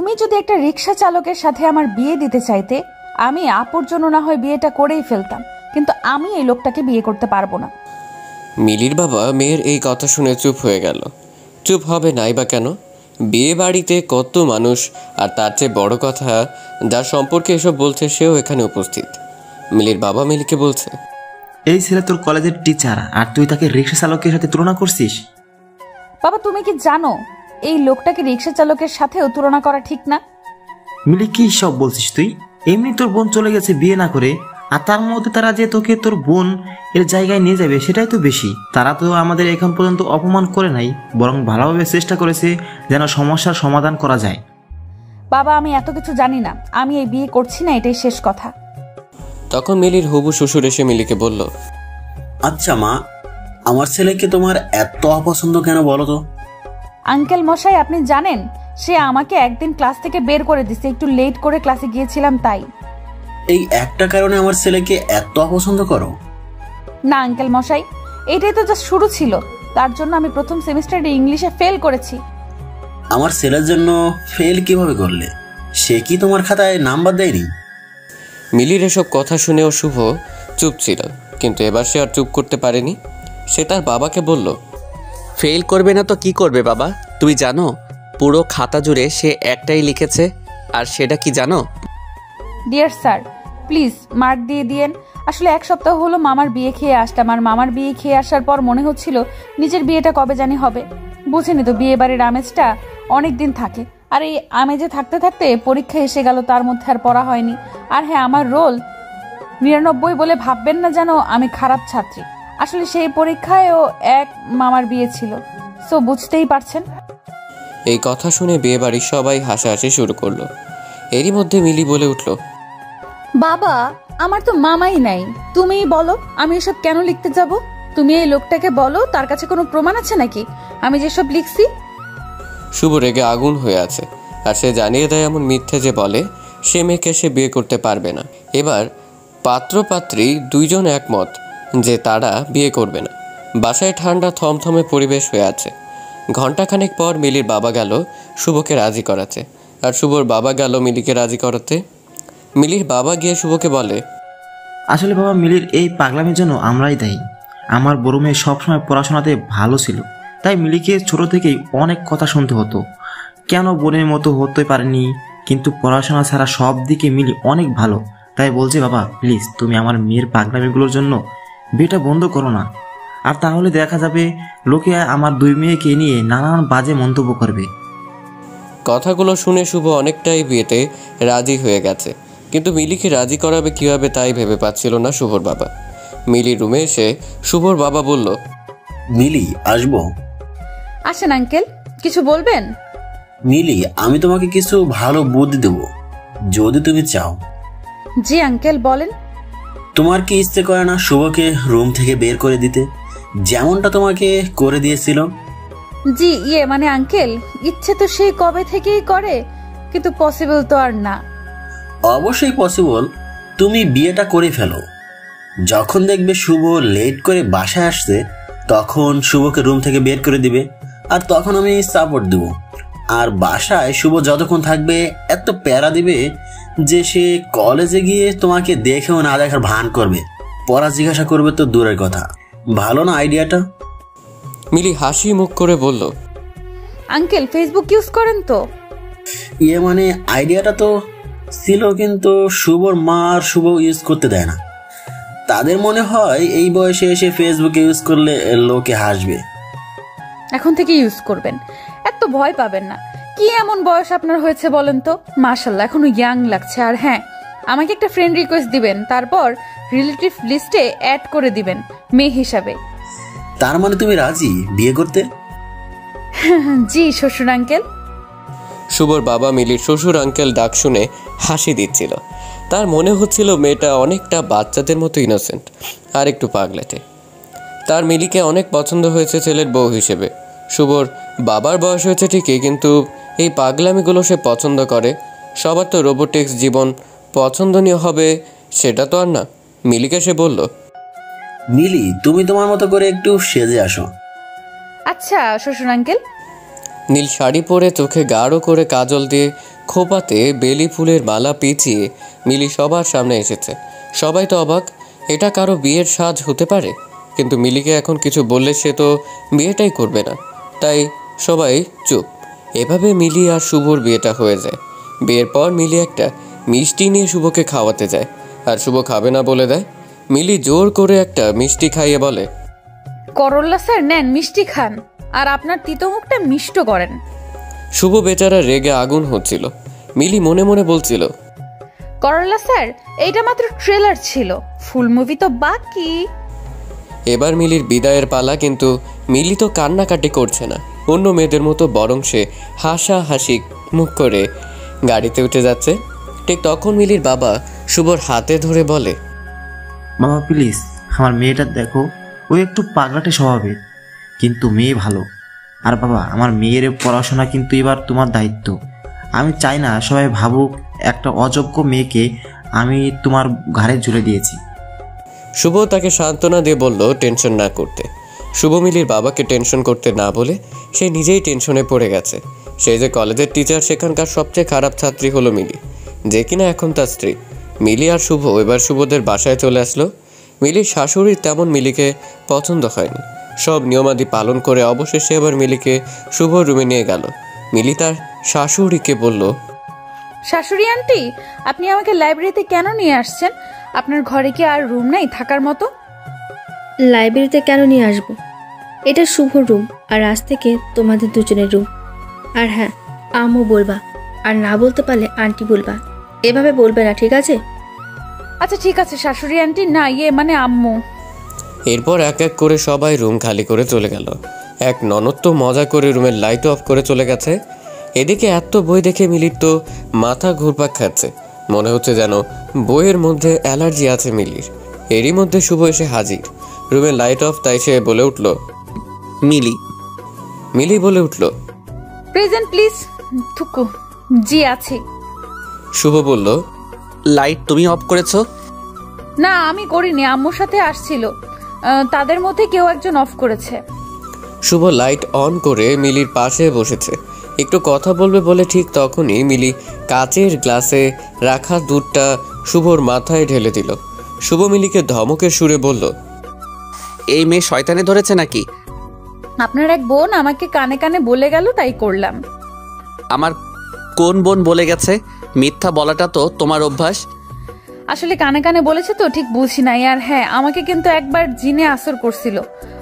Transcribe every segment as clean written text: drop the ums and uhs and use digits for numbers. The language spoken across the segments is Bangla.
তুমি যদি একটা রিক্সা চালকের সাথে আমার বিয়ে দিতে চাইতে, আমি আপুর জন্য না হয় বিয়েটা করেই ফেলতাম, কিন্তু আমি এই লোকটাকে বিয়ে করতে পারবো না। মিলির বাবা মেয়ের এই কথা শুনে চুপ হয়ে গেল। চুপ হবে নাই বা কেন? বিয়ে বাড়িতে কত মানুষ, আর তার চেয়ে বড় কথা, যার সম্পর্কে এসব বলছে সেও এখানে উপস্থিত। মিলির বাবা মিলিকে বলছে, এই ছেলে তোর কলেজের টিচার, আর তুই তাকে রিক্সা চালকের সাথে তুলনা করছিস? বাবা, তুমি কি জানো এই লোকটাকে রিক্সা চালকের সাথেও তুলনা করা ঠিক না? মিলি, কি সব বলছিস তুই? এমনি তোর বোন চলে গেছে বিয়ে না করে, আর তার মধ্যে তারা যে তোকে তোর বোন এর জায়গায় নিয়ে যাবে সেটাই তো বেশি। তারা তো আমাদের এখন পর্যন্ত অপমান করে নাই, বরং ভালোভাবে চেষ্টা করেছে যেন সমস্যার সমাধান করা যায়। বাবা, আমি এত কিছু জানি না, আমি এই বিয়ে করছি না, এটাই শেষ কথা। তখন মিলির হবু শ্বশুর এসে মিলিকে বলল, আচ্ছা মা, আমার ছেলেকে তোমার এত অপছন্দ কেন বলো তো? আঙ্কেল মশাই, আপনি জানেন সে আমাকে একদিন ক্লাস থেকে বের করে দিছে, একটু লেট করে ক্লাসে গিয়েছিলাম তাই। এই একটা কারণে আমার ছেলেকে এত অপছন্দ করো? না আঙ্কেল মশাই, এটাই তো জাস্ট শুরু ছিল। তার জন্য আমি প্রথম সেমিস্টারে ইংলিশে ফেল করেছি। আমার ছেলের জন্য ফেল কিভাবে করলে? সে কি তোমার খাতায় নাম্বার দেয়নি? মিলির এসব কথা শুনেও শুভ চুপ ছিল, কিন্তু এবার সে আর চুপ করতে পারেনি। সে তার বাবাকে বলল, ফেল করবে না তো কি করবে বাবা? তুমি জানো পুরো খাতা জুড়ে সে একটাই লিখেছে, আর সেটা কি জানো? ডিয়ার স্যার, প্লিজ মার্ক দিয়ে দিয়েন। আসলে এক সপ্তাহ হলো মামার বিয়ে খেয়ে আসলাম, আর মামার বিয়ে খেয়ে আসার পর মনে হচ্ছিল নিজের বিয়েটা কবে জানি হবে। বুঝেনি তো, বিয়ে বাড়ির আমেজটা অনেক দিন থাকে, আর এই আমেজে থাকতে থাকতে পরীক্ষা এসে গেল, তার মধ্যে আর পড়া হয়নি। আর হ্যাঁ, আমার রোল 99 বলে ভাববেন না যেন আমি খারাপ ছাত্রী। আসলে সেই পরীক্ষায়ও এক মামার বিয়ে ছিল, সো বুঝতেই পারছেন। এই কথা শুনে বিয়ে বাড়ির সবাই হাসাহাসি শুরু করলো। এরই মধ্যে মিলি বলে উঠল, বাবা, আমার তো মামাই নাই, তুমিই বলো আমি এসব কেন লিখতে যাব? তুমি এই লোকটাকে বলো তার কাছে কোনো প্রমাণ আছে নাকি আমি যেসব লিখছি? শুভ রেগে আগুন হয়ে আছে, আর সে জানিয়ে দেয় এমন মিথ্যে যে বলে সে মেয়েকে সে বিয়ে করতে পারবে না। এবার পাত্র পাত্রী দুইজন একমত যে তারা বিয়ে করবে না। বাসায় ঠান্ডা থমথমে পরিবেশ হয়ে আছে। ঘণ্টাখানেক পর মিলির বাবা গেল শুভকে রাজি করাতে, আর শুভর বাবা গেল মিলিকে রাজি করাতে। মিলির বাবা গিয়ে শুভকে বলে, আসলে বাবা, মিলির এই পাগলামির জন্য আমরাই দায়ী। আমার বড় মেয়ে সবসময় পড়াশোনাতে ভালো ছিল, তাই মিলিকে ছোট থেকেই অনেক কথা শুনতে হতো, কেন বোনের মতো হতে পারেনি। কিন্তু পড়াশোনা ছাড়া সব দিকে মিলি অনেক ভালো। তাই বলছি বাবা, প্লিজ তুমি আমার মেয়ের পাগলামিগুলোর জন্য বিয়েটা বন্ধ করো না, আর তাহলে দেখা যাবে লোকে আমার দুই মেয়েকে নিয়ে নানান বাজে মন্তব্য করবে। কথাগুলো শুনে শুভ অনেকটাই বিয়েতে রাজি হয়ে গেছে, কিন্তু মিলিকে রাজি করাবে কীভাবে তাই ভেবে পাচ্ছিল না শুভর বাবা। মিলির রুমে এসে শুভর বাবা বলল, মিলি, আসবো? আসেন আঙ্কেল, কিছু বলবেন? মিলি, আমি তোমাকে কিছু ভালো বুদ্ধি দেবো যদি তুমি চাও। জি আঙ্কেল, বলেন। তোমার কি ইচ্ছে করে না শুভকে রুম থেকে বের করে দিতে, যেমনটা তোমাকে করে দিয়েছিল? জি মানে আঙ্কেল, ইচ্ছে তো সেই কবে থেকেই করে, কিন্তু পসিবল তো আর না। অবশ্যই পসিবল। তুমি বিয়েটা করে ফেলো। যখন দেখবে শুভ লেট করে বাসায় আসছে, তখন শুভকে রুম থেকে বের করে দিবে, আর তখন আমি সাপোর্ট দেবো। আর বাসায় শুভ যতক্ষণ থাকবে এত প্যারা দিবে যে সে কলেজে গিয়ে তোমাকে দেখেও না দেখার ভান করবে, পড়া জিজ্ঞাসা করবে তো দূরের কথা। ভালো না আইডিয়াটা? মিলি হাসি মুখ করে বলল, আঙ্কেল ফেসবুক ইউজ করেন তো? মানে আইডিয়াটা তো ছিল, কিন্তু শুভর মা আর শুভ ইউজ করতে দেয় না। তাদের মনে হয় এই বয়সে এসে ফেসবুক ইউজ করলে লোকে হাসবে। এখন থেকে ইউজ করবেন, এত ভয় পাবেন না। কি এমন বয়স আপনার হয়েছে বলেন তো? মাশাআল্লাহ, এখনো ইয়াং লাগছে। আর হ্যাঁ, আমাকে একটা ফ্রেন্ড রিকোয়েস্ট দিবেন, তারপর রিলেটিভ লিস্টে অ্যাড করে দিবেন মেয়ে হিসাবে। তার মানে তুমি রাজি বিয়ে করতে? জি শ্বশুর আঙ্কেল। শুভর বাবা মিলির শ্বশুর আঙ্কেল ডাক শুনে হাসি দিচ্ছিল। তার মনে হচ্ছিল মেয়েটা অনেকটা বাচ্চাদের মতো ইনোসেন্ট আর একটু পাগলাটে। তার মিলিকে অনেক পছন্দ হয়েছে ছেলের বউ হিসেবে। শুভর বাবার বয়স হয়েছে ঠিকই, কিন্তু এই পাগলামিগুলো সে পছন্দ করে। সবার তো রোবোটিক্স জীবন পছন্দনীয় হবে সেটা তো আর না। মিলিকে সে বলল, মিলি, তুমি তোমার মতো করে একটু সেজে আসো। আচ্ছা শ্বশুর আঙ্কেল। নীল শাড়ি পরে চোখে গাঢ় করে কাজল দিয়ে খোপাতে বেলি ফুলের মালা পেঁচিয়ে মিলি সবার সামনে এসেছে। সবাই তো অবাক, এটা কারো বিয়ের সাজ হতে পারে? কিন্তু মিলিকে এখন কিছু বললে সে তো বিয়েটাই করবে না, তাই সবাই চুপ। এভাবে মিলি আর শুভর বিয়েটা হয়ে যায়। বিয়ের পর মিলি একটা মিষ্টি নিয়ে শুভকে খাওয়াতে যায়, আর শুভ খাবে না বলে দেয়। মিলি জোর করে একটা মিষ্টি খাইয়ে বলে, করল্লা স্যার নেন, মিষ্টি খান, আর আপনার তিতো মুখটা মিষ্ট করেন। শুভ বেচারা রেগে আগুন হচ্ছিল। মিলি মনে মনে বলছিল, করল্লা স্যার এইটা মাত্র ট্রেলার ছিল, ফুল মুভি তো বাকি। এবার মিলির বিদায়ের পালা, কিন্তু মিলি তো কান্নাকাটি করছে না অন্য মেয়েদের মতো, বরং সে হাসি মুখ করে গাড়িতে উঠে যাচ্ছে। ঠিক তখন মিলির বাবা শুভর হাতে ধরে বলে, বাবা প্লিজ আমার মেয়েটা দেখো, ও একটু পাগলাটে স্বভাবের, কিন্তু মেয়ে ভালো। আর বাবা আমার মেয়ের পড়াশোনা কিন্তু এবার তোমার দায়িত্ব। আমি চাই না সবাই ভাবুক একটা অযোগ্য মেয়েকে আমি তোমার ঘাড়ে ঝুলে দিয়েছি। শুভ তাকে সান্ত্বনা দিয়ে বলল টেনশন না করতে। শুভ মিলির বাবাকে টেনশন করতে না বলে সে নিজেই টেনশনে পড়ে গেছে। সে যে কলেজের টিচার, সেখানকার সবচেয়ে খারাপ ছাত্রী হলো মিলি, যে কিনা এখন তার স্ত্রী। মিলি আর শুভ এবার শুভদের বাসায় চলে আসলো। মিলির শাশুড়ির তেমন মিলিকে পছন্দ হয়নি। সব নিয়মাদি পালন করে অবশেষে এবার মিলিকে শুভ রুমে নিয়ে গেল। মিলি তার শাশুড়িকে বলল, শাশুড়ি আন্টি, আপনি আমাকে লাইব্রেরিতে কেন নিয়ে আসছেন? আপনার ঘরে কি আর রুম নাই থাকার মতো? লাইব্রেরিতে কেন নিয়ে আসবো? এটা শুভ রুম, আর আজ থেকে তোমাদের দুজনের রুম। আর হ্যাঁ, আম্মু বলবা, আর না বলতে পারলে আন্টি বলবা। এভাবে বলবে না, ঠিক আছে? আচ্ছা ঠিক আছে শাশুড়ি আন্টি, না মানে আম্মু। এরপর এক এক করে সবাই রুম খালি করে চলে গেল। এক ননদ তো মজা করে রুমের লাইট অফ করে চলে গেছে। এদিকে এত বই দেখে মিলির তো মাথা ঘুরপাক খাচ্ছে। মনে হচ্ছে যেন বইয়ের মধ্যে অ্যালার্জি আছে মিলির। এরই মধ্যে শুভ এসে হাজির। রুমের লাইট অফ, তাই সে বলে উঠল, মিলি বলে উঠল, প্রেজেন্ট প্লিজ। থুকু, জি আছে। শুভ বলল, লাইট তুমি অফ করেছো? না আমি করিনি, আম্মুর সাথে আসছিল, তাদের মধ্যে কেউ একজন অফ করেছে। শুভ লাইট অন করে মিলির পাশে বসেছে। একটু কথা বলবে বলে ঠিক তখনই মিলি কাচের গ্লাসে রাখা দুধটা শুভর মাথায় ঢেলে দিল। শুভ মিলিকে ধমকের সুরে বলল, এই মেয়ে শয়তানে ধরেছে নাকি? আপনার এক বোন আমাকে কানে কানে বলে গেল, তাই করলাম। আমার কোন বোন বলে গেছে? মিথ্যা বলাটা তো তোমার অভ্যাস। আসলে কানে কানে বলেছে তো ঠিক বুঝি নাই। আর হ্যাঁ, আমাকে কিন্তু একবার জিনে আসর করছিল।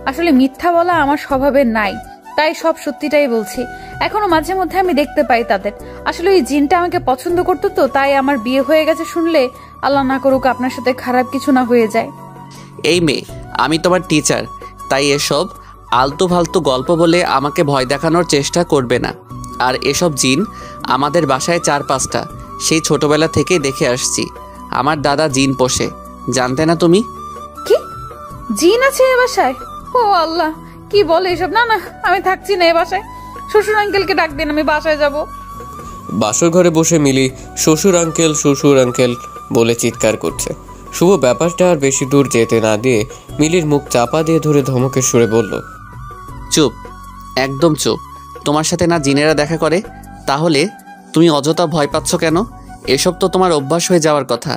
আসলে মিথ্যা বলা আমার স্বভাবে নাই, তাই সব সত্যিটাই বলছি। এখনো মাঝে মধ্যে আমি দেখতে পাই তাদের। আসলে ওই জিনটা আমাকে পছন্দ করতো তো, তাই আমার বিয়ে হয়ে গেছে শুনলে আল্লাহ না করুক আপনার সাথে খারাপ কিছু না হয়ে যায়। এই মেয়ে, আমি তোমার টিচার, তাই এসব আলতু ফালতু গল্প বলে আমাকে ভয় দেখানোর চেষ্টা করবে না। আর এসব জিন আমাদের বাসায় 4-5টা, সেই ছোটবেলা থেকে দেখে আসছি। আমার দাদা জিন পোষে, জানতে না তুমি? কি জিন আছে এ বাসায়? ও আল্লাহ, কি বলে এসব? না না, আমি থাকছি না এ বাসায়। শ্বশুর আঙ্কেলকে ডাক দিন, আমি বাসায় যাব। বাসর ঘরে বসে মিলি শ্বশুর আঙ্কেল বলে চিৎকার করছে। শুভ ব্যাপারটা আর বেশি দূর যেতে না দিয়ে মিলির মুখ চাপা দিয়ে ধরে ধমকের সুরে বলল, চুপ, একদম চুপ। তোমার সাথে না জিনেরা দেখা করে, তাহলে তুমি অযথা ভয় পাচ্ছ কেন? এসব তো তোমার অভ্যাস হয়ে যাওয়ার কথা।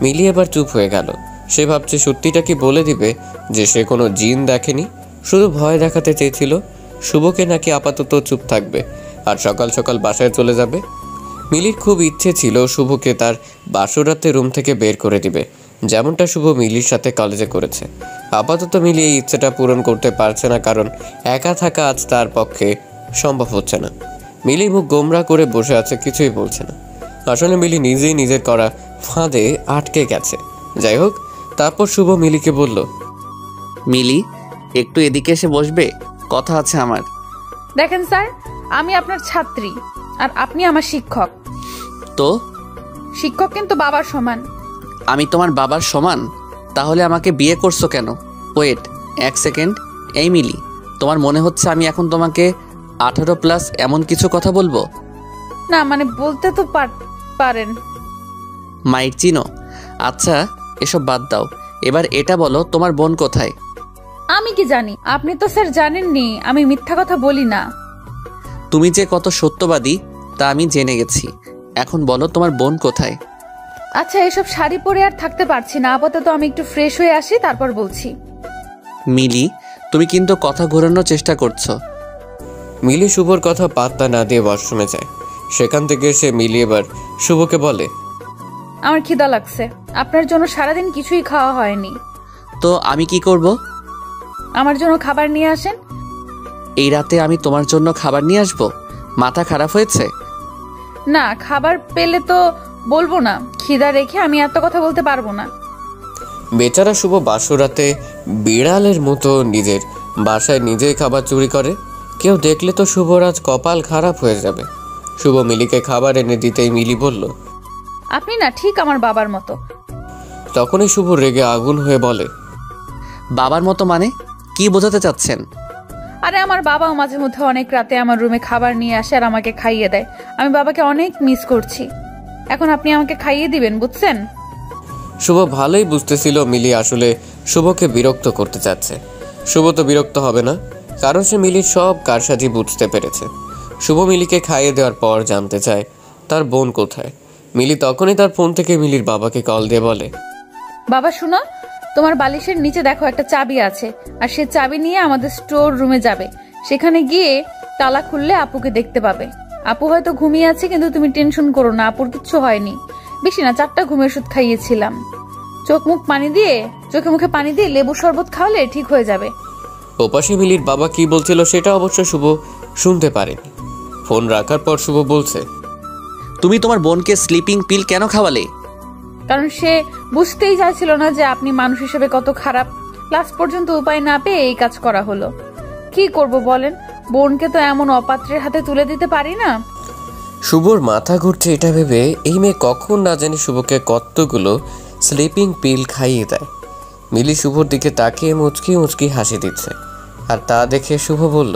মিলি এবার চুপ হয়ে গেল। সে ভাবছে সত্যিটা কি বলে দিবে যে সে কোনো জিন দেখেনি, শুধু ভয় দেখাতে চেয়েছিল। শুভকে নাকি আপাতত চুপ থাকবে আর সকাল সকাল বাসায় চলে যাবে। মিলির খুব ইচ্ছে ছিল শুভকে তার বাসরাতে রুম থেকে বের করে দিবে, যেমনটা শুভ মিলির সাথে কলেজে করেছে। আপাতত মিলি এই ইচ্ছেটা পূরণ করতে পারছে না, কারণ একা থাকা আজ তার পক্ষে সম্ভব হচ্ছে না। মিলি মুখ গোমরা করে বসে আছে, কিছুই বলছে না। আসলে মিলি নিজেই নিজের করা ফাঁদে আটকে গেছে। যাই হোক, তারপর শুভ মিলিকে বলল, মিলি, একটু এদিকে এসে বসবে, কথা আছে আমার। দেখেন স্যার, আমি আপনার ছাত্রী আর আপনি আমার শিক্ষক। তো শিক্ষক কিন্তু বাবার সমান। আমি তোমার বাবার সমান? তাহলে আমাকে বিয়ে করছো কেন? Wait, 1 second. এই মিলি, তোমার মনে হচ্ছে আমি এখন তোমাকে 18+ এমন কিছু কথা বলবো? না মানে বলতে তো পারেন। মাইক চিনো? আচ্ছা, এসব বাদ দাও। এবার এটা বলো, তোমার বোন কোথায়? আমি কি জানি? আপনি তো স্যার জানেননি, আমি মিথ্যা কথা বলি না। তুমি যে কত সত্যবাদী তা আমি জেনে গেছি। এখন বলো তোমার বোন কোথায়? আচ্ছা, এসব শাড়ি পরে আর থাকতে পারছি না, আপাতত আমি একটু ফ্রেশ হয়ে আসি, তারপর বলছি। মিলি, তুমি কিন্তু কথা ঘোরানোর চেষ্টা করছো। মিলি শুভর কথা পাত্তা না দিয়ে ওয়াশরুমে যায়। সেখান থেকে এসে মিলি এবার শুভকে বলে, আমার খিদা লাগছে, আপনার জন্য সারাদিন কিছুই খাওয়া হয়নি। তো আমি কি করব? আমার জন্য খাবার নিয়ে আসেন। এই রাতে আমি তোমার জন্য খাবার নিয়ে আসবো? মাথা খারাপ হয়েছে? না, খাবার পেলে তো বলবো না, খিদা রেখে আমি এত কথা বলতে পারবো না। বেচারা শুভ বাসরাতে বিড়ালের মতো নিজের বাসায় নিজেই খাবার চুরি করে। কেউ দেখলে তো শুভর আজ কপাল খারাপ হয়ে যাবে। শুভ মিলিকে খাবার এনে দিতেই মিলি বলল, আপনি না ঠিক আমার বাবার মতো। তখনই শুভ রেগে আগুন হয়ে বলে, বাবার মতো মানে কি বোঝাতে চাচ্ছেন? আরে আমার বাবাও মাঝে মধ্যে অনেক রাতে আমার রুমে খাবার নিয়ে আসে আর আমাকে খাইয়ে দেয়। আমি বাবাকে অনেক মিস করছি। এখন আপনি আমাকে খাইয়ে দিবেন, বুঝছেন? শুভ ভালোই বুঝতেছিল মিলি আসলে শুভকে বিরক্ত করতে চাচ্ছে। শুভ তো বিরক্ত হবে না, কারণ সে মিলির সব কারসাজি বুঝতে পেরেছে। শুভ মিলিকে খাইয়ে দেওয়ার পর জানতে চায় তার বোন কোথায়। মিলি তখনই তার ফোন থেকে মিলির বাবাকে কল দিয়ে বলে, বাবা শুনো, তোমার বালিশের নিচে দেখো একটা চাবি আছে, আর সে চাবি নিয়ে আমাদের স্টোর রুমে যাবে। সেখানে গিয়ে তালা খুললে আপুকে দেখতে পাবে। আপু হয়তো ঘুমিয়ে আছে, কিন্তু তুমি টেনশন করো না, আপুর কিচ্ছু হয়নি। বেশি না, 4টা ঘুমের ওষুধ খাইয়েছিলাম। চোখে মুখে পানি দিয়ে লেবু শরবত খাওয়ালে ঠিক হয়ে যাবে। ওপাশে মিলির বাবা কি বলছিল সেটা অবশ্য শুভ শুনতে পারেনি। ফোন রাখার পর শুভ বলছে, তুমি তোমার বোনকে স্লিপিং পিল কেন খাওয়ালে? কারণ সে বুঝতেই চাইছিল না যে আপনি মানুষ হিসেবে কত খারাপ। লাস্ট পর্যন্ত উপায় না পেয়ে এই কাজ করা হলো। কি করব বলেন, বোনকে তো এমন অপাত্রের হাতে তুলে দিতে পারি না। শুভর মাথা ঘুরছে এটা ভেবে এই মেয়ে কখন না জানি শুভকে কতগুলো স্লিপিং পিল খাইয়ে দেয়। মিলি শুভর দিকে তাকিয়ে মুচকি মুচকি হাসি দিচ্ছে, আর তা দেখে শুভ বলল,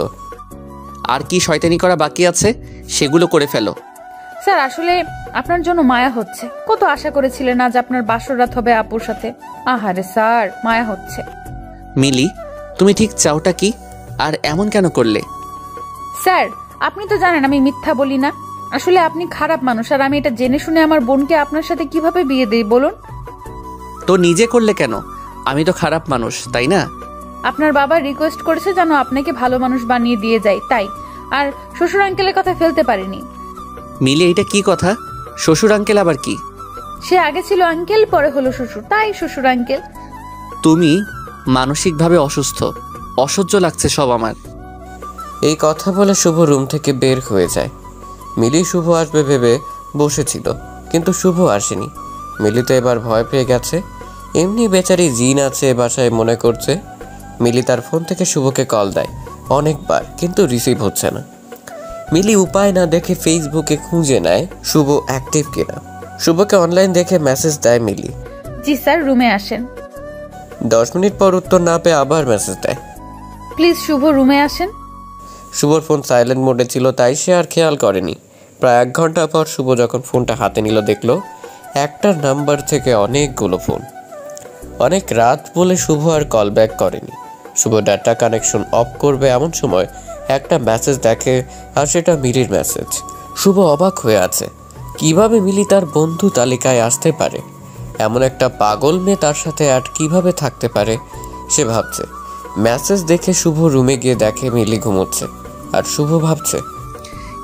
আর কি শয়তানি করা বাকি আছে সেগুলো করে ফেলো। স্যার, আসলে আপনার জন্য মায়া হচ্ছে। কত আশা করেছিলেন আজ আপনার বাসর রাত হবে আপুর সাথে। আহারে স্যার, মায়া হচ্ছে। মিলি, তুমি ঠিক চাওটা কি, আর এমন কেন করলে? স্যার, আপনি তো জানেন আমি মিথ্যা বলি না। আসলে আপনি খারাপ মানুষ, আর আমি এটা জেনে শুনে আমার বোনকে আপনার সাথে কিভাবে বিয়ে দেই বলুন? তো নিজে করলে কেন? আমি তো খারাপ মানুষ, তাই না? আপনার বাবা রিকোয়েস্ট করেছে যেন আপনাকে ভালো মানুষ বানিয়ে দিয়ে যায়, তাই। আর শ্বশুর আঙ্কেলের কথা ফেলতে পারিনি। মিলি, এটা কি কথা? শ্বশুর আঙ্কেল আবার কি? সে আগে ছিল আঙ্কেল, পরে হলো শ্বশুর, তাই শ্বশুর আঙ্কেল। তুমি মানসিকভাবে অসুস্থ, অসহ্য লাগছে সব আমার। এই কথা বলে শুভ রুম থেকে বের হয়ে যায়। মিলি শুভ আসবে ভেবে বসেছিল, কিন্তু শুভ আসেনি। মিলি তো এবার ভয় পেয়ে গেছে। এমনি বেচারি জিন আছে বাসায় মনে করছে। মিলি তার ফোন থেকে শুভকে কল দেয় অনেকবার, কিন্তু রিসিভ হচ্ছে না। মিলি উপায় না দেখে ফেসবুকে খুঁজে নেয় শুভ অ্যাক্টিভ কিনা। শুভকে অনলাইন দেখে মেসেজ দেয় মিলি, জি স্যার, রুমে আসেন। 10 মিনিট পর উত্তর না পেয়ে আবার মেসেজ দেয়, প্লিজ শুভ রুমে আসেন। শুভর ফোন সাইলেন্ট মোডে ছিল, তাই সে আর খেয়াল করেনি। প্রায় 1 ঘন্টা পর শুভ যখন ফোনটা হাতে নিল, দেখলো একটা নাম্বার থেকে অনেকগুলো ফোন। অনেক রাত বলে শুভ আর কল ব্যাক করেনি। শুভ ডাটা কানেকশন অফ করবে এমন সময় একটা মেসেজ দেখে, আর সেটা মিলির মেসেজ। শুভ অবাক হয়ে আছে, কিভাবে মিলি তার বন্ধু তালিকায় আসতে পারে? এমন একটা পাগল মেয়ে তার সাথে আর কিভাবে থাকতে পারে সে ভাবছে। মেসেজ দেখে শুভ রুমে গিয়ে দেখে মিলি ঘুমোচ্ছে, আর শুভ ভাবছে,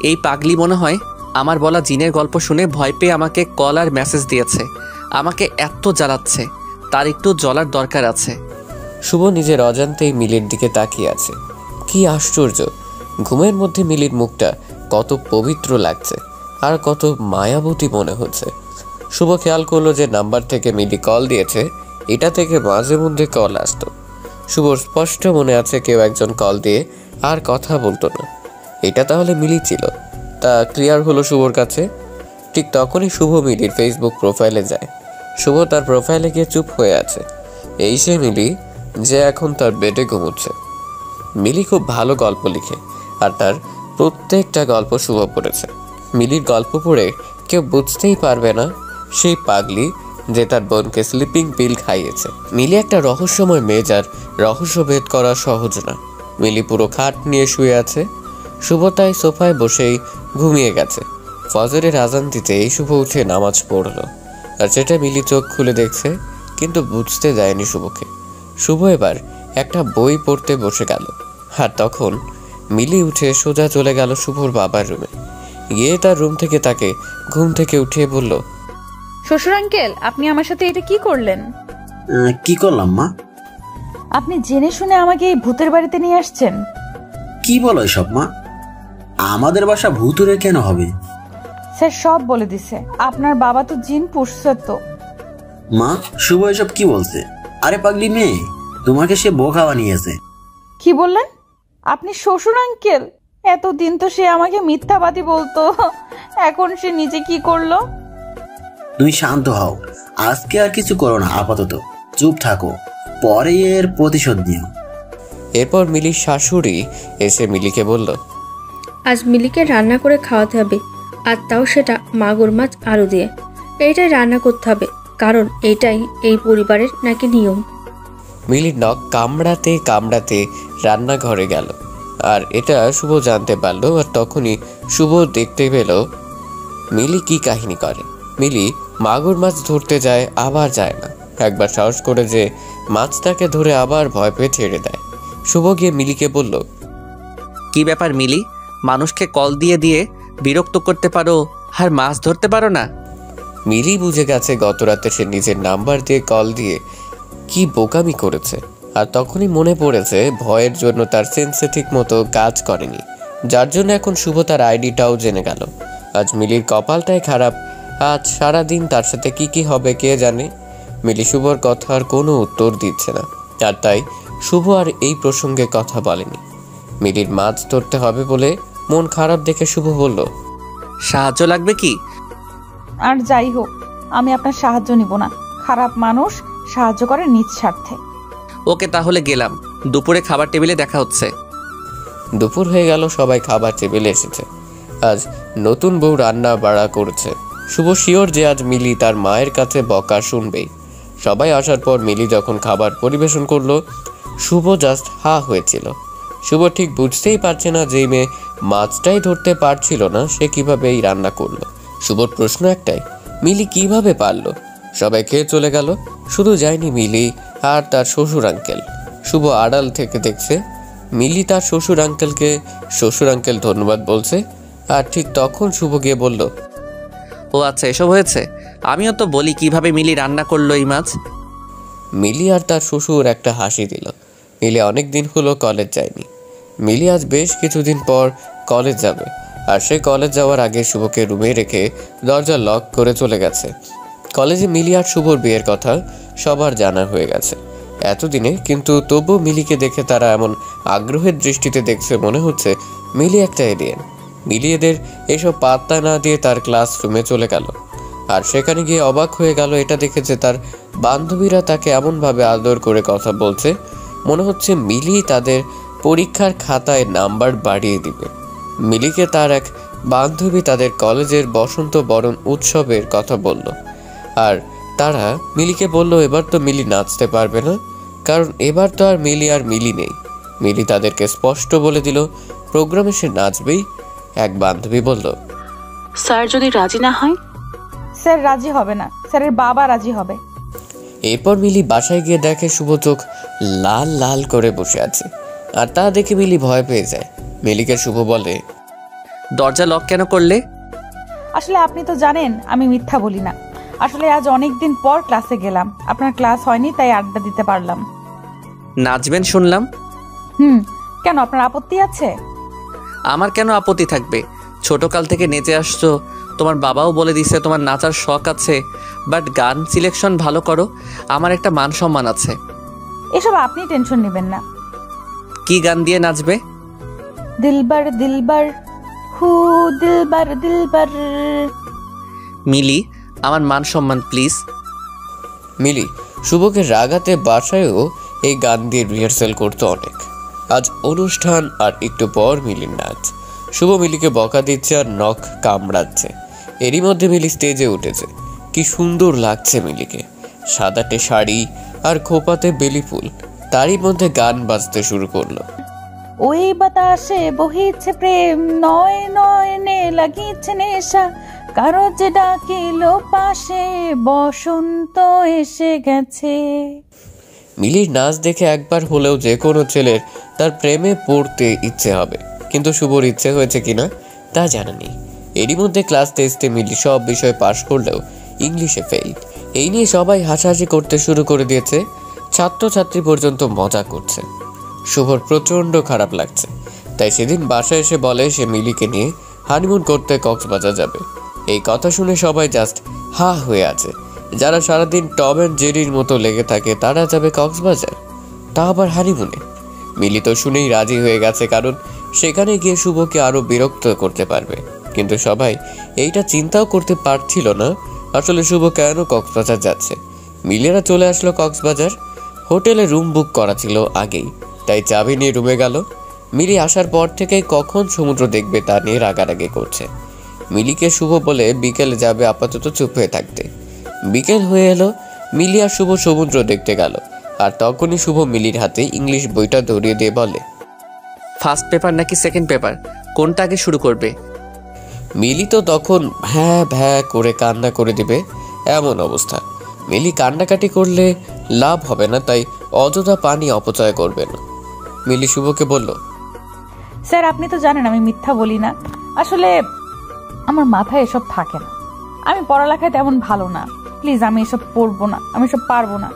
এই পাগলি মনে হয় আমার বলা জিনের গল্প শুনে ভয় পেয়ে আমাকে কল আর মেসেজ দিয়েছে। আমাকে এত জ্বালাচ্ছে, তার একটু জ্বলার দরকার আছে। শুভ নিজের অজান্তেই মিলির দিকে তাকিয়ে আছে। কি আশ্চর্য, ঘুমের মধ্যে মিলির মুখটা কত পবিত্র লাগছে, আর কত মায়াবতী মনে হচ্ছে। শুভ খেয়াল করলো যে নাম্বার থেকে মিলি কল দিয়েছে, এটা থেকে মাঝে মধ্যে কল আসতো। শুভর স্পষ্ট মনে আছে কেউ একজন কল দিয়ে আর কথা বলতো না। এটা তাহলে মিলি ছিল, তা ক্লিয়ার হলো শুভর কাছে। ঠিক তখনই শুভ মিলির ফেসবুক প্রোফাইলে যায়। শুভ তার প্রোফাইলে গিয়ে চুপ হয়ে আছে। এই সে মিলি যে এখন তার বেডে ঘুমোচ্ছে। মিলি খুব ভালো গল্প লিখে, আর তার প্রত্যেকটা গল্প শুভ পড়েছে। মিলির গল্প পড়ে কেউ বুঝতেই পারবে না সেই পাগলি যে তার বোনকে স্লিপিং পিল খাইয়েছে। মিলি একটা রহস্যময় মেয়ে, যার রহস্য ভেদ করা সহজ না। মিলি পুরো খাট নিয়ে শুয়ে আছে, শুভ তাই সোফায় বসেই ঘুমিয়ে গেছে। ফজরের আজান দিতেই শুভ উঠে নামাজ পড়ল, আর সেটা মিলি চোখ খুলে দেখছে, কিন্তু বুঝতে দেয়নি শুভকে। শুভ এবার একটা বই পড়তে বসে গেল, আর তখন মিলি উঠে সোজা চলে গেল শুভর বাবার রুমে। গিয়ে তার রুম থেকে তাকে ঘুম থেকে উঠিয়ে বলল, শ্বশুর আঙ্কেল, আপনি আমার সাথে এটা কি করলেন? কি করলাম মা? আপনি জেনে শুনে আমাকে এই ভূতের বাড়িতে নিয়ে আসছেন। কি বলো এসব মা? আমাদের বাসা ভূতুরে কেন হবে? স্যার সব বলে দিছে, আপনার বাবা তো জিন পুষছে তো। মা, শুভ এসব কি বলছে? আরে পাগলি মেয়ে, তোমাকে সে বোকা বানিয়েছে। কি বললেন আপনি? শ্বশুর আঙ্কেল, এতদিন তো সে আমাকে মিথ্যাবাদী বলতো, এখন সে নিজে কি করলো? তুমি শান্ত হও, আজকে আর কিছু করো না, আপাতত চুপ থাকো, পরে এর প্রতিশোধ নিও। এরপর মিলির শাশুড়ি এসে মিলিকে বলল, আজ মিলিকে রান্না করে খাওয়াতে হবে, আর তাও সেটা মাগুর মাছ আলু দিয়ে। এইটাই রান্না করতে হবে, কারণ এইটাই এই পরিবারের নাকি নিয়ম। মিলির নখ কামড়াতে কামড়াতে রান্নাঘরে গেল, আর এটা শুভ জানতে পারলো। আর তখনই শুভ দেখতে পেল মিলি কি কাহিনী করে। মিলি মাগুর মাছ ধরতে যায়, আবার যায় না। একবার সাহস করে যে মাছটাকে ধরে আবার ভয় পেয়ে ছেড়ে দেয়। শুভ গিয়ে মিলিকে বলল, কি ব্যাপার মিলি, মানুষকে কল দিয়ে দিয়ে বিরক্ত করতে পারো আর মাছ ধরতে পারো না? মিলি বুঝে গেছে গত রাতে সে নিজের নাম্বার দিয়ে কল দিয়ে কি বোকামি করেছে। আর তখনই মনে পড়েছে ভয়ের জন্য তার সেন্সে ঠিক মতো কাজ করেনি, যার জন্য এখন শুভ তার আইডিটাও জেনে গেল। আজ মিলির কপালটাই খারাপ, আজ সারাদিন তার সাথে কি কি হবে কে জানে। মিলি শুভর কথার কোনো উত্তর দিচ্ছে না, আর তাই শুভ আর এই প্রসঙ্গে কথা বলেনি। মিলির মাছ ধরতে হবে বলে মন খারাপ দেখে শুভ বলল, সাহায্য লাগবে কি? আর যাই হোক, আমি আপনার সাহায্য নিব না। খারাপ মানুষ সাহায্য করে নিজ স্বার্থে। ওকে, তাহলে গেলাম, দুপুরে খাবার টেবিলে দেখা হচ্ছে। দুপুর হয়ে গেল, সবাই খাবার টেবিলে এসেছে। আজ নতুন বউ রান্না বাড়া করেছে। শুভ শিওর যে আজ মিলি তার মায়ের কাছে বকা শুনবেই। সবাই আসার পর মিলি যখন খাবার পরিবেশন করলো, শুভ জাস্ট হা হয়েছিল। শুভ ঠিক বুঝতেই পারছে না যে মেয়ে মাছটাই ধরতে পারছিল না, সে কিভাবে এই রান্না করলো। শুভর প্রশ্ন একটাই, মিলি কিভাবে পারলো? সবাই খেয়ে চলে গেল, শুধু যায়নি মিলি আর তার শ্বশুর আঙ্কেল। শুভ আড়াল থেকে দেখছে মিলি তার শ্বশুর আঙ্কেল ধন্যবাদ বলছে। আর ঠিক তখন শুভ গিয়ে বলল, ও আচ্ছা, এসব হয়েছে। আমিও তো বলি কিভাবে মিলি রান্না করলো এই মাছ। মিলি আর তার শ্বশুর একটা হাসি দিল। মিলি অনেক দিন হলো কলেজ যায়নি। মিলি আজ বেশ কিছুদিন পর কলেজ যাবে, আর সে কলেজ যাওয়ার আগে শুভকে রুমে রেখে দরজা লক করে চলে গেছে। কলেজে মিলি আর শুভর বিয়ের কথা সবার জানা হয়ে গেছে এতদিনে, কিন্তু তবু মিলিকে দেখে তারা এমন আগ্রহের দৃষ্টিতে দেখছে মনে হচ্ছে মিলি একটা এলিয়েন। মিলি এদের এসব পাত্তা না দিয়ে তার ক্লাসরুমে চলে গেল, আর সেখানে গিয়ে অবাক হয়ে গেল এটা দেখে যে তার বান্ধবীরা তাকে এমনভাবে আদর করে কথা বলছে মনে হচ্ছে মিলি তাদের পরীক্ষার খাতায় নাম্বার বাড়িয়ে দিবে। মিলিকে তার এক বান্ধবী তাদের কলেজের বসন্ত বরণ উৎসবের কথা বলল, আর তারা মিলিকে বলল এবার তো মিলি নাচতে পারবে না, কারণ এবার তো আর মিলি নেই। মিলি তাদেরকে স্পষ্ট বলে দিল প্রোগ্রামে সে নাচবেই। এক বান্ধবী বলল, স্যার যদি রাজি না হয়? স্যার রাজি হবে না, স্যারের বাবা রাজি হবে। এরপর মিলি বাসায় গিয়ে দেখে শুভ চোখ লাল লাল করে বসে আছে, আর তা দেখে মিলি ভয় পেয়ে যায়। মিলিকে শুভ বলে, দরজা লক কেন করলে? আসলে আপনি তো জানেন আমি মিথ্যা বলি না। আসলে আজ অনেক দিন পর ক্লাসে গেলাম, আপনার ক্লাস হয়নি তাই আড্ডা দিতে পারলাম। নাচবেন শুনলাম। কেন, আপনার আপত্তি আছে? আমার কেন আপত্তি থাকবে? ছোটকাল থেকে নেচে আসছো, তোমার বাবাও বলে দিছে তোমার নাচার শখ আছে, বাট গান সিলেকশন ভালো করো, আমার একটা মান সম্মান আছে। এসব আপনি টেনশন নেবেন না। কি গান দিয়ে নাচবে? দিলবার দিলবার হু দিলবার দিলবার। মিলি, আমার মান সম্মান প্লিজ। মিলি শুভকে রাগাতে বাসায়ও এই গান দিয়ে রিহার্সাল করতো অনেক। আজ অনুষ্ঠান, আর একটু পর মিলির নাচ। শুভ মিলিকে বকা দিচ্ছে আর নখ কামড়াচ্ছে। এরই মধ্যে মিলি স্টেজে উঠেছে। কি সুন্দর লাগছে মিলিকে, সাদাটে শাড়ি আর খোপাতে বেলি ফুল। তারই মধ্যে গান বাজতে শুরু করলো। ওই বাতাসে বহিছে প্রেম, নয় নয়নে লাগিছে নেশা, কারো যে ডাকিল পাশে, বসন্ত এসে গেছে। মিলির নাচ দেখে একবার হলেও যে কোনো ছেলের তার প্রেমে পড়তে ইচ্ছে হবে, কিন্তু শুভর ইচ্ছে হয়েছে কিনা তা জানা নেই। এরই মধ্যে ক্লাস টেস্টে মিলি সব বিষয়ে পাশ করলেও ইংলিশে ফেল। এই নিয়ে সবাই হাসাহাসি করতে শুরু করে দিয়েছে, ছাত্রছাত্রী পর্যন্ত মজা করছে। শুভর প্রচণ্ড খারাপ লাগছে, তাই সেদিন বাসায় এসে বলে সে মিলিকে নিয়ে হানিমুন করতে কক্সবাজার যাবে। এই কথা শুনে সবাই জাস্ট হা হয়ে আছে। যারা সারাদিন টম অ্যান্ড জেরির মতো লেগে থাকে তারা যাবে কক্সবাজার, তা আবার হানিমুনে। মিলি তো শুনেই রাজি হয়ে গেছে, কারণ সেখানে গিয়ে শুভকে আরও বিরক্ত করতে পারবে। কিন্তু সবাই এইটা চিন্তাও করতে পারছিল না আসলে শুভ কেন কক্সবাজার যাচ্ছে। মিলিরা চলে আসলো কক্সবাজার। হোটেলে রুম বুক করা ছিল আগেই, তাই চাবি নিয়ে রুমে গেল। মিলি আসার পর থেকেই কখন সমুদ্র দেখবে তা নিয়ে রাগারাগি করছে। মিলিকে শুভ বলে বিকেলে যাবে, আপাতত চুপ হয়ে থাকতে। বিকেল হয়ে এলো, মিলি আর শুভ সমুদ্র দেখতে গেল। আর তখনই শুভ মিলির হাতে ইংলিশ বইটা ধরিয়ে দিয়ে বলে, ফার্স্ট পেপার নাকি সেকেন্ড পেপার, কোনটা আগে শুরু করবে? মিলি তো তখন ভ্যাঁ ভ্যাঁ করে কান্না করে দিবে এমন অবস্থা। মিলি কান্নাকাটি করলে লাভ হবে না, তাই অযথা পানি অপচয় করবে না। মিলি শুভকে বলল, স্যার আপনি তো জানেন আমি মিথ্যা বলি না, আসলে আমার মাথায় এসব থাকে না, আমি পড়ালেখায় তেমন ভালো না, প্লিজ আমি এসব পড়বো না, আমি এসব পারবো না।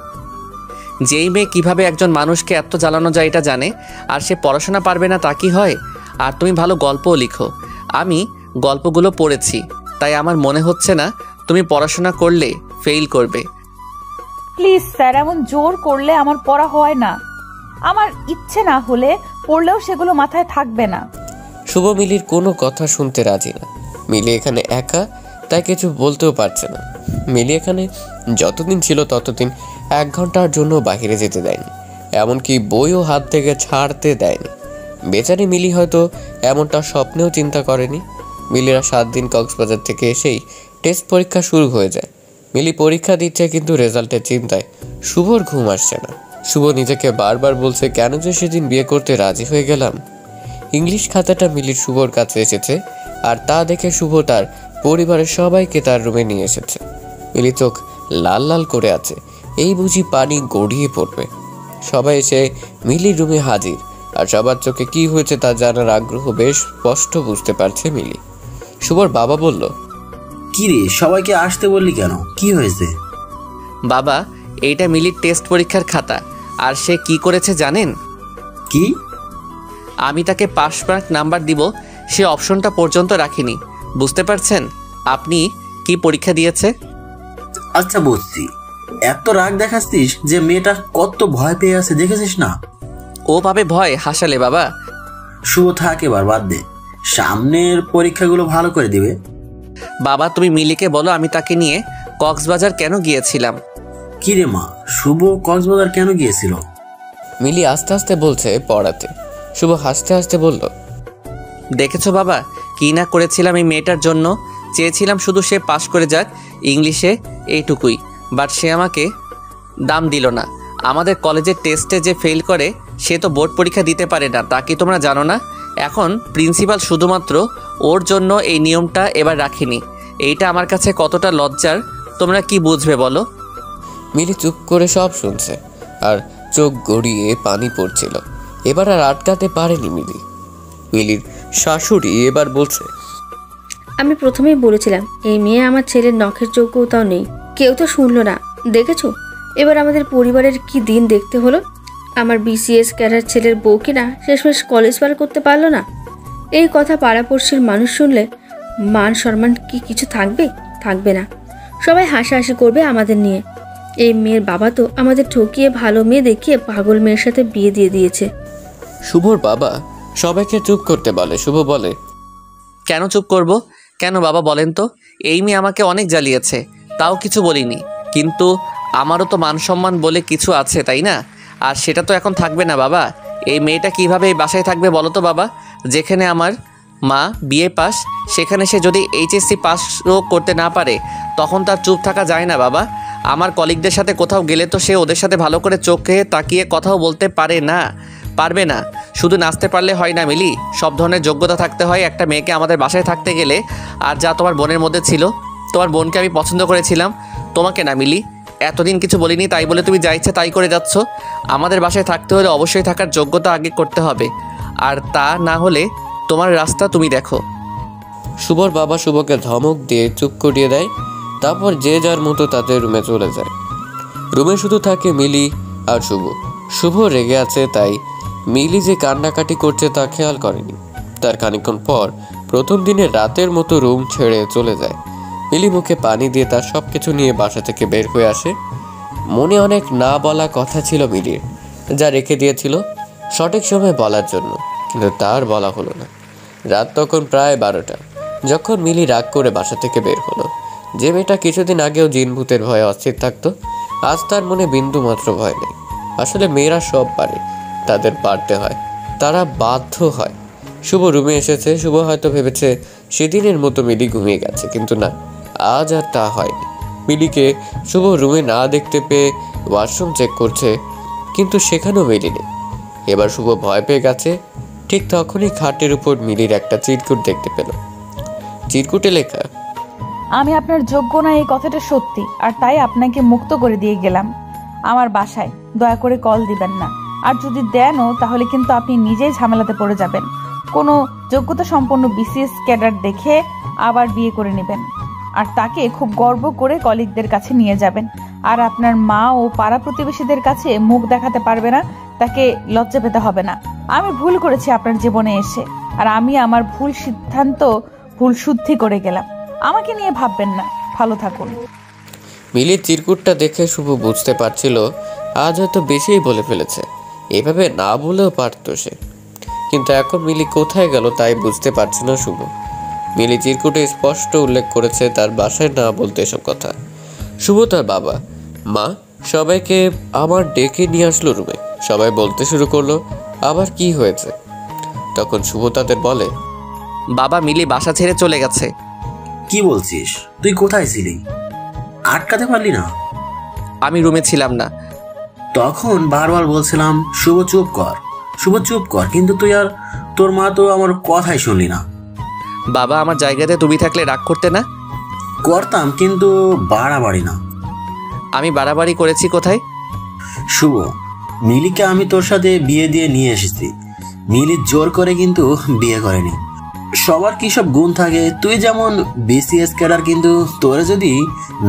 যেই মেয়ে কিভাবে একজন মানুষকে এত জ্বালানো যায় এটা জানে, আর সে পড়াশোনা পারবে না তা কি হয়? আর তুমি ভালো গল্পও লিখো, আমি গল্পগুলো পড়েছি, তাই আমার মনে হচ্ছে না তুমি পড়াশোনা করলে ফেল করবে। প্লিজ স্যার, এমন জোর করলে আমার পড়া হয় না, আমার ইচ্ছে না হলে পড়লেও সেগুলো মাথায় থাকবে না। শুভ মিলির কোনো কথা শুনতে রাজি না। মিলি এখানে একা, তাই কিছু বলতেও পারছে না। মিলি এখানে যতদিন ছিল ততদিন 1 ঘন্টার জন্য বাইরে যেতে দেয়নি, এমনকি বইও হাত থেকে ছাড়তে দেয়নি। বেচারি মিলি হয়তো এমনটা স্বপ্নেও চিন্তা করেনি। মিলিরা 7 দিন কক্সবাজার থেকে এসেই টেস্ট পরীক্ষা শুরু হয়ে যায়। মিলি পরীক্ষা দিচ্ছে, কিন্তু রেজাল্টের চিন্তায় শুভর ঘুম আসছে না। শুভ নিজেকে বারবার বলছে, কেন যে সেদিন বিয়ে করতে রাজি হয়ে গেলাম। ইংলিশ খাতাটা মিলির শুভর কাছে এসেছে, আর তা দেখে শুভ তার পরিবারের সবাইকে তার রুমে নিয়ে এসেছে। মিলি চোখ লাল লাল করে আছে, এই বুঝি পানি গড়িয়ে পড়বে। সবাই এসে মিলির রুমে হাজির, আর সবার চোখে কি হয়েছে তা জানার আগ্রহ বেশ স্পষ্ট বুঝতে পারছে মিলি। শুভর বাবা বলল, কি রে, সবাইকে আসতে বললি কেন, কি হয়েছে? বাবা, এইটা মিলির টেস্ট পরীক্ষার খাতা, আর সে কি করেছে জানেন? কি? আমি তাকে পাস মার্ক নাম্বার দিব সে অপশনটা পর্যন্ত রাখিনি। বুঝতে পারছেন আপনি কি পরীক্ষা দিয়েছে? আচ্ছা বুঝছি, এত রাগ দেখাচ্ছিস যে মেয়েটা কত ভয় পেয়ে আছে, দেখেছিস না? ও পাবে ভয় হাসালে বাবা। শুভ থাক, এবার বাদ দে, সামনের পরীক্ষাগুলো ভালো করে দিবে। বাবা তুমি মিলিকে বলো আমি তাকে নিয়ে কক্সবাজার কেন গিয়েছিলাম। কি রে মা, শুভ কক্সবাজার কেন গিয়েছিল? মিলি আস্তে আস্তে বলছে পড়াতে। শুভ হাসতে হাসতে বলল, দেখেছো বাবা কি না করেছিলাম এই মেয়েটার জন্য, চেয়েছিলাম শুধু সে পাশ করে যাক ইংলিশে, এইটুকুই। বাট সে আমাকে দাম দিল না। আমাদের কলেজের টেস্টে যে ফেল করে সে তো বোর্ড পরীক্ষা দিতে পারে না, তা কি তোমরা জানো না? এখন প্রিন্সিপাল শুধুমাত্র ওর জন্য এই নিয়মটা এবার রাখিনি। এইটা আমার কাছে কতটা লজ্জার তোমরা কি বুঝবে বলো? মিলি চুপ করে সব শুনছে, আর চোখ গড়িয়ে পানি পড়ছিল। এবার আর আটকাতে পারেনি মিলি। মিলির শাশুড়ি এবার বলছে, আমি প্রথমেই বলেছিলাম এই মেয়ে আমার ছেলের নখের যোগ্যতাও নেই, কেউ তো শুনলো না। দেখেছো এবার আমাদের পরিবারের কি দিন দেখতে হলো। আমার বিসিএস ক্যাডার ছেলের বউ কিনা শেষমেশ কলেজ পার করতে পারলো না। এই কথা পাড়াপড়শির মানুষ শুনলে মান সম্মান কি কিছু থাকবে? থাকবে না। সবাই হাসাহাসি করবে আমাদের নিয়ে। এই মেয়ের বাবা তো আমাদের ঠকিয়ে ভালো মেয়ে দেখিয়ে পাগল মেয়ের সাথে বিয়ে দিয়ে দিয়েছে। শুভর বাবা সবাইকে চুপ করতে বলে। শুভ বলে, কেন চুপ করব? কেন বাবা বলেন তো? এই মেয়ে আমাকে অনেক জ্বালিয়েছে, তাও কিছু বলিনি, কিন্তু আমারও তো মান সম্মান বলে কিছু আছে তাই না? আর সেটা তো এখন থাকবে না বাবা। এই মেয়েটা কিভাবে এই বাসায় থাকবে বলো তো বাবা? যেখানে আমার মা বিএ পাস, সেখানে সে যদি এইচএসসি পাসও করতে না পারে তখন তার চুপ থাকা যায় না বাবা। আমার কলিগদের সাথে কোথাও গেলে তো সে ওদের সাথে ভালো করে চোখে তাকিয়ে কথাও বলতে পারে না, পারবে না। শুধু নাচতে পারলে হয় না মিলি, সব ধরনের যোগ্যতা থাকতে হয় একটা মেয়েকে আমাদের বাসায় থাকতে গেলে। আর যা তোমার বোনের মধ্যে ছিল, তোমার বোনকে আমি পছন্দ করেছিলাম, তোমাকে না মিলি। এতদিন কিছু বলিনি তাই বলে তুমি যা ইচ্ছে তাই করে যাচ্ছ। আমাদের বাসায় থাকতে হলে অবশ্যই থাকার যোগ্যতা আগে করতে হবে, আর তা না হলে তোমার রাস্তা তুমি দেখো। শুভর বাবা শুভকে ধমক দিয়ে চুপ করিয়ে দেয়। তারপর যে যার মতো তাদের রুমে চলে যায়। রুমে শুধু থাকে মিলি আর শুভ। শুভ রেগে আছে, তাই মিলি যে কান্নাকাটি করছে তা খেয়াল করেনি। তার খানিকক্ষণ পর প্রথম দিনের রাতের মতো রুম ছেড়ে চলে যায়। মিলি মুখে পানি দিয়ে তার সব কিছু নিয়ে বাসা থেকে বের হয়ে আসে। মনে অনেক না বলা কথা ছিল মিলির, যা রেখে দিয়েছিল সঠিক সময় বলার জন্য, কিন্তু তার বলা হলো না। রাত তখন প্রায় 12টা যখন মিলি রাগ করে বাসা থেকে বের হলো। যে মেয়েটা কিছুদিন আগেও জিন ভূতের ভয়ে অস্থির থাকতো, আজ তার মনে বিন্দু মাত্র ভয় নেই। আসলে মেয়েরা সব পারে, তাদের পারতে হয়, তারা বাধ্য হয়। শুভ রুমে এসেছে। শুভ হয়তো ভেবেছে সেদিনের মতো মিলি ঘুমিয়ে গেছে, কিন্তু না, আজ আর তা হয়নি। মিলিকে শুভ রুমে না দেখতে পেয়ে ওয়াশরুম চেক করছে, কিন্তু সেখানেও মিলি নেই। এবার শুভ ভয় পেয়ে গেছে। ঠিক তখনই খাটের উপর মিলির একটা চিরকুট দেখতে পেল। চিরকুটে লেখা, আমি আপনার যোগ্য না এই কথাটা সত্যি, আর তাই আপনাকে মুক্ত করে দিয়ে গেলাম আমার বাসায়। দয়া করে কল দিবেন না, আর যদি দেনও তাহলে কিন্তু আপনি নিজেই ঝামেলাতে পড়ে যাবেন। কোনো যোগ্যতা সম্পন্ন বিসিএস ক্যাডার দেখে আবার বিয়ে করে নেবেন, আর তাকে খুব গর্ব করে কলিগদের কাছে নিয়ে যাবেন। আর আপনার মা ও পাড়া প্রতিবেশীদের কাছে মুখ দেখাতে পারবে না, তাকে লজ্জা পেতে হবে না। আমি ভুল করেছি আপনার জীবনে এসে, আর আমি আমার ভুল সিদ্ধান্ত ভুল শুদ্ধি করে গেলাম। আমাকে নিয়ে ভাববেন না, ভালো থাকুন। মিলির চিরকুটটা দেখে শুভ বুঝতে পারছিল আজ হয়তো বেশিই বলে ফেলেছে। এভাবে না বলেও পারত সে, কিন্তু এখন মিলি কোথায় গেল তাই বুঝতে পারছে না শুভ। মিলি চিরকুটে স্পষ্ট উল্লেখ করেছে তার বাসায় না বলতে এসব কথা। শুভ তার বাবা মা সবাইকে আমার ডেকে নিয়ে আসলো রুমে। সবাই বলতে শুরু করলো আবার কি হয়েছে। তখন শুভ তাদের বলে, বাবা মিলি বাসা ছেড়ে চলে গেছে। কি বলছিস? তুই কোথায় ছিলি? আটকাতে পারলি না? আমি রুমে ছিলাম না। তখন বারবার বলছিলাম শুভ চুপ কর, শুভ চুপ কর, কিন্তু তুই আর তোর মা তো আমার কথাই শুনলি না। বাবা আমার জায়গাতে তুমি থাকলে রাগ করতে না? করতাম, কিন্তু বাড়াবাড়ি না। আমি বাড়াবাড়ি করেছি কোথায়? শুভ, মিলিকে আমি তোর সাথে বিয়ে দিয়ে নিয়ে এসেছি। মিলি জোর করে কিন্তু বিয়ে করেনি। সবার কি সব গুণ থাকে। তুই যেমন বিসিএস ক্যাডার, কিন্তু তোরে যদি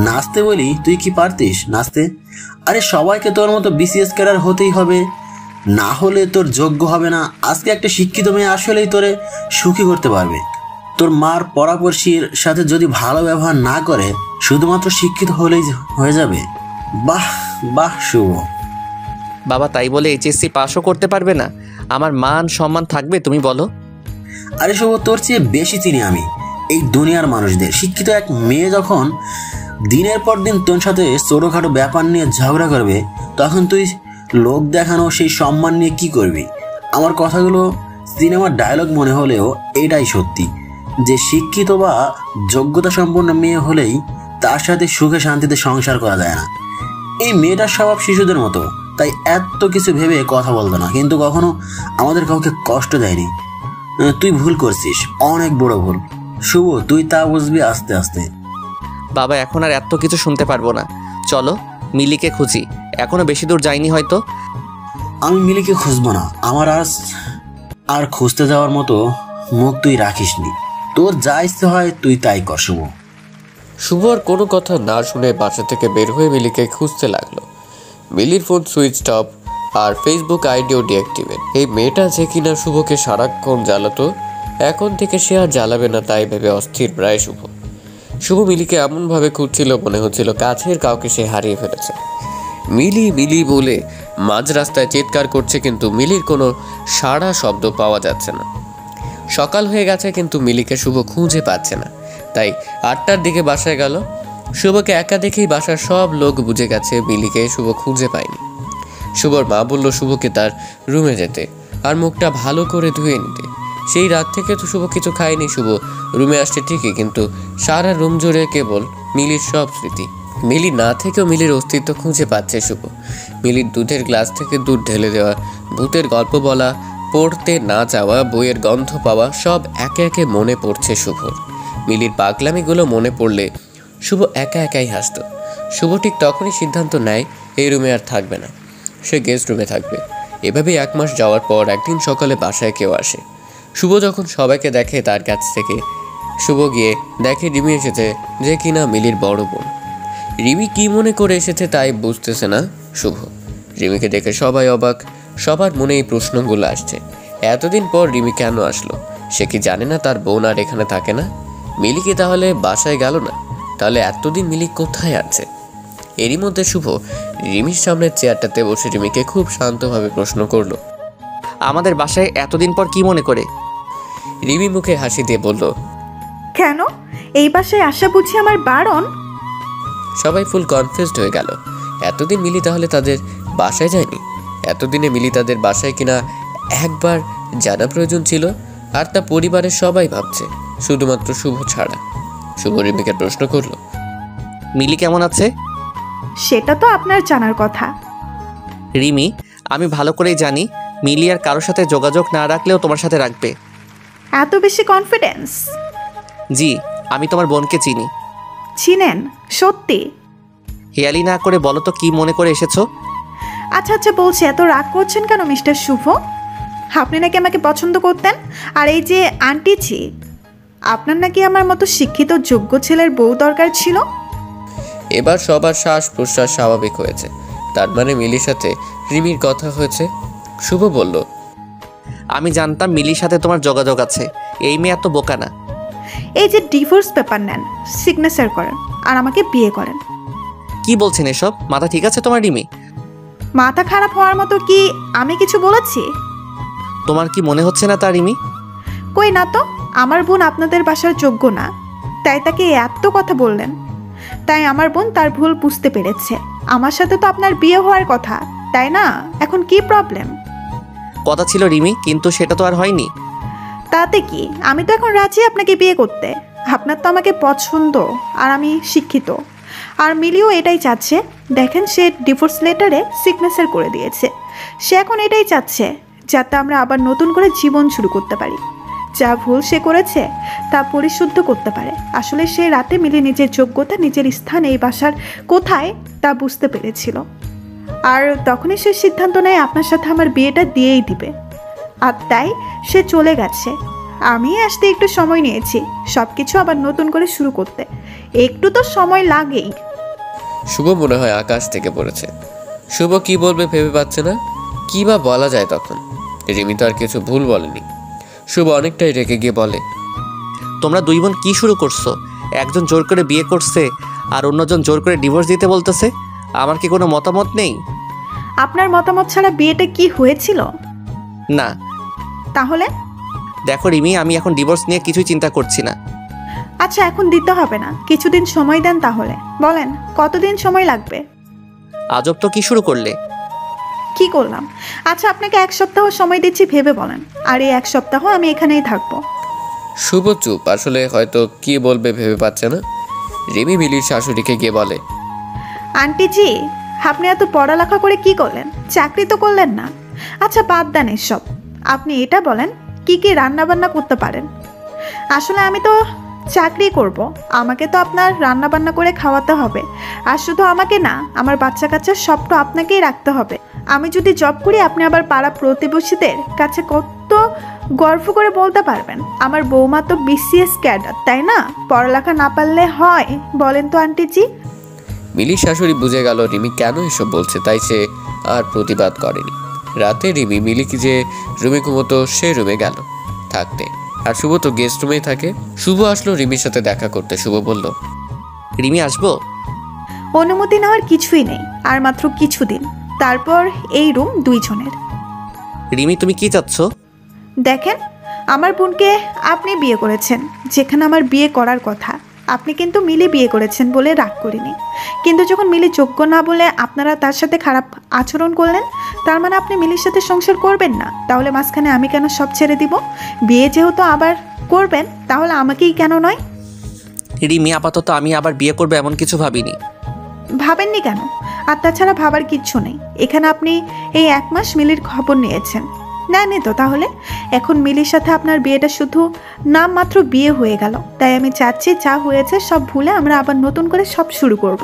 নাচতে বলি তুই কি পারতিস নাচতে? আরে সবাইকে তোর মতো বিসিএস ক্যাডার হতেই হবে, না হলে তোর যোগ্য হবে না। আজকে একটা শিক্ষিত মেয়ে আসলেই তোরে সুখী করতে পারবে। তোর মার পরামর্শের সাথে যদি ভালো ব্যবহার না করে, শুধুমাত্র শিক্ষিত হলেই হয়ে যাবে। বাহ বাহ শুভ। বাবা তাই বলে এইচএসসি পাসও করতে পারবে না? আমার মান সম্মান থাকবে তুমি বলো? আরে শুভ, তোর চেয়ে বেশি চিনি আমি এই দুনিয়ার মানুষদের। শিক্ষিত এক মেয়ে যখন দিনের পর দিন তোর সাথে ছোটোখাটো ব্যাপার নিয়ে ঝগড়া করবে, তখন তুই লোক দেখানো সেই সম্মান নিয়ে কি করবি? আমার কথাগুলো সিনেমার ডায়লগ মনে হলেও এটাই সত্যি, যে শিক্ষিত বা যোগ্যতা সম্পন্ন মেয়ে হলেই তার সাথে সুখে শান্তিতে সংসার করা যায় না। এই মেয়েটার স্বভাব শিশুদের মতো, তাই এত কিছু ভেবে কথা বলতো না, কিন্তু কখনো আমাদের কাউকে কষ্ট দেয়নি। তুই ভুল করছিস, অনেক বড় ভুল শুভ, তুই তা বুঝবি আস্তে আস্তে। বাবা এখন আর এত কিছু শুনতে পারবো না, চলো মিলিকে খুঁজি। এখনো বেশি দূর যাইনি হয়তো। আমি মিলিকে খুঁজবো না, আমার আর খুঁজতে যাওয়ার মতো মুখ তুই রাখিসনি। তোর যা ইচ্ছে হয় তুই তাই কর শুভ। শুভ আর কোনো কথা না শুনে বাসা থেকে বের হয়ে মিলিকে খুঁজতে লাগলো। মিলির ফোন সুইচ অফ আর ফেসবুক আইডিও ডিঅ্যাক্টিভেট। এই মেয়েটা যে কিনা শুভকে সারাক্ষণ জ্বালাতো, এখন থেকে সে আর জ্বালাবে না তাই ভেবে অস্থির প্রায় শুভ। শুভ মিলিকে এমনভাবে খুঁজছিল মনে হচ্ছিল কাছের কাউকে সে হারিয়ে ফেলেছে। মিলি মিলি বলে মাঝ রাস্তায় চিৎকার করছে, কিন্তু মিলির কোনো সাড়া শব্দ পাওয়া যাচ্ছে না। সকাল হয়ে গেছে, কিন্তু মিলিকে শুভ খুঁজে পাচ্ছে না। তাই 8টার দিকে বাসায় গেল। শুভকে একা দেখেই বাসার সব লোক বুঝে গেছে মিলিকে শুভ খুঁজে পায়নি। শুভর মা বলল শুভকে তার রুমে যেতে আর মুখটা ভালো করে ধুয়ে নিতে। সেই রাত থেকে তো শুভ কিছু খায়নি। শুভ রুমে আসছে ঠিকই, কিন্তু সারা রুম জুড়ে কেবল মিলির সব স্মৃতি। মিলি না থেকেও মিলির অস্তিত্ব খুঁজে পাচ্ছে শুভ। মিলির দুধের গ্লাস থেকে দুধ ঢেলে দেওয়া, ভূতের গল্প বলা, পড়তে না যাওয়া, বইয়ের গন্ধ পাওয়া সব একে একে মনে পড়ছে শুভর। মিলির পাগলামিগুলো মনে পড়লে শুভ একা একাই হাসত। শুভ ঠিক তখনই সিদ্ধান্ত নেয় এই রুমে আর থাকবে না, সে গেস্ট রুমে থাকবে। এভাবেই 1 মাস যাওয়ার পর একদিন সকালে বাসায় কেউ আসে। শুভ যখন সবাইকে দেখে তার কাছ থেকে শুভ গিয়ে দেখে রিমি এসেছে, যে কিনা মিলির বড় বোন। রিমি কি মনে করে এসেছে তাই বুঝতেছে না শুভ। রিমিকে দেখে সবাই অবাক, সবার মনে এই প্রশ্নগুলো আসছে। এতদিন পর রিমি কেন আসলো? সে কি জানে না তার বোন আর এখানে থাকে না? মিলি কি তাহলে বাসায় গেল না? তাহলে এতদিন মিলি কোথায় আছে? এরই মধ্যে শুভ রিমির সামনের চেয়ারটাতে বসে রিমিকে খুব শান্তভাবে প্রশ্ন করলো, আমাদের বাসায় এতদিন পর কি মনে করে? রিমি মুখে হাসি দিয়ে বলল, কেন এই বাসায় আসা বুঝি আমার বারণ? সবাই ফুল কনফিউজড হয়ে গেল। এতদিন মিলি তাহলে তাদের বাসায় যায়নি? এতদিনে মিলি তাদের বাসায় কিনা একবার জানা প্রয়োজন ছিল। আর তা পরিবারের সবাই ভাবছে, শুধুমাত্র শুভ ছাড়া। শুভ রিমিকে প্রশ্ন করলো, মিলি কেমন আছে? সেটা তো আপনার জানার কথা। রিমি, আমি ভালো করেই জানি মিলি আর কারোর সাথে যোগাযোগ না রাখলেও তোমার সাথে রাখবে। এত বেশি কনফিডেন্স? জি, আমি তোমার বোনকে চিনি। চিনেন? সত্যি? হেয়ালি না করে বলো তো কি মনে করে এসেছো? আচ্ছা আচ্ছা বলছি, এত রাগ করছেন কেন মিস্টার শুভ? আপনি নাকি আমাকে পছন্দ করতেন। আর এই যে আন্টি জি, আপনার নাকি আমার মতো শিক্ষিত যোগ্য ছেলের বউ দরকার ছিল। এবার সবার শ্বাস প্রশ্বাস স্বাভাবিক হয়েছে। তার মানে মিলির সাথে রিমির কথা হয়েছে। শুভ বলল, আমি জানতাম মিলির সাথে তোমার যোগাযোগ আছে। এই মেয়ে এত বোকা না। এই যে ডিভোর্স পেপার নেন, সিগনেচার করেন আর আমাকে বিয়ে করেন। কি বলছেন এসব? মাথা ঠিক আছে তোমার রিমি? মাথা খারাপ হওয়ার মতো কি আমি কিছু বলেছি? তোমার কি মনে হচ্ছে না তা রিমি? কই না তো, আমার বোন আপনাদের বাসার যোগ্য না, তাই তাকে এত কথা বললেন। তাই আমার বোন তার ভুল বুঝতে পেরেছে। আমার সাথে তো আপনার বিয়ে হওয়ার কথা, তাই না? এখন কি প্রবলেম? কথা ছিল রিমি, কিন্তু সেটা তো আর হয়নি। তাতে কি, আমি তো এখন রাজি আপনাকে বিয়ে করতে। আপনার তো আমাকে পছন্দ, আর আমি শিক্ষিত। আর মিলিও এটাই চাচ্ছে। দেখেন, সে ডিভোর্স লেটারে সিগনেচার করে দিয়েছে। সে এখন এটাই চাচ্ছে যাতে আমরা আবার নতুন করে জীবন শুরু করতে পারি। যা ভুল সে করেছে তা পরিশুদ্ধ করতে পারে। আসলে সে রাতে মিলি নিজের যোগ্যতা, নিজের স্থান এই বাসার কোথায় তা বুঝতে পেরেছিল। আর তখনই সে সিদ্ধান্ত নেয় আপনার সাথে আমার বিয়েটা দিয়েই দিবে। আর তাই সে চলে গেছে। আমি আসতে একটু সময় নিয়েছি সব কিছু আবার নতুন করে শুরু করতে। একটু তো সময় লাগেই। শুভ মনে হয় আকাশ থেকে পড়েছে। শুভ কি বলবে ভেবে পাচ্ছে না। কি বা বলা যায় তখন? রিমি তো আর কিছু ভুল বলেনি। শুভ অনেকটাই রেগে গিয়ে বলে, তোমরা দুই বোন কি শুরু করছো? একজন জোর করে বিয়ে করছে আর অন্যজন জোর করে ডিভোর্স দিতে বলতেছে। আমার কি কোনো মতামত নেই? আপনার মতামত ছাড়া বিয়েটা কি হয়েছিল? না। তাহলে? দেখো রিমি, আমি এখন ডিভোর্স নিয়ে কিছুই চিন্তা করছি না। আচ্ছা, এখন দিতে হবে না, কিছুদিন সময় দেন। তাহলে বলেন কতদিন সময় লাগবে? আজব তো, কি শুরু করলে? কি করলাম? আচ্ছা, আপনাকে 1 সপ্তাহ সময় দিচ্ছি, ভেবে বলেন। আর এই 1 সপ্তাহ আমি এখানেই থাকবো। শুভ চুপ। আসলে হয়তো কি বলবে ভেবে পাচ্ছে না। রিমি মিলির শাশুড়িকে গিয়ে বলে, আন্টি জি, আপনি এত পড়ালেখা করে কি করলেন? চাকরি তো করলেন না। আচ্ছা বাদ দেন এসব। আপনি এটা বলেন কি কি রান্না বান্না করতে পারেন? আসলে আমি তো চাকরি করব, আমাকে তো আপনার রান্না বান্না করে খাওয়াতে হবে। আর শুধু আমাকে না, আমার বাচ্চা কাচ্চা সবটা আপনাকেই রাখতে হবে। আমি যদি জব করি, আপনি আবার পাড়া প্রতিবেশীদের কাছে কত গর্ব করে বলতে পারবেন আমার বৌমা তো BCS ক্যাডার, তাই না? পড়ালেখা না পারলে হয় বলেন তো আন্টি জি? মিলির শাশুড়ি বুঝে গেল রিমি কেন এসব বলছে, তাই সে আর প্রতিবাদ করেনি। রাতে রিমি মিলিকে যে রুমে ঘুমোতো সে রুমে গেল থাকতে। আর শুভ তো গেস্ট রুমেই থাকে। শুভ আসলো রিমির সাথে দেখা করতে। শুভ বলল, রিমি আসবো? অনুমতি নেওয়ার কিছুই নেই, আর মাত্র কিছুদিন, তারপর এই রুম 2 জনের। রিমি, তুমি কি চাচ্ছ? দেখেন, আমার বোনকে আপনি বিয়ে করেছেন যেখানে আমার বিয়ে করার কথা। আপনি কিন্তু মিলি বিয়ে করেছেন বলে রাগ করিনি, কিন্তু যখন মিলি যোগ্য না বলে আপনারা তার সাথে খারাপ আচরণ করলেন, তার মানে আপনি মিলির সাথে সংসার করবেন না। তাহলে মাঝখানে আমি কেন সব ছেড়ে দিব? বিয়ে যেহেতু আবার করবেন, তাহলে আমাকেই কেন নয়? রিমি, আপাতত আমি আবার বিয়ে করবো এমন কিছু ভাবিনি। ভাবেননি কেন? আর তাছাড়া ভাবার কিচ্ছু নেই। এখানে আপনি এই 1 মাস মিলির খবর নিয়েছেন, নেননি তো তাহলে? এখন মিলির সাথে আপনার বিয়েটা শুধু নাম মাত্র বিয়ে হয়ে গেল। তাই আমি চাচ্ছি যা হয়েছে সব ভুলে আমরা আবার নতুন করে সব শুরু করব।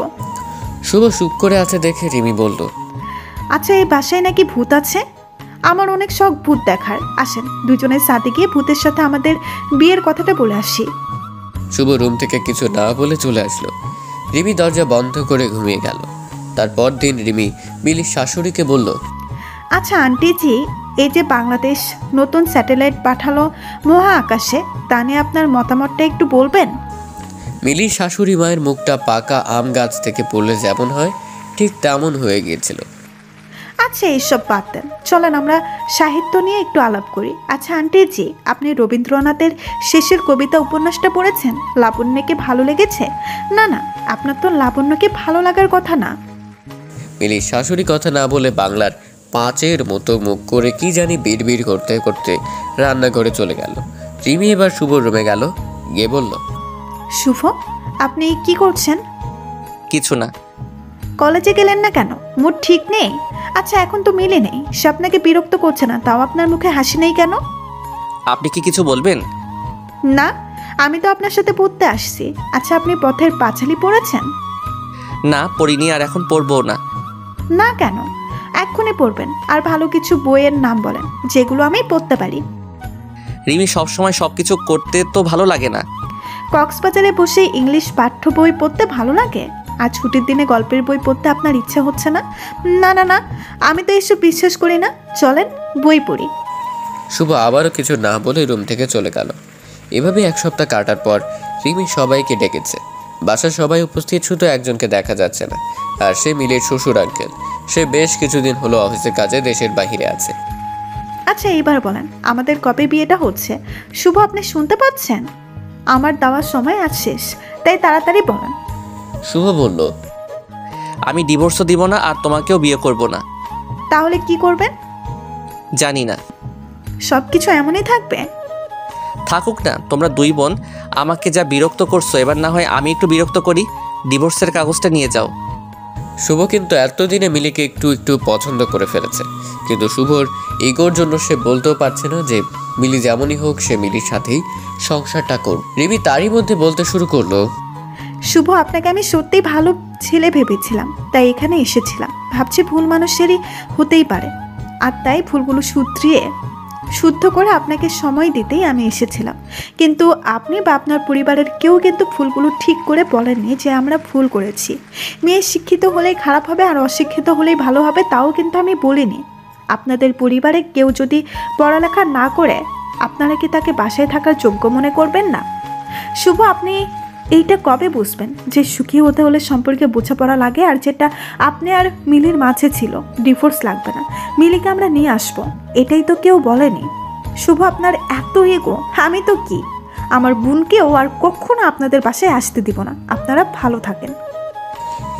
শুভ চুপ করে আছে দেখে রিমি বলল, আচ্ছা এই বাসায় নাকি ভূত আছে? আমার অনেক শখ ভূত দেখার। আসেন দুজনের সাথে গিয়ে ভূতের সাথে আমাদের বিয়ের কথাটা বলে আসি। শুভ রুম থেকে কিছু না বলে চলে আসলো। রিমি দরজা বন্ধ করে ঘুমিয়ে গেল। তারপর দিন রিমি মিলির শাশুড়িকে বলল, আচ্ছা আন্টিজি, এই যে বাংলাদেশ নতুন স্যাটেলাইট পাঠালো মহা আকাশে, তা নিয়ে আপনার মতামতটা একটু বলবেন? মিলির শাশুড়ি মায়ের মুখটা পাকা আম গাছ থেকে পড়লে যেমন হয় ঠিক তেমন হয়ে গিয়েছিল। আচ্ছা এইসব বাদ দেন, চলেন আমরা সাহিত্য নিয়ে একটু আলাপ করি। আচ্ছা আন্টিজি, আপনি রবীন্দ্রনাথের শেষের কবিতা উপন্যাসটা পড়েছেন? লাবণ্যকে ভালো লেগেছে? না না, আপনার তো লাবণ্যকে ভালো লাগার কথা না। মিলির শাশুড়ি কথা না বলে বাংলার পাঁচের মতো মুখ করে কি জানি বিড়বিড় করতে করতে রান্নাঘরে চলে গেল। রিমি এবার শুভর রুমে গেল, গিয়ে বলল, শুভ, আপনি কি করছেন? কিছু না। কলেজে গেলেন না কেন? মুড ঠিক নেই? আচ্ছা এখন তো মিলে নেই, সে আপনাকে বিরক্ত করছে না, তাও আপনার মুখে হাসি নেই কেন? আপনি কি কিছু বলবেন? না, আমি তো আপনার সাথে পড়তে আসছি। আচ্ছা আপনি পথের পাঁচালী পড়েছেন? না পড়িনি, আর এখন পড়বো না। না কেন? এক্ষুনি পড়বেন। আর ভালো কিছু বইয়ের নাম বলেন যেগুলো আমি পড়তে পারি। রিমি সবসময় সবকিছু করতে তো ভালো লাগে না। কক্সবাজারে বসে ইংলিশ পাঠ্য বই পড়তে ভালো লাগে, আর ছুটির দিনে গল্পের বই পড়তে আপনার ইচ্ছা হচ্ছে না? না না না, আমি তো এসব বিশ্বাস করি না। চলেন বই পড়ি। শুভ আবারও কিছু না বলে রুম থেকে চলে গেল। এভাবে এক সপ্তাহ কাটার পর রিমি সবাইকে ডেকেছে। বাসার সবাই উপস্থিত, শুধু একজনকে দেখা যাচ্ছে না, আর সে মিলির শ্বশুর আঙ্কেল। সে বেশ কিছুদিন হলো অফিসের কাজে দেশের বাইরে আছে। আচ্ছা এইবার বলেন আমাদের কবে বিয়েটা হচ্ছে? শুভ আপনি শুনতে পাচ্ছেন? আমার দেওয়ার সময় আজ শেষ, তাই তাড়াতাড়ি বলেন। শুভ বলল, আমি ডিভোর্সও দিব না আর তোমাকেও বিয়ে করব না। তাহলে কি করবেন? জানি না। সব কিছু এমনই থাকবে? থাকুক না, তোমরা দুই বোন আমাকে যা বিরক্ত করছো, এবার না হয় আমি একটু বিরক্ত করি। ডিভোর্সের কাগজটা নিয়ে যাও। শুভ কিন্তু এতদিনে মিলিকে একটু একটু পছন্দ করে ফেলেছে, কিন্তু শুভর ইগোর জন্য সে বলতেও পারছে না যে মিলি যেমনই হোক সে মিলির সাথেই সংসারটা করুক। রিমি তারই মধ্যে বলতে শুরু করলো, শুভ আপনাকে আমি সত্যিই ভালো ছেলে ভেবেছিলাম, তাই এখানে এসেছিলাম। ভাবছি ভুল মানুষেরই হতেই পারে, আর তাই ভুলগুলো শুদ্ধ করে আপনাকে সময় দিতেই আমি এসেছিলাম। কিন্তু আপনি বা আপনার পরিবারের কেউ কিন্তু ভুলগুলো ঠিক করে বলেননি যে আমরা ভুল করেছি। মেয়ে শিক্ষিত হলেই খারাপ হবে আর অশিক্ষিত হলেই ভালো হবে, তাও কিন্তু আমি বলিনি। আপনাদের পরিবারে কেউ যদি পড়ালেখা না করে, আপনারা কি তাকে বাসায় থাকার যোগ্য মনে করবেন না? শুভ আপনি এইটা কবে বুঝবেন যে সুখী হতে হলে সম্পর্কে বোঝাপড়া লাগে, আর যেটা আপনি আর মিলির মাঝে ছিল ডিভোর্স লাগবে না, মিলিকে আমরা নিয়ে আসবো, এটাই তো কেউ বলেনি। শুভ আপনার এত ইগো, আমি তো কি আমার বোনকেও আর কখনো আপনাদের বাসায় আসতে দিব না। আপনারা ভালো থাকেন।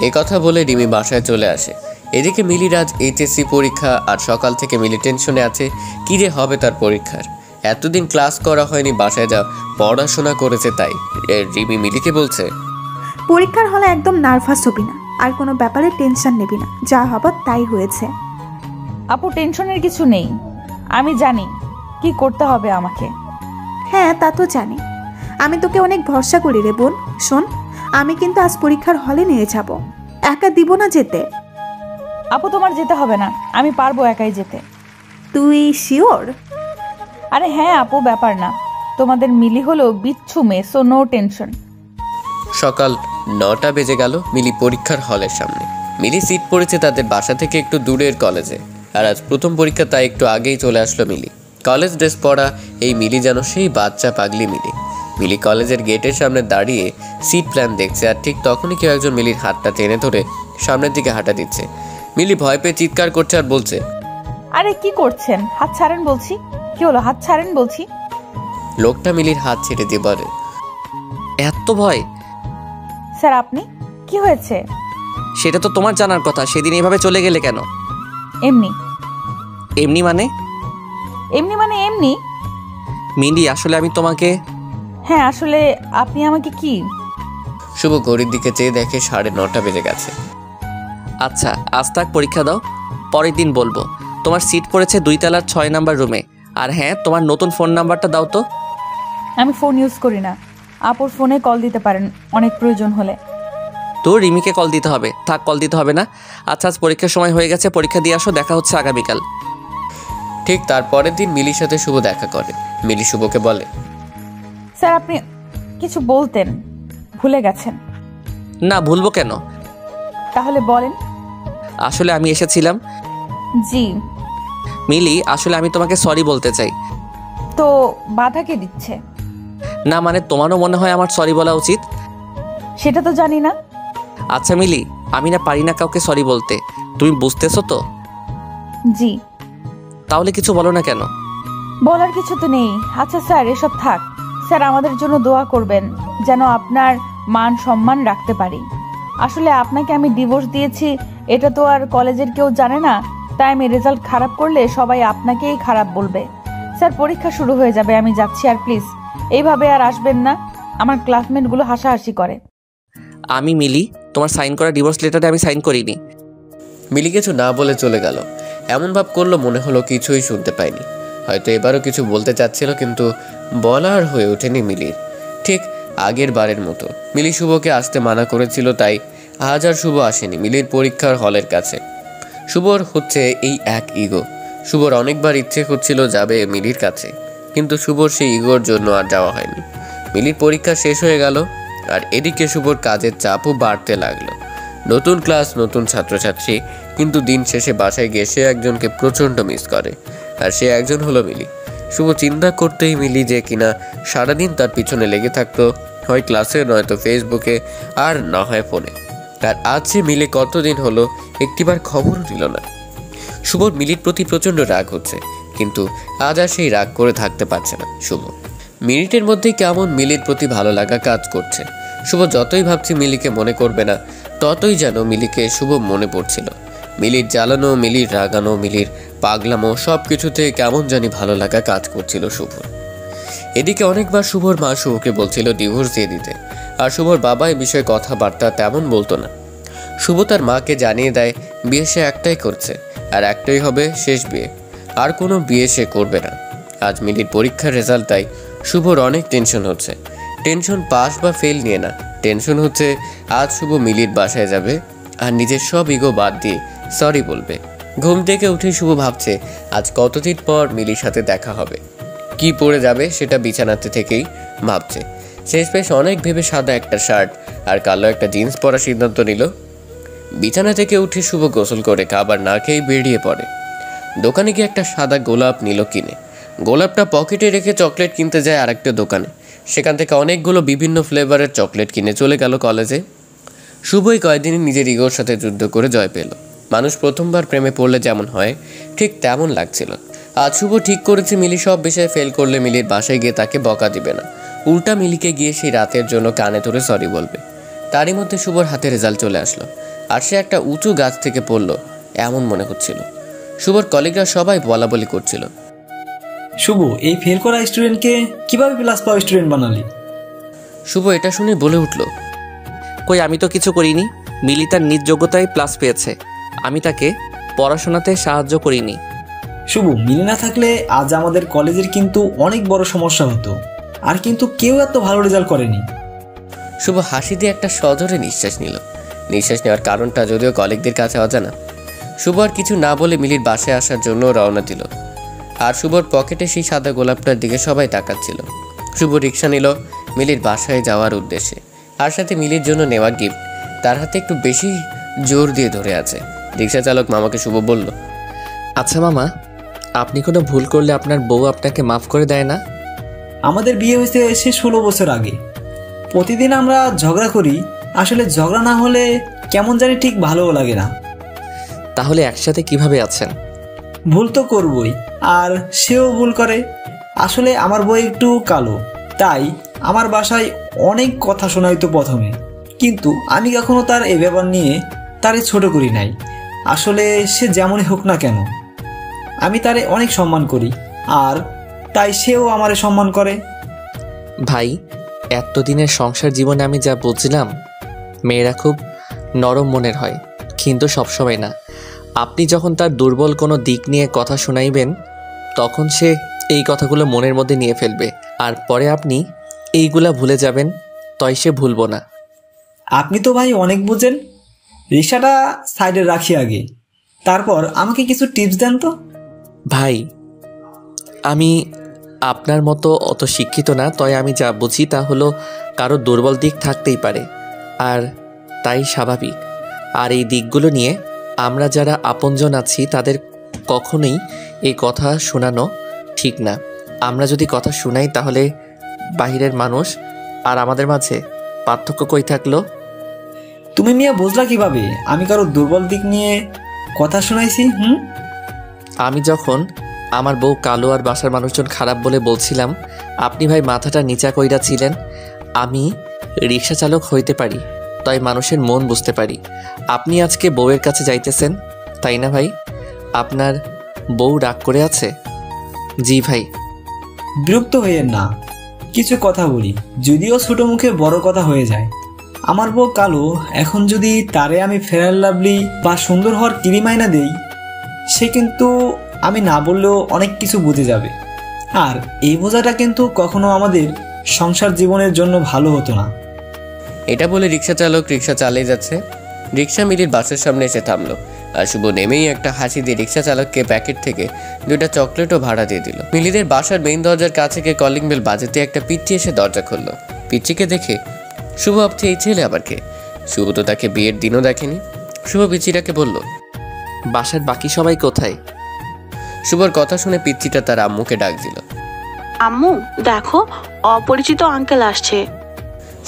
এই কথা বলে রিমি বাসায় চলে আসে। এদিকে মিলির আজ এইচএসসি পরীক্ষা, আর সকাল থেকে মিলি টেনশনে আছে কী যে হবে তার পরীক্ষার। এতদিন ক্লাস করা হয়নি, বাসায় যা পড়াশোনা করেছে তাই। রিমি মিলিকে বলছে, পরীক্ষার হলে একদম নার্ভাস হবি না, আর কোনো ব্যাপারে টেনশন নেবি না, যা হবার তাই হয়েছে। আপু টেনশনের কিছু নেই, আমি জানি কি করতে হবে আমাকে। হ্যাঁ তা তো জানি, আমি তোকে অনেক ভরসা করি রে বোন। শোন, আমি কিন্তু আজ পরীক্ষার হলে নিয়ে যাব, একা দিব না যেতে। আপু তোমার যেতে হবে না, আমি পারবো একাই যেতে। তুই শিওর? আরে হ্যাঁ আপু, ব্যাপার না, তোমাদের মিলি হলো বিচ্ছু মেয়ে, সো নো টেনশন। সকাল 9টা বেজে গেল। মিলি পরীক্ষার হলের সামনে। মিলি সিট পড়েছে তাদের বাসা থেকে একটু দূরের কলেজে, আর আজ প্রথম পরীক্ষা, তাই একটু আগেই চলে আসলো মিলি। কলেজ ড্রেস পরা এই মিলি যেন সেই বাচ্চা পাগলি মিলি। মিলি কলেজের গেটের সামনে দাঁড়িয়ে সিট প্ল্যান দেখছে, আর ঠিক তখনই কেউ একজন মিলির হাতটা টেনে ধরে সামনের দিকে হাঁটা দিচ্ছে। মিলি ভয় পেয়ে চিৎকার করছে আর বলছে, আরে কি করছেন? হাত ছাড়েন বলছি। কি হলো? হাত ছাড়েন বলছি। লোকটা মিলির হাত ছেড়ে দিয়ে বলে, এত ভয়? স্যার আপনি, কি হয়েছে? সেটা তো তোমার জানার কথা, সেদিন এভাবে চলে গেলে কেন? এমনি। এমনি মানে? এমনি মানে এমনি। মিলি আসলে আমি তোমাকে... হ্যাঁ আসলে আপনি আমাকে কি? শুভ ঘড়ির দিকে চেয়ে দেখে 9:30 বেজে গেছে। আচ্ছা আজ থাক, পরীক্ষা দাও, পরের দিন বলবো। তোমার সিট পড়েছে 2 তলার 6 নাম্বার রুমে। আর হ্যাঁ, তোমার নতুন ফোন নাম্বারটা দাও তো। আমি ফোন ইউজ করি না। আপুর ফোনে কল দিতে পারেন অনেক প্রয়োজন হলে। তো রিমিকে কল দিতে হবে। থাক, কল দিতে হবে না। আচ্ছা, আজ পরীক্ষার সময় হয়ে গেছে, পরীক্ষা দিয়ে আসো, দেখা হচ্ছে আগামীকাল। ঠিক তার পরের দিন মিলির সাথে শুভ দেখা করে। মিলি শুভকে বলে, স্যার আপনি কিছু বলতেন, ভুলে গেছেন। না, ভুলবো কেন? তাহলে বলেন। আসলে আমি এসেছিলাম। জি। মিলি, আসলে আমি তোমাকে সরি বলতে চাই। তো বাধা কে দিচ্ছে? না মানে, তোমারও মনে হয় আমার সরি বলা উচিত? সেটা তো জানি না। আচ্ছা মিলি, আমি না পারি না কাউকে সরি বলতে, তুমি বুঝতেছো তো? জি। তাহলে কিছু বলো না কেন? বলার কিছু তো নেই। আচ্ছা স্যার, এসব থাক। স্যার আমাদের জন্য দোয়া করবেন যেন আপনার মান সম্মান রাখতে পারি। আসলে আপনাকে আমি ডিভোর্স দিয়েছি এটা তো আর কলেজের কেউ জানে না, তাই আমি রেজাল্ট খারাপ করলে সবাই আপনাকেই খারাপ বলবে। স্যার পরীক্ষা শুরু হয়ে যাবে, আমি যাচ্ছি। আর প্লিজ এইভাবে আর আসবেন না, আমার ক্লাসমেটগুলো হাসাহাসি করে। আমি মিলি, তোমার সাইন করা ডিভোর্স লেটারে আমি সাইন করিনি। মিলি কিছু না বলে চলে গেল। এমন ভাব করলো মনে হলো কিছুই শুনতে পায়নি। হয়তো এবারও কিছু বলতে চাচ্ছিল, কিন্তু বলার হয়ে ওঠেনি মিলির। ঠিক আগের বারের মতো মিলি শুভকে আসতে মানা করেছিল, তাই আজ আর শুভ আসেনি মিলির পরীক্ষার হলের কাছে। শুভর হচ্ছে এই এক ইগো। শুভর অনেকবার ইচ্ছে হচ্ছিল যাবে মিলির কাছে, কিন্তু শুভর সেই ইগোর জন্য আর যাওয়া হয়নি। মিলির পরীক্ষা শেষ হয়ে গেল, আর এদিকে শুভর কাজের চাপও বাড়তে লাগলো। নতুন ক্লাস, নতুন ছাত্রছাত্রী, কিন্তু দিন শেষে বাসায় গিয়ে সে একজনকে প্রচণ্ড মিস করে, আর সে একজন হলো মিলি। শুভ চিন্তা করতেই মিলি যে কিনা সারাদিন তার পিছনে লেগে থাকতো, হয় ক্লাসে, নয়তো ফেসবুকে, আর না হয় ফোনে। আর আজ সে মিলে কতদিন হলো একটিবার খবরও দিল না। শুভর মিলির প্রতি প্রচণ্ড রাগ হচ্ছে, কিন্তু আজ আর সেই রাগ করে থাকতে পারছে না শুভ। মিনিটের মধ্যেই কেমন মিলির প্রতি ভালো লাগা কাজ করছে। শুভ যতই ভাবছি মিলিকে মনে করবে না, ততই যেন মিলিকে শুভ মনে পড়ছিল। মিলির জ্বালানো, মিলির রাগানো, মিলির পাগলামো, সব কিছুতে কেমন জানি ভালো লাগা কাজ করছিল শুভর। এদিকে অনেকবার শুভর মা শুভকে বলছিল ডিভোর্স দিয়ে দিতে, আর শুভর বাবা এ বিষয়ে কথাবার্তা তেমন বলতো না। শুভ তার মাকে জানিয়ে দেয় বিয়ে সে একটাই করছে, আর একটাই হবে শেষ বিয়ে, আর কোনো বিয়ে সে করবে না। আজ মিলির পরীক্ষার রেজাল্ট, তাই শুভর অনেক টেনশন হচ্ছে। টেনশন পাস বা ফেল নিয়ে না, টেনশন হচ্ছে আজ শুভ মিলির বাসায় যাবে আর নিজের সব ইগো বাদ দিয়ে সরি বলবে। ঘুম থেকে উঠে শুভ ভাবছে আজ কতদিন পর মিলির সাথে দেখা হবে, কি পরে যাবে সেটা বিছানাতে থেকেই ভাবছে। শেষমেশ অনেক ভেবে সাদা একটা শার্ট আর কালো একটা জিন্স পরার সিদ্ধান্ত নিল। বিছানা থেকে উঠে শুভ গোসল করে খাবার না খেয়ে বেরিয়ে পড়ে। দোকানে গিয়ে একটা সাদা গোলাপ নিল কিনে। গোলাপটা পকেটে রেখে চকলেট কিনতে যায় আরেকটা দোকানে। সেখান থেকে অনেকগুলো বিভিন্ন ফ্লেভারের চকলেট কিনে চলে গেল কলেজে। শুভই কয়েকদিনে নিজের ইগোর সাথে যুদ্ধ করে জয় পেল। মানুষ প্রথমবার প্রেমে পড়লে যেমন হয় ঠিক তেমন লাগছিল। আজ শুভ ঠিক করেছে মিলি সব বিষয়ে ফেল করলে মিলির বাসায় গিয়ে তাকে বকা দিবে না, উল্টা মিলিকে গিয়ে সেই রাতের জন্য কানে ধরে সরি বলবে। তারই মধ্যে শুভর হাতে রেজাল্ট চলে আসলো, আর সে একটা উঁচু গাছ থেকে পড়লো এমন মনে হচ্ছিল। শুভর কলিগরা সবাই বলাবলি করছিল, শুভ এই ফেল করা স্টুডেন্টকে কিভাবে প্লাস পাওয়া স্টুডেন্ট বানালি? শুভ এটা শুনে বলে উঠল, কই আমি তো কিছু করিনি। মিলি তার নিজ যোগ্যতায় প্লাস পেয়েছে, আমি তাকে পড়াশোনাতে সাহায্য করিনি। শুভ মিলি না থাকলে আজ আমাদের কলেজের কিন্তু অনেক বড় সমস্যা হতো, আর কিন্তু কেউ এত ভালো রেজাল্ট করেনি। শুভ হাসি দিয়ে একটা সজোরে নিঃশ্বাস নিল। নিঃশ্বাস নেওয়ার কারণটা যদিও কলিগদের কাছে অজানা। শুভ আর কিছু না বলে মিলির বাসায় আসার জন্য রওনা দিল, আর শুভর পকেটে সেই সাদা গোলাপটার দিকে সবাই তাকাচ্ছিল। শুভ রিক্সা নিল মিলির বাসায় যাওয়ার উদ্দেশ্যে, আর সাথে মিলির জন্য নেওয়া গিফট তার হাতে একটু বেশি জোর দিয়ে ধরে আছে। রিক্সা চালক মামাকে শুভ বলল, আচ্ছা মামা, আপনি কোনো ভুল করলে আপনার বউ আপনাকে মাফ করে দেয় না? আমাদের বিয়ে হয়েছে সে 16 বছর আগে। প্রতিদিন আমরা ঝগড়া করি, আসলে ঝগড়া না হলে কেমন জানি ঠিক ভালোও লাগে না। তাহলে একসাথে কিভাবে আছেন? ভুল তো করবই, আর সেও ভুল করে। আসলে আমার বউ একটু কালো, তাই আমার বাসায় অনেক কথা শোনাইতো প্রথমে, কিন্তু আমি কখনো তার এ ব্যাপার নিয়ে তারে ছোট করি নাই। আসলে সে যেমনই হোক না কেন, আমি তারে অনেক সম্মান করি, আর তাই সেও আমারে সম্মান করে। ভাই, এতদিনের সংসার জীবনে আমি যা বুঝলাম, মেয়েরা খুব নরম মনের হয়, কিন্তু সবসময় না। আপনি যখন তার দুর্বল কোনো দিক নিয়ে কথা শোনাইবেন তখন সে এই কথাগুলো মনের মধ্যে নিয়ে ফেলবে, আর পরে আপনি এইগুলা ভুলে যাবেন, তাই সে ভুলব না। আপনি তো ভাই অনেক বুঝেন। রিক্সাটা সাইডে রাখি আগে, তারপর আমাকে কিছু টিপস দেন তো। ভাই, আমি আপনার মতো অত শিক্ষিত না, তাই আমি যা বুঝি তা হলো কারো দুর্বল দিক থাকতেই পারে, আর তাই স্বাভাবিক। আর এই দিকগুলো নিয়ে আমরা যারা আপনজন আছি তাদের কখনোই এই কথা শোনানো ঠিক না। আমরা যদি কথা শোনাই তাহলে বাহিরের মানুষ আর আমাদের মাঝে পার্থক্য কই থাকলো? তুমি মিয়া বুঝলা কিভাবে আমি কারো দুর্বল দিক নিয়ে কথা শোনাইছি? আমি যখন আমার বউ কালো আর বাসার মানুষজন খারাপ বলে বলছিলাম, আপনি ভাই মাথাটা নিচা কইরা ছিলেন। আমি রিক্সা চালক হইতে পারি, তাই মানুষের মন বুঝতে পারি। আপনি আজকে বউয়ের কাছে যাইতেছেন, তাই না ভাই? আপনার বউ রাগ করে আছে? জি ভাই। বিরক্ত হইয়েন না, কিছু কথা বলি, যদিও ছোট মুখে বড় কথা হয়ে যায়। আমার বউ কালো, এখন যদি তারে আমি ফেয়ার লাভলি বা সুন্দর হওয়ার ক্রিম আইনা দেই, সে কিন্তু আমি না বললেও অনেক কিছু বুঝে যাবে। আর এই বোঝাটা কিন্তু কখনো আমাদের সংসার জীবনের জন্য ভালো হতো না। এটা বলে রিক্সা চালক রিক্সা চালিয়ে যাচ্ছে। রিক্সা মিলির বাসের সামনে এসে থামলো, আর শুভ নেমেই একটা হাসি দিয়ে রিক্সা চালককে প্যাকেট থেকে 2টা চকলেটও ভাড়া দিয়ে দিল। মিলিদের বাসার মেইন দরজার কাছে গিয়ে কলিং বেল বাজাতে একটা পিচ্চি এসে দরজা খুললো। পিচ্চিকে দেখে শুভ ভাবছে এই ছেলে আবার কে? শুভ তো তাকে বিয়ের দিনও দেখেনি। শুভ পিচ্চিটাকে বলল, বাসার বাকি সবাই কোথায়? শুভর কথা শুনে পিচ্চিটা তার আম্মুকে ডাক দিল। আম্মু দেখো, অপরিচিত আঙ্কেল আসছে।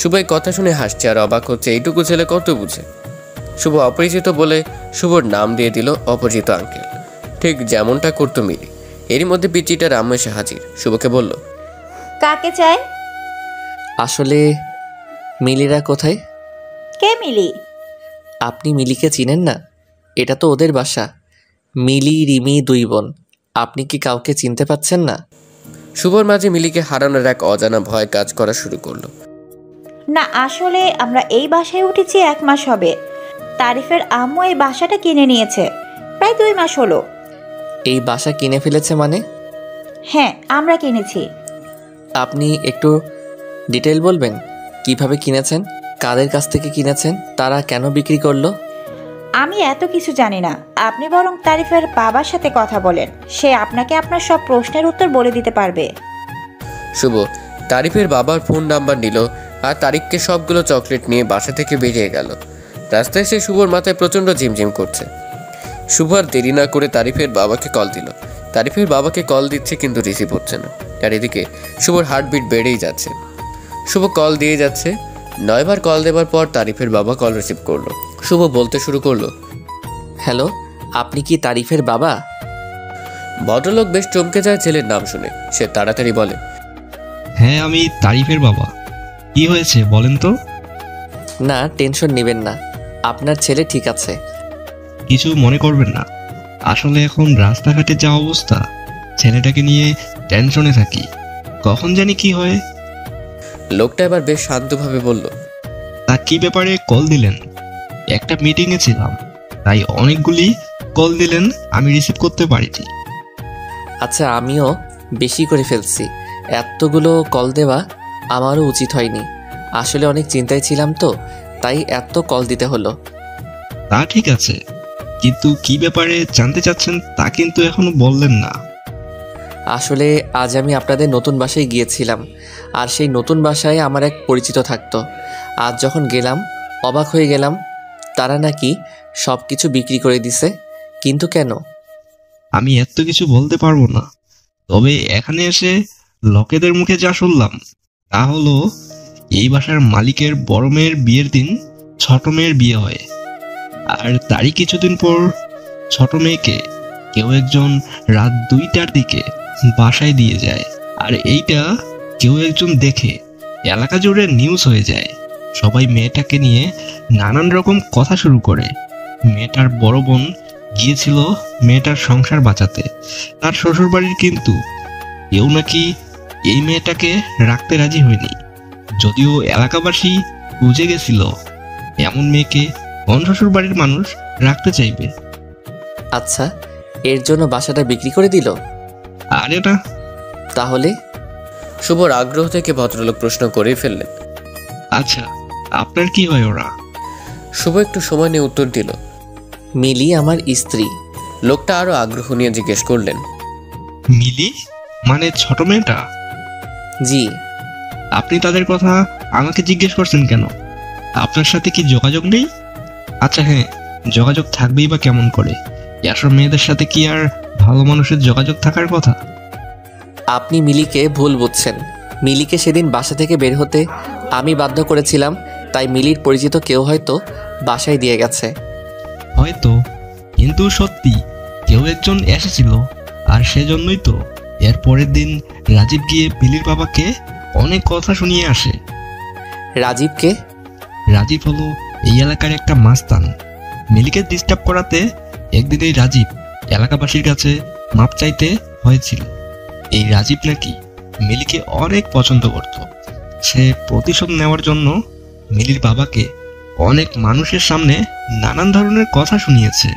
শুভ এই কথা শুনে হাসছে আর অবাক হচ্ছে, এইটুকু ছেলে কত বুঝে। শুভ অপরিচিত বলে শুভর নাম দিয়ে দিল অপরিচিত আঙ্কেল, ঠিক যেমনটা করতো মিলি। এরই মধ্যে পিচ্চিটার আম্মু এসে হাজির। শুভকে বলল, কাকে চাই? আসলে মিলিরা কোথায়? কে মিলি? আপনি মিলিকে চিনেন না? এটা তো ওদের বাসা। মিলি রিমি 2 বোন। আপনি কি কাউকে চিনতে পাচ্ছেন না? শুভর মাঝে মিলিকে হারানোর এক অজানা ভয় কাজ করা শুরু করলো। না, আসলে আমরা এই বাসায় উঠেছি 1 মাস হবে। তারিফের আম্মু এই বাসাটা কিনে নিয়েছে, প্রায় 2 মাস হলো। এই বাসা কিনে ফেলেছে মানে? হ্যাঁ, আমরা কিনেছি। আপনি একটু ডিটেইল বলবেন, কিভাবে কিনেছেন, কাদের কাছ থেকে কিনেছেন, তারা কেন বিক্রি করলো? আমি এত কিছু জানি না, আপনি বরং তারিফের বাবার সাথে কথা বলেন, সে আপনাকে আপনার সব প্রশ্নের উত্তর বলে দিতে পারবে। শুভ তারিফের বাবার ফোন নাম্বার নিল আর তারিককে সবগুলো চকলেট নিয়ে বাসা থেকে বেরিয়ে গেল। রাস্তায় সে শুভর মাথায় প্রচণ্ড ঝিমঝিম করছে। শুভ আর দেরি না করে তারিফের বাবাকে কল দিল। তারিফের বাবাকে কল দিচ্ছে কিন্তু রিসিভ হচ্ছে না, আর এদিকে শুভর হার্টবিট বেড়েই যাচ্ছে। শুভ কল দিয়ে যাচ্ছে। 9 বার কল দেবার পর তারিফের বাবা কল রিসিভ করলো। শুভ বলতে শুরু করলো, হ্যালো, আপনি কি তারিফের বাবা? ভদ্রলোক বেশ চমকে যায় ছেলের নাম শুনে। সে তাড়াতাড়ি বলে, হ্যাঁ আমি তারিফের বাবা। কি হয়েছে বলেন তো? না, টেনশন নেবেন না, আপনার ছেলে ঠিক আছে। কিছু মনে করবেন না, আসলে এখন রাস্তাঘাটে যা অবস্থা, ছেলেটাকে নিয়ে টেনশনে থাকি, কখন জানি কি হয়। লোকটা এবার বেশ শান্তভাবে বলল, তা কি ব্যাপারে কল দিলেন? একটা মিটিংয়ে ছিলাম, তাই অনেকগুলি কল দিলেন, আমি রিসিভ করতে পারিনি। আচ্ছা, আমিও বেশি করে ফেলছি, এতগুলো কল দেওয়া আমারও উচিত হয়নি। আসলে অনেক চিন্তায় ছিলাম তো, তাই এত কল দিতে হলো। তা ঠিক আছে, কিন্তু কি ব্যাপারে জানতে চাচ্ছেন তা কিন্তু এখনো বললেন না। আসলে আজ আমি আপনাদের নতুন বাসায় গিয়েছিলাম, আর সেই নতুন বাসায় আমার এক পরিচিত থাকতো। আজ যখন গেলাম অবাক হয়ে গেলাম, তারা নাকি সব কিছু বিক্রি করে দিছে। কিন্তু কেন? আমি এত কিছু বলতে পারবো না, তবে এখানে এসে লোকেদের মুখে যা শুনলাম তা হলো এই বাসার মালিকের বড় মেয়ের বিয়ের দিন ছোট মেয়ের বিয়ে হয়, আর তারই কিছুদিন পর ছোট মেয়েকে কেউ একজন রাত 2টার দিকে বাসায় দিয়ে যায়, আর এইটা কেউ একজন দেখে এলাকা জুড়ে নিউজ হয়ে যায়। সবাই মেয়েটাকে নিয়ে নানান রকম কথা শুরু করে। মেয়েটার বড় বোন গিয়েছিল মেয়েটার সংসার বাঁচাতে তার শ্বশুর বাড়ির, কিন্তু কেউ নাকি এই মেয়েটাকে রাখতে রাজি হয়নি, যদিও এলাকাবাসী বুঝে গেছিল এমন মেয়েকে কোন শ্বশুর বাড়ির মানুষ রাখতে চাইবে। আচ্ছা, এর জন্য বাসাটা বিক্রি করে দিল? আরে না। তাহলে? শুভর আগ্রহ থেকে ভদ্রলোক প্রশ্ন করেই ফেললেন। আচ্ছা, আপনার কি হয় ওরা? শুভ একটু সময় নিয়ে উত্তর দিল, মিলি আমার স্ত্রী। লোকটা আরো আগ্রহ নিয়ে জিজ্ঞেস করলেন, মিলি মানে ছোট মেয়েটা? জি। আপনি তাদের কথা আমাকে জিজ্ঞেস করছেন কেন? আপনার সাথে কি যোগাযোগ নেই? আচ্ছা হ্যাঁ, যোগাযোগ থাকবেই বা কেমন করে? এসব মেয়েদের সাথে কি আর ভালো মানুষের যোগাযোগ থাকার কথা? আপনি মিলিকে ভুল বুঝছেন। মিলিকে সেদিন বাসা থেকে বের হতে আমি বাধ্য করেছিলাম, তাই মিলির পরিচিত কেউ হয়তো বাসায় দিয়ে গেছে। হয়তো, কিন্তু সত্যি কেউ একজন এসেছিল, আর সেজন্যই তো এর পরের দিন রাজীব গিয়ে মিলির বাবাকে অনেক কথা শুনিয়ে আসে। রাজীবকে? রাজীব হলো এই এলাকার একটা মাস্তান। মিলিকে ডিস্টার্ব করাতে একদিন এই রাজীব এলাকাবাসীর কাছে মাপ চাইতে হয়েছিল। এই রাজীব নাকি মিলিকে অনেক পছন্দ করত। সে প্রতিশোধ নেওয়ার জন্য মিলির বাবাকে অনেক মানুষের সামনে নানান ধরনের কথা শুনিয়েছে।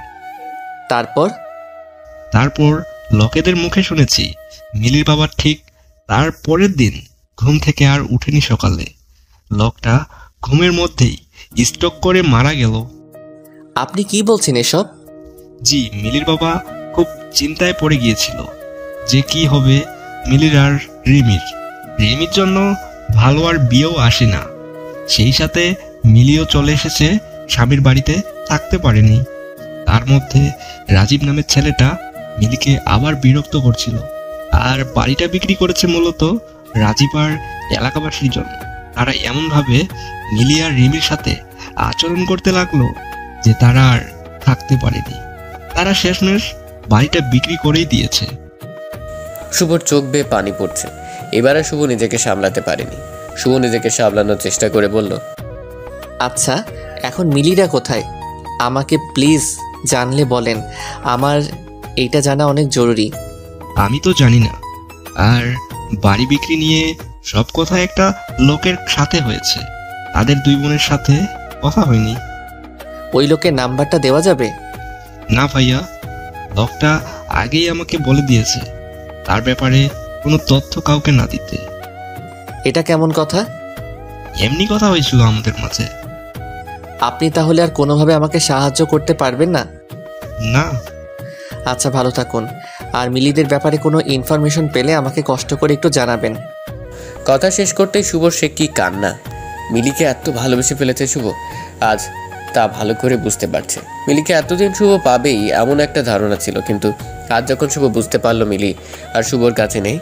তারপর লোকেদের মুখে শুনেছি মিলির বাবা ঠিক তার পরের দিন ঘুম থেকে আর উঠেনি। সকালে লোকটা ঘুমের মধ্যেই স্ট্রোক করে মারা গেল। আপনি কি বলছেন এসব? জি, মিলির বাবা খুব চিন্তায় পড়ে গিয়েছিল যে কি হবে মিলির আর রিমির জন্য ভালো আর বিয়েও আসে না। সেই সাথে মিলিও চলে এসেছে স্বামীর বাড়িতে, থাকতে পারেনি। তার মধ্যে রাজীব নামের ছেলেটা মিলিকে আবার বিরক্ত করছিল, আর বাড়িটা বিক্রি করেছে মূলত রাজীব আর এলাকাবাসীর জন্য। তারা এমনভাবে মিলি আর রিমির সাথে আচরণ করতে লাগলো যে তারা আর থাকতে পারেনি। তারা শেষমেশ বাড়িটা বিক্রি করেই দিয়েছে। শুভর চোখ বেয়ে পানি পড়ছে। এবারে শুভ নিজেকে সামলাতে পারেনি। শুভ নিজেকে সামলানোর চেষ্টা করে বলল, আচ্ছা, এখন মিলিরা কোথায়? আমাকে প্লিজ জানলে বলেন, আমার এইটা জানা অনেক জরুরি। আমি তো জানি না, আর বাড়ি বিক্রি নিয়ে সব কথা একটা লোকের সাথে হয়েছে, তাদের দুই বোনের সাথে কথা হয়নি। ওই লোকের নাম্বারটা দেওয়া যাবে? না ভাইয়া, লোকটা আগেই আমাকে বলে দিয়েছে তার ব্যাপারে কোনো তথ্য কাউকে না দিতে। এটা কেমন কথা? এমনি কথা হয়েছিল আমাদের মাঝে। আপনি তাহলে আর কোনোভাবে আমাকে সাহায্য করতে পারবেন না? না। আচ্ছা, ভালো থাকুন। আর মিলিদের ব্যাপারে কোনো ইনফরমেশন পেলে আমাকে কষ্ট করে একটু জানাবেন। কথা শেষ করতেই শুভর সে কি কান্না। মিলিকে এত ভালোবেসে ফেলেছে শুভ, আজ তা ভালো করে বুঝতে পারছে। মিলিকে এতদিন শুভ পাবেই এমন একটা ধারণা ছিল, কিন্তু আজ যখন শুভ বুঝতে পারলো মিলি আর শুভর কাছে নেই,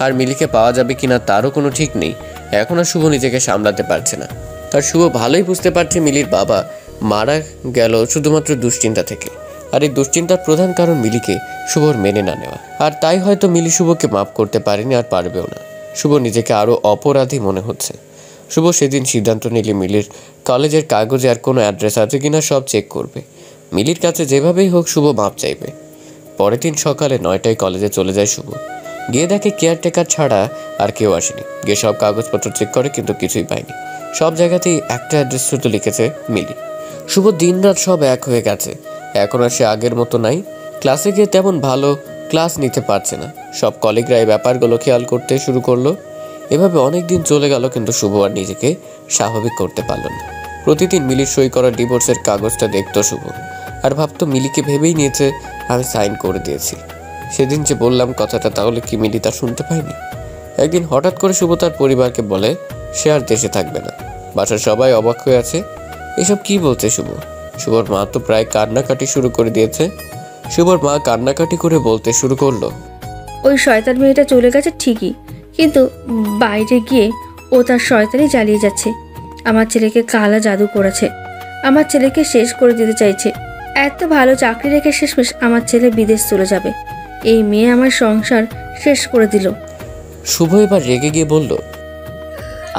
আর মিলিকে পাওয়া যাবে কিনা তারও কোনো ঠিক নেই, এখন আর শুভ নিজেকে সামলাতে পারছে না। আর শুভ ভালোই বুঝতে পারছে মিলির বাবা মারা গেল শুধুমাত্র দুশ্চিন্তা থেকে, আর এই দুশ্চিন্তার প্রধান কারণ মিলিকে শুভর মেনে না নেওয়া। আর তাই হয়তো মিলি শুভকে মাফ করতে পারেনি, আর পারবেও না। শুভ নিজেকে আরও অপরাধী মনে হচ্ছে। শুভ সেদিন সিদ্ধান্ত নিলে মিলির কলেজের কাগজে আর কোনো অ্যাড্রেস আছে কিনা সব চেক করবে। মিলির কাছে যেভাবেই হোক শুভ মাপ চাইবে। পরের দিন সকালে 9টায় কলেজে চলে যায় শুভ। গিয়ে দেখে কেয়ারটেকার ছাড়া আর কেউ আসেনি। গিয়ে সব কাগজপত্র চেক করে, কিন্তু কিছুই পায়নি। সব জায়গাতেই একটা অ্যাড্রেস শুধু লিখেছে মিলি। শুভ দিনরাত সব এক হয়ে গেছে। এখন আর সে আগের মতো নাই। ক্লাসে গিয়ে তেমন ভালো ক্লাস নিতে পারছে না। সব কলিগরা এই ব্যাপারগুলো খেয়াল করতে শুরু করলো। এভাবে অনেক দিন চলে গেল, কিন্তু শুভ আর নিজেকে স্বাভাবিক করতে পারল না। প্রতিদিন মিলির সই করা ডিভোর্সের কাগজটা দেখতো শুভ, আর ভাবতো মিলিকে ভেবেই নিয়েছে আমি সাইন করে দিয়েছি। সেদিন যে বললাম কথাটা, তাহলে কি মিলি তা শুনতে পায়নি? একদিন হঠাৎ করে শুভ তার পরিবারকে বলে সে আর দেশে থাকবে না। বাসার সবাই অবাক হয়ে আছে, এসব কি বলছে শুভ? শুভর মা তো প্রায় কান্নাকাটি শুরু করে দিয়েছে। শুভর মা কান্নাকাটি করে বলতে শুরু করলো, ওই শয়তান মেয়েটা চলে গেছে ঠিকই, কিন্তু বাইরে গিয়ে ও তার শয়তানি চালিয়ে যাচ্ছে। আমার ছেলেকে কালা জাদু করেছে, আমার ছেলেকে শেষ করে দিতে চাইছে। এত ভালো চাকরি রেখে শেষমেশ আমার ছেলে বিদেশ চলে যাবে। এই মেয়ে আমার সংসার শেষ করে দিল। শুভ এবার রেগে গিয়ে বলল,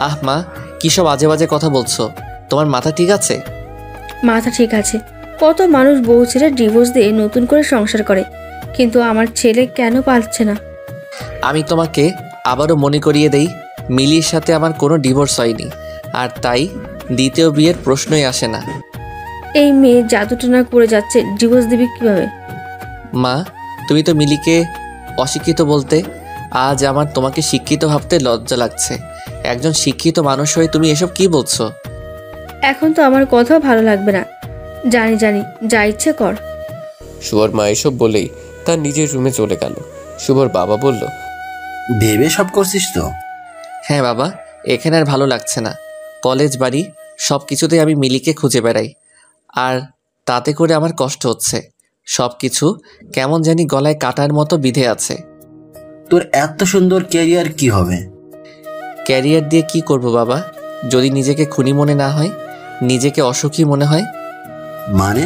আহ মা, কি সব আজে বাজে কথা বলছো? তোমার মাথা ঠিক আছে? মাথা ঠিক আছে। কত মানুষ বউ ছেলে ডিভোর্স দিয়ে নতুন করে সংসার করে, কিন্তু আমার ছেলে কেন পারছে না? আমি তোমাকে আবারও মনে করিয়ে দেই, মিলির সাথে আমার কোনো ডিভোর্স হয়নি, আর তাই দ্বিতীয় বিয়ের প্রশ্নই আসে না। এই মেয়ে জাদুটনা করে যাচ্ছে, ডিভোর্স দিবি কিভাবে? মা, তুমি তো মিলিকে অশিক্ষিত বলতে, আজ আমার তোমাকে শিক্ষিত ভাবতে লজ্জা লাগছে। একজন শিক্ষিত মানুষ হয়ে তুমি এসব কি বলছো? এখন তো আমার কথাও ভালো লাগবে না। জানি জানি, যা ইচ্ছে কর। শুভর মা এসব বলেই তার নিজের রুমে চলে গেল। শুভর বাবা বলল, ভেবে সব করছিস তো? হ্যাঁ বাবা, এখানে আর ভালো লাগছে না। কলেজ, বাড়ি সব কিছুতেই আমি মিলিকে খুঁজে বেড়াই, আর তাতে করে আমার কষ্ট হচ্ছে। সব কিছু কেমন জানি গলায় কাটার মতো বিধে আছে। তোর এত সুন্দর ক্যারিয়ার কি হবে? ক্যারিয়ার দিয়ে কি করব বাবা? যদি নিজেকে খুনি মনে না হয়, নিজেকে অসুখী মনে হয়। মানে?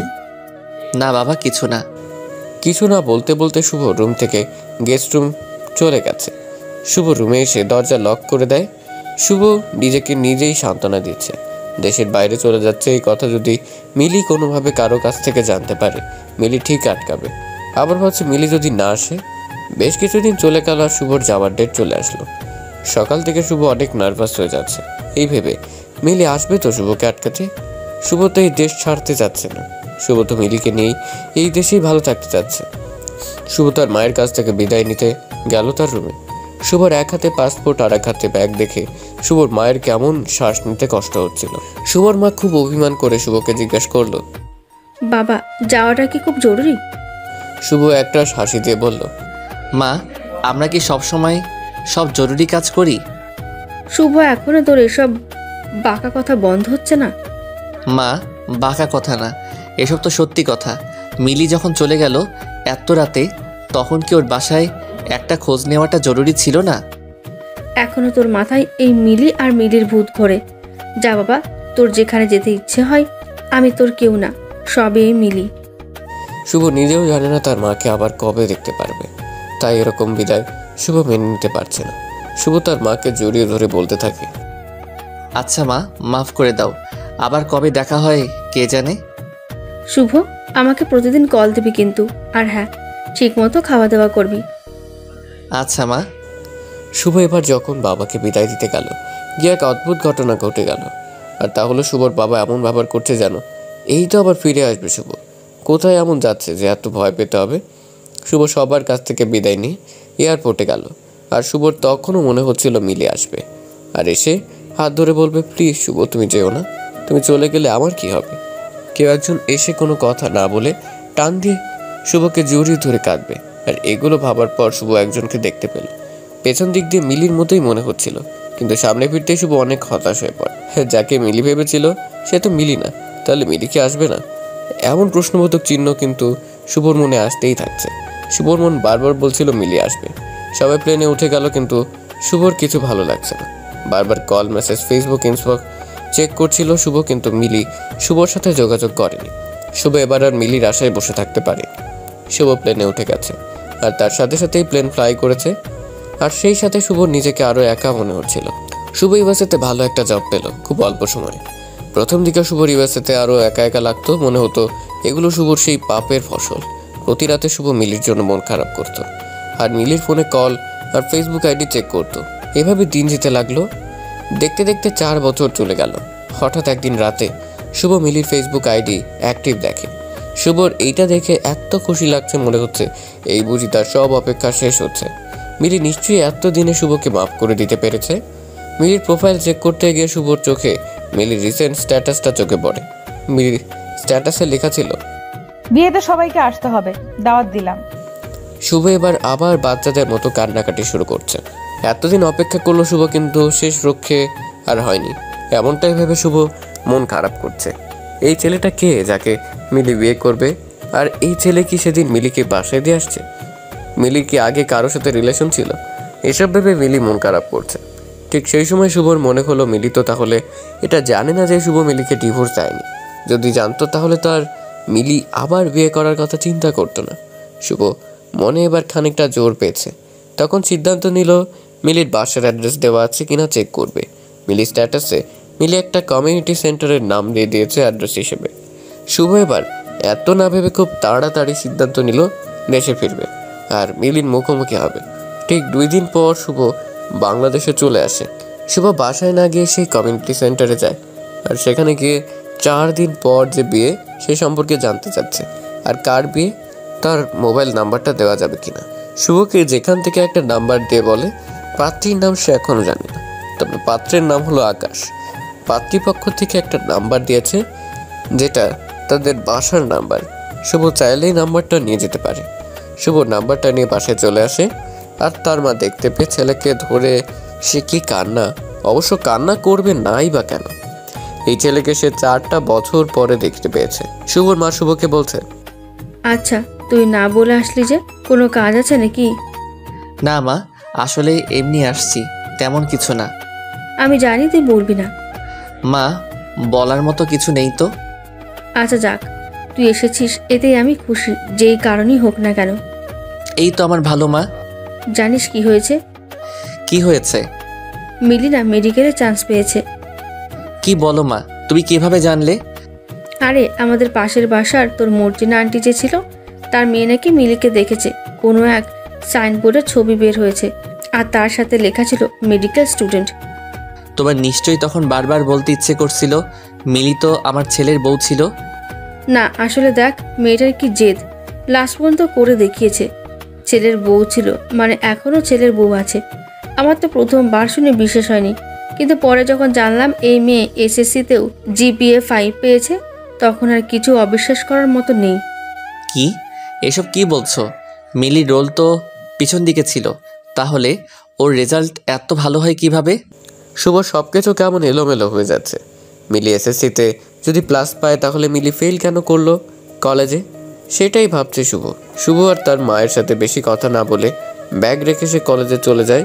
না বাবা, কিছু না। কিছু না বলতে বলতে শুভ রুম থেকে গেস্ট রুম চলে গেছে। শুভ রুমে এসে দরজা লক করে দেয়। শুভ নিজেকে নিজেই সান্ত্বনা দিচ্ছে। দেশের বাইরে চলে যাচ্ছে এই কথা যদি মিলি কোনোভাবে কারো কাছ থেকে জানতে পারে, মিলি ঠিক আটকাবে। আবার ভাবছে মিলি যদি না আসে। বেশ কিছুদিন চলে গেল আর শুভর যাওয়ার ডেট চলে আসলো। সকাল থেকে শুভ অনেক নার্ভাস হয়ে যাচ্ছে, এই ভেবে মিলি আসবে তো শুভকে আটকাতে। শুভ তো এই দেশ ছাড়তে যাচ্ছে না। শুভ তো মিলিকে নিয়েই এই দেশেই ভালো থাকতে চাচ্ছে। শুভ তার মায়ের কাছ থেকে বিদায় নিতে গেল তার রুমে। শুভর এক হাতে পাসপোর্ট আর এক হাতে ব্যাগ দেখে শুভর মায়ের কেমন শ্বাস নিতে কষ্ট হচ্ছিল। শুভর মা খুব অভিমান করে শুভকে জিজ্ঞাসা করলো, বাবা, যাওয়াটা কি খুব জরুরি? শুভ একটা হাসি দিয়ে বলল, মা, আমরা কি সব সময় সব জরুরি কাজ করি? শুভ, এখনো তোর এসব বাঁকা কথা বন্ধ হচ্ছে না? মা, বাঁকা কথা না, এসব তো সত্যি কথা। মিলি যখন চলে গেল এত রাতে, তখন কি ওর বাসায় একটা খোঁজ নেওয়াটা জরুরি ছিল না? এখনো তোর মাথায় এই মিলি আর মিলির ভূত ঘোরে। যা বাবা, তোর যেখানে যেতে ইচ্ছে হয়। আমি তোর কেউ না, সবই মিলি। শুভ নিজেও জানে না তার মাকে আবার কবে দেখতে পারবে, তাই এরকম বিদায় শুভ মেনে নিতে পারছে না। শুভ তার মাকে জড়িয়ে ধরে বলতে থাকে, আচ্ছা মা, মাফ করে দাও। আবার কবে দেখা হয় কে জানে। শুভ, আমাকে প্রতিদিন কল দিবি কিন্তু। আর হ্যাঁ, ঠিক মতো খাওয়া দাওয়া করবি। আচ্ছা মা। শুভ এবার যখন বাবাকে বিদায় দিতে গেল, গিয়ে এক অদ্ভুত ঘটনা ঘটে গেল। আর তা হলো শুভর বাবা এমন ব্যবহার করছে যেন এই তো আবার ফিরে আসবে শুভ। কোথায় এমন যাচ্ছে যে এত ভয় পেতে হবে? শুভ সবার কাছ থেকে বিদায় নিয়ে এয়ারপোর্টে গেল। আর শুভর তখনও মনে হচ্ছিল মিলে আসবে আর এসে হাত ধরে বলবে, প্লিজ শুভ তুমি যেও না, তুমি চলে গেলে আমার কি হবে। কেউ একজন এসে কোনো কথা না বলে টান দিয়ে শুভকে জড়িয়ে ধরে কাঁদবে। আর এগুলো ভাবার পর শুভ একজনকে দেখতে পেল। পেছন দিক দিয়ে মিলির মতোই মনে হচ্ছিল, কিন্তু সামনে ফিরতে শুভ অনেক হতাশ হয়ে পড়ে। যাকে মিলি ভেবেছিল সে তো মিলি না, তাহলে মিলি কি আসবে না? এমন প্রশ্নবোধক চিহ্ন কিন্তু শুভর মনে আসতেই থাকছে। শুভর মন বারবার বলছিল মিলি আসবে। সবাই প্লেনে উঠে গেল, কিন্তু শুভর কিছু ভালো লাগছে না। বারবার call, message, Facebook, inbox check করছিল শুভ, কিন্তু মিলি শুভর সাথে যোগাযোগ করেনি। শুভ এবার আর মিলির আশায় বসে থাকতে পারে। শুভ প্লেনে উঠে গেছে আর তার সাথে সাথেই প্লেন ফ্লাই করেছে। আর সেই সাথে শুভ নিজেকে আরও একা মনে হচ্ছিল। শুভ ইউএসএতে ভালো একটা জব পেল খুব অল্প সময়ে। প্রথম দিকে শুভর ইউএসএতে আরও একা একা লাগতো, মনে হতো এগুলো শুভর সেই পাপের ফসল। প্রতি রাতে শুভ মিলির জন্য মন খারাপ করতো আর মিলির ফোনে কল আর ফেসবুক আইডি চেক করতো। এভাবে দিন যেতে লাগলো। দেখতে দেখতে 4 বছর চলে গেল। হঠাৎ একদিন রাতে শুভ মিলির ফেসবুক আইডি অ্যাক্টিভ দেখে। শুভর এইটা দেখে এত খুশি লাগছে, মনে হচ্ছে এই বুঝি তার সব অপেক্ষা শেষ হচ্ছে। মিলি নিশ্চয়ই এত দিনে শুভকে মাফ করে দিতে পেরেছে। মিলির প্রোফাইল চেক করতে গিয়ে শুভর চোখে মিলির রিসেন্ট স্ট্যাটাসটা চোখে পড়ে। মিলির স্ট্যাটাসে লেখা ছিল, বিয়েতে সবাইকে আসতে হবে, দাওয়াত দিলাম। শুভ এবার আবার বাচ্চাদের মতো কান্নাকাটি শুরু করছে। এতদিন অপেক্ষা করলো শুভ, কিন্তু শেষ রক্ষে আর হয়নি। এমনটাই ভেবে শুভ মন খারাপ করছে। এই ছেলেটা কে যাকে মিলি বিয়ে করবে? আর এই ছেলে কি সেদিন মিলিকে বাসায় দিয়ে আসছে? মিলির কি আগে কারোর সাথে রিলেশন ছিল? এসব ভেবে মিলি মন খারাপ করছে। ঠিক সেই সময় শুভর মনে হলো মিলি তো তাহলে এটা জানে না যে শুভ মিলিকে ডিভোর্স দেয়নি। যদি জানতো তাহলে তো আর মিলি আবার বিয়ে করার কথা চিন্তা করতো না। শুভ মনে এবার খানিকটা জোর পেয়েছে। তখন সিদ্ধান্ত নিল মিলির বাসার অ্যাড্রেস দেওয়া আছে কিনা চেক করবে। মিলি স্ট্যাটাসে মিলি একটা কমিউনিটি সেন্টারের নাম দিয়ে দিয়েছে অ্যাড্রেস হিসেবে। শুভ এবার এত না ভেবে খুব তাড়াতাড়ি সিদ্ধান্ত নিল দেশে ফিরবে আর মিলির মুখোমুখি হবে। ঠিক 2 দিন পর শুভ বাংলাদেশে চলে আসে। শুভ বাসায় না গিয়ে সেই কমিউনিটি সেন্টারে যায় আর সেখানে গিয়ে 4 দিন পর যে বিয়ে সে সম্পর্কে জানতে চাচ্ছে। আর কার বিয়ে তার মোবাইল নাম্বারটা দেওয়া যাবে কিনা। শুভকে যেখান থেকে একটা নাম্বার দিয়ে বলে পাত্রীর নাম সে এখনও জানে না, তবে পাত্রের নাম হলো আকাশ। পাত্রীপক্ষ থেকে একটা নাম্বার দিয়েছে যেটা তাদের বাসার নাম্বার। শুভ চাইলেই নাম্বারটা নিয়ে যেতে পারে। শুভ নাম্বারটা নিয়ে বাসায় চলে আসে, আর তার মা দেখতে পেয়ে ছেলেকে ধরে সে কি কান্না, অবশ্য কান্না করবে নাই বা কেন, এই ছেলেকে সে 4টা বছর পরে দেখতে পেয়েছে। শুভর মা শুভকে বলছে, আচ্ছা তুই না বলে আসলি যে, কোনো কাজ আছে নাকি? না মা, আসলে এমনি আসছি, তেমন কিছু না। আমি জানি তুই বলবি না। মা, বলার মতো কিছু নেই তো। আচ্ছা যাক, তুই এসেছিস এতেই আমি খুশি, যেই কারণই হোক না কেন। এই তো আমার ভালো মা। জানিস কি হয়েছে? কি হয়েছে? মিলি না মেডিকেলে চান্স পেয়েছে। কি বলো মা, তুমি কিভাবে জানলে? আরে আমাদের পাশের বাসার তোর মর্জিনা আন্টি যে ছিল, তার মেয়ে নাকি মিলিকে দেখেছে, কোনো এক সাইনবোর্ডের ছবি বের হয়েছে, আর তার সাথে লেখা ছিল মেডিকেল স্টুডেন্ট। তোমার নিশ্চয়ই তখন বারবার বলতে ইচ্ছে করছিল মিলি তো আমার ছেলের বউ ছিল। না আসলে দেখ, মেয়েটার কি জেদ, লাস্ট পর্যন্ত করে দেখিয়েছে ছেলের বউ ছিল, মানে এখনও ছেলের বউ আছে। আমার তো প্রথমবার শুনে বিশ্বাস হয়নি, কিন্তু পরে যখন জানলাম এই মেয়ে এসএসসিতেও জিপিএ 5 পেয়েছে, তখন আর কিছু অবিশ্বাস করার মতো নেই। কি এসব কি বলছো? মিলির রোল তো পিছন দিকে ছিল, তাহলে ওর রেজাল্ট এত ভালো হয় কিভাবে? শুভ সব কিছু কেমন এলোমেলো হয়ে যাচ্ছে। মিলি এসএসসিতে যদি প্লাস পায় তাহলে মিলি ফেল কেন করলো কলেজে, সেটাই ভাবছে শুভ। শুভ আর তার মায়ের সাথে বেশি কথা না বলে ব্যাগ রেখে সে কলেজে চলে যায়,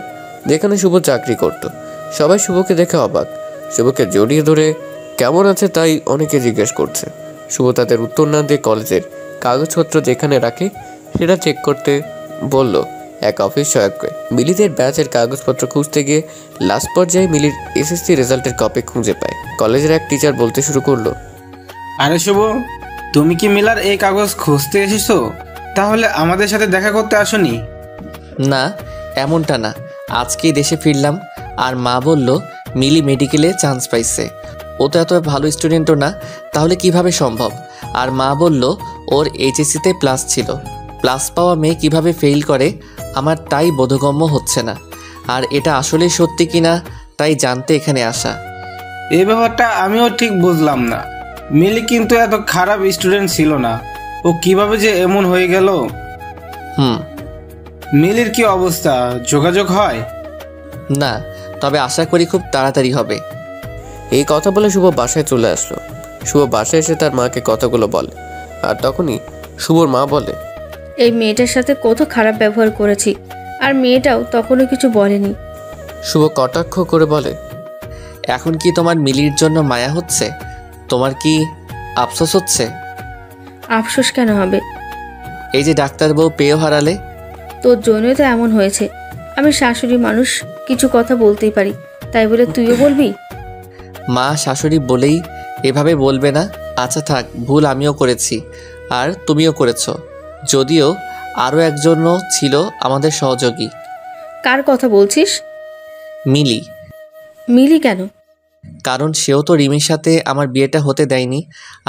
যেখানে শুভ চাকরি করত। সবাই শুভকে দেখে অবাক। শুভকে জড়িয়ে ধরে কেমন আছে তাই অনেকে জিজ্ঞেস করছে। শুভ তাদের উত্তর না দিয়ে কলেজের কাগজপত্র যেখানে রাখে সেটা চেক করতে বলল এক অফিস সহায়ককে। মিলিদের ব্যাচের কাগজপত্র খুঁজতে গিয়ে লাস্ট পর্যায়ে মিলির এসএসসি রেজাল্টের কপি খুঁজে পায়। কলেজের এক টিচার বলতে শুরু করলো, আরে শুভ, তুমি কি মিলার এই কাগজ খুঁজতে এসেছো? তাহলে আমাদের সাথে দেখা করতে আসোনি? না, এমনটা না, আজকেই দেশে ফিরলাম আর মা বলল মিলি মেডিকেলে চান্স পাইছে। ও তো এত ভালো স্টুডেন্টও না, তাহলে কিভাবে সম্ভব? আর মা বলল ওর এইচএসসিতে প্লাস ছিল। প্লাস পাওয়া মেয়ে কিভাবে ফেল করে আমার তাই বোধগম্য হচ্ছে না। আর এটা আসলে সত্যি কিনা তাই জানতে এখানে আসা। এই ব্যাপারটা আমিও ঠিক বুঝলাম না। মিলি কিন্তু এত খারাপ স্টুডেন্ট ছিল না, ও কিভাবে যে এমন হয়ে গেল। মিলির কি অবস্থা, যোগাযোগ হয়? না, তবে আশা করি খুব তাড়াতাড়ি হবে। এই কথা বলে শুভ বাসায় চলে আসলো। শুভ বাসায় এসে তার মাকে কথাগুলো বলে, আর তখনই শুভর মা বলে, এই মেয়েটার সাথে কত খারাপ ব্যবহার করেছি, আর মেয়েটাও তখনও কিছু বলেনি। শুভ কটাক্ষ করে বলে, এখন কি তোমার মিলির জন্য মায়া হচ্ছে? তোমার কি আফসোস হচ্ছে? আফসোস কেন হবে? এই যে ডাক্তার বউ পেয়েও হারালে। তোর জন্যই তো এমন হয়েছে। আমি শাশুড়ি মানুষ, কিছু কথা বলতেই পারি, তাই বলে তুইও বলবি? মা শাশুড়ি বলেই এভাবে বলবে না। আচ্ছা থাক, ভুল আমিও করেছি আর তুমিও করেছো, যদিও আরও একজনও ছিল আমাদের সহযোগী। কার কথা বলছিস? মিলি। মিলি কেন? কারণ সেও তো রিমির সাথে আমার বিয়েটা হতে দেয়নি,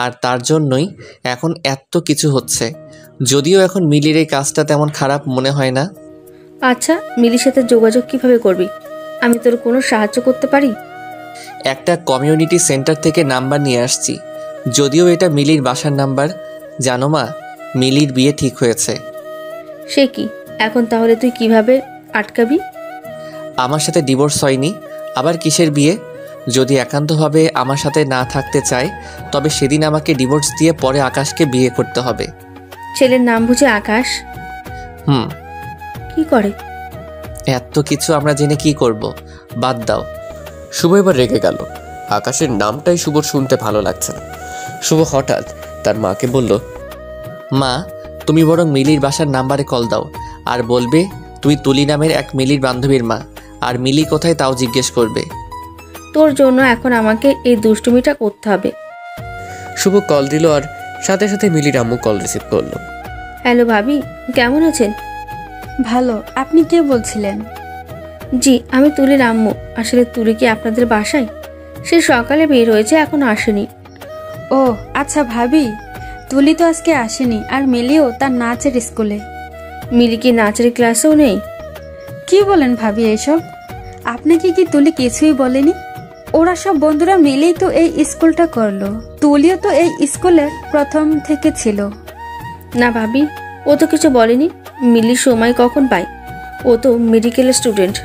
আর তার জন্যই এখন এত কিছু হচ্ছে। যদিও এখন মিলির এই কাজটা তেমন খারাপ মনে হয় না। আচ্ছা, মিলির সাথে যোগাযোগ কিভাবে করবি? আমি তোর কোনো সাহায্য করতে পারি? একটা কমিউনিটি সেন্টার থেকে নাম্বার নিয়ে আসছি, যদিও এটা মিলির বাসার নাম্বার। জানো মা, মিলির বিয়ে ঠিক হয়েছে। সে কি? এখন তাহলে তুই কিভাবে আটকাবি? আমার সাথে ডিভোর্স হয়নি, আবার কিসের বিয়ে? যদি একান্তভাবে আমার সাথে না থাকতে চায় তবে সেদিন আমাকে ডিভোর্স দিয়ে পরে আকাশকে বিয়ে করতে হবে। ছেলের নাম বুঝে আকাশ? কি করে? এত কিছু আমরা জেনে কি করব? বাদ দাও। শুভ এবার রেগে গেল। আকাশের নামটাই শুভর শুনতে ভালো লাগছে না। শুভ হঠাৎ তার মাকে বলল, মা তুমি বরং মিলির বাসার নাম্বারে কল দাও আর বলবে তুমি তুলি নামের এক মিলির বান্ধবীর মা, আর মিলি কোথায় তাও জিজ্ঞেস করবে। তোর জন্য এখন আমাকে এই দুষ্টুমিটা করতে হবে। শুভ কল দিল আর সাথে সাথে মিলির আম্মু কল রিসিভ করলো। হ্যালো ভাবি, কেমন আছেন? ভালো, আপনি কে বলছিলেন? জি, আমি তুলির আম্মু। আসলে তুলি কি আপনাদের বাসায়? সে সকালে বের হয়েছে, এখন আসেনি। ও আচ্ছা ভাবি, তুলি তো আজকে আসেনি, আর মিলিও তার নাচের স্কুলে। মিলি কি নাচের ক্লাসেও নেই? কি বলেন ভাবি এসব? আপনাকে কি তুলি কিছুই বলেনি? ওরা সব বন্ধুরা মিলেই তো এই স্কুলটা করলো। তুলিও তো এই স্কুলের প্রথম থেকে ছিল। না ভাবি, ও তো কিছু বলেনি। মিলি সময় কখন পায়? ও তো মেডিকেল স্টুডেন্ট।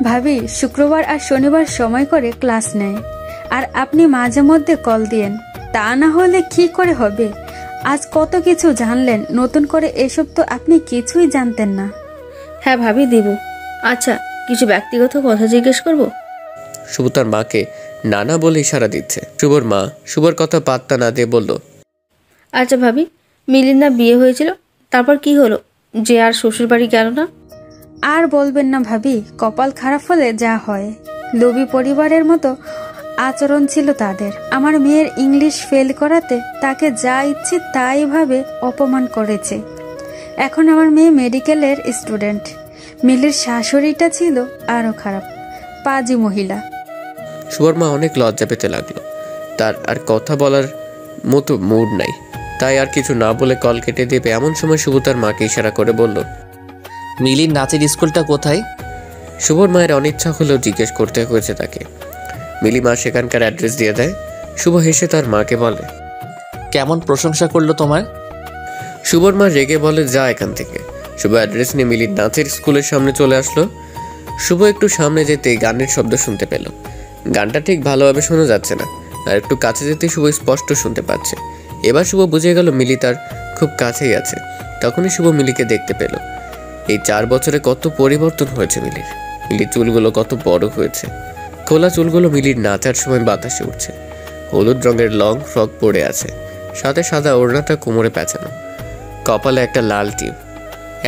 ভাবি শুক্রবার আর শনিবার সময় করে ক্লাস নেয়, আর আপনি মাঝে মধ্যে কল দিয়েন। তা না হলে কি করে হবে? আজ কত কিছু জানলেন, নতুন করে এসব তো আপনি কিছুই জানতেন না। হ্যাঁ ভাবি, দিব। আচ্ছা, কিছু ব্যক্তিগত কথা জিজ্ঞেস করব? শুভ তার মাকে নানা বলে ইশারা দিচ্ছে। শুভর মা শুভর কথা পাত্তা না দিয়ে বলল, আচ্ছা ভাবি, মিলির না বিয়ে হয়েছিল, তারপর কি হলো যে আর শ্বশুর বাড়ি গেল না? আর বলবেন না ভাবি, কপাল খারাপ হলে যা হয়। লোভী পরিবারের মতো আচরণ ছিল তাদের। আমার মেয়ের ইংলিশ ফেল করাতে তাকে যা ইচ্ছে তাই ভাবে অপমান করেছে। এখন আমার মেয়ে মেডিকেলের স্টুডেন্ট। মিলির শাশুড়িটা ছিল আরো খারাপ, পাজি মহিলা। শুভর মা অনেক লজ্জা পেতে লাগলো। তার আর কথা বলার মতো মুড নাই, তাই আর কিছু না বলে কল কেটে দেবে। এমন সময় শুভ তার মাকে ইশারা করে বলল, মিলির নাচের স্কুলটা কোথায়? শুভর মায়ের অনিচ্ছা হলেও জিজ্ঞেস করতে হয়েছে তাকে। মিলি মা সেখানকার অ্যাড্রেস দিয়ে দেয়। শুভ হেসে তার মাকে বলে, কেমন প্রশংসা করলো তোমার? শুভর মা রেগে বলে, যা এখান থেকে। শুভ অ্যাড্রেস নিয়ে মিলির নাচের স্কুলের সামনে চলে আসলো। শুভ একটু সামনে যেতেই গানের শব্দ শুনতে পেল। গানটা ঠিক ভালোভাবে শোনা যাচ্ছে না, আর একটু কাছে যেতে শুভ স্পষ্ট শুনতে পাচ্ছে। এবার শুভ বুঝে গেল মিলি তার খুব কাছেই আছে। তখনই শুভ মিলিকে দেখতে পেল। এই 4 বছরে কত পরিবর্তন হয়েছে মিলির। মিলির চুলগুলো কত বড় হয়েছে। খোলা চুলগুলো মিলির নাচার সময় বাতাসে উঠছে। হলুদ রঙের লং ফ্রক পরে আছে, সাথে সাদা ওড়নাটা কোমরে পেঁচানো, কপালে একটা লাল টিপ।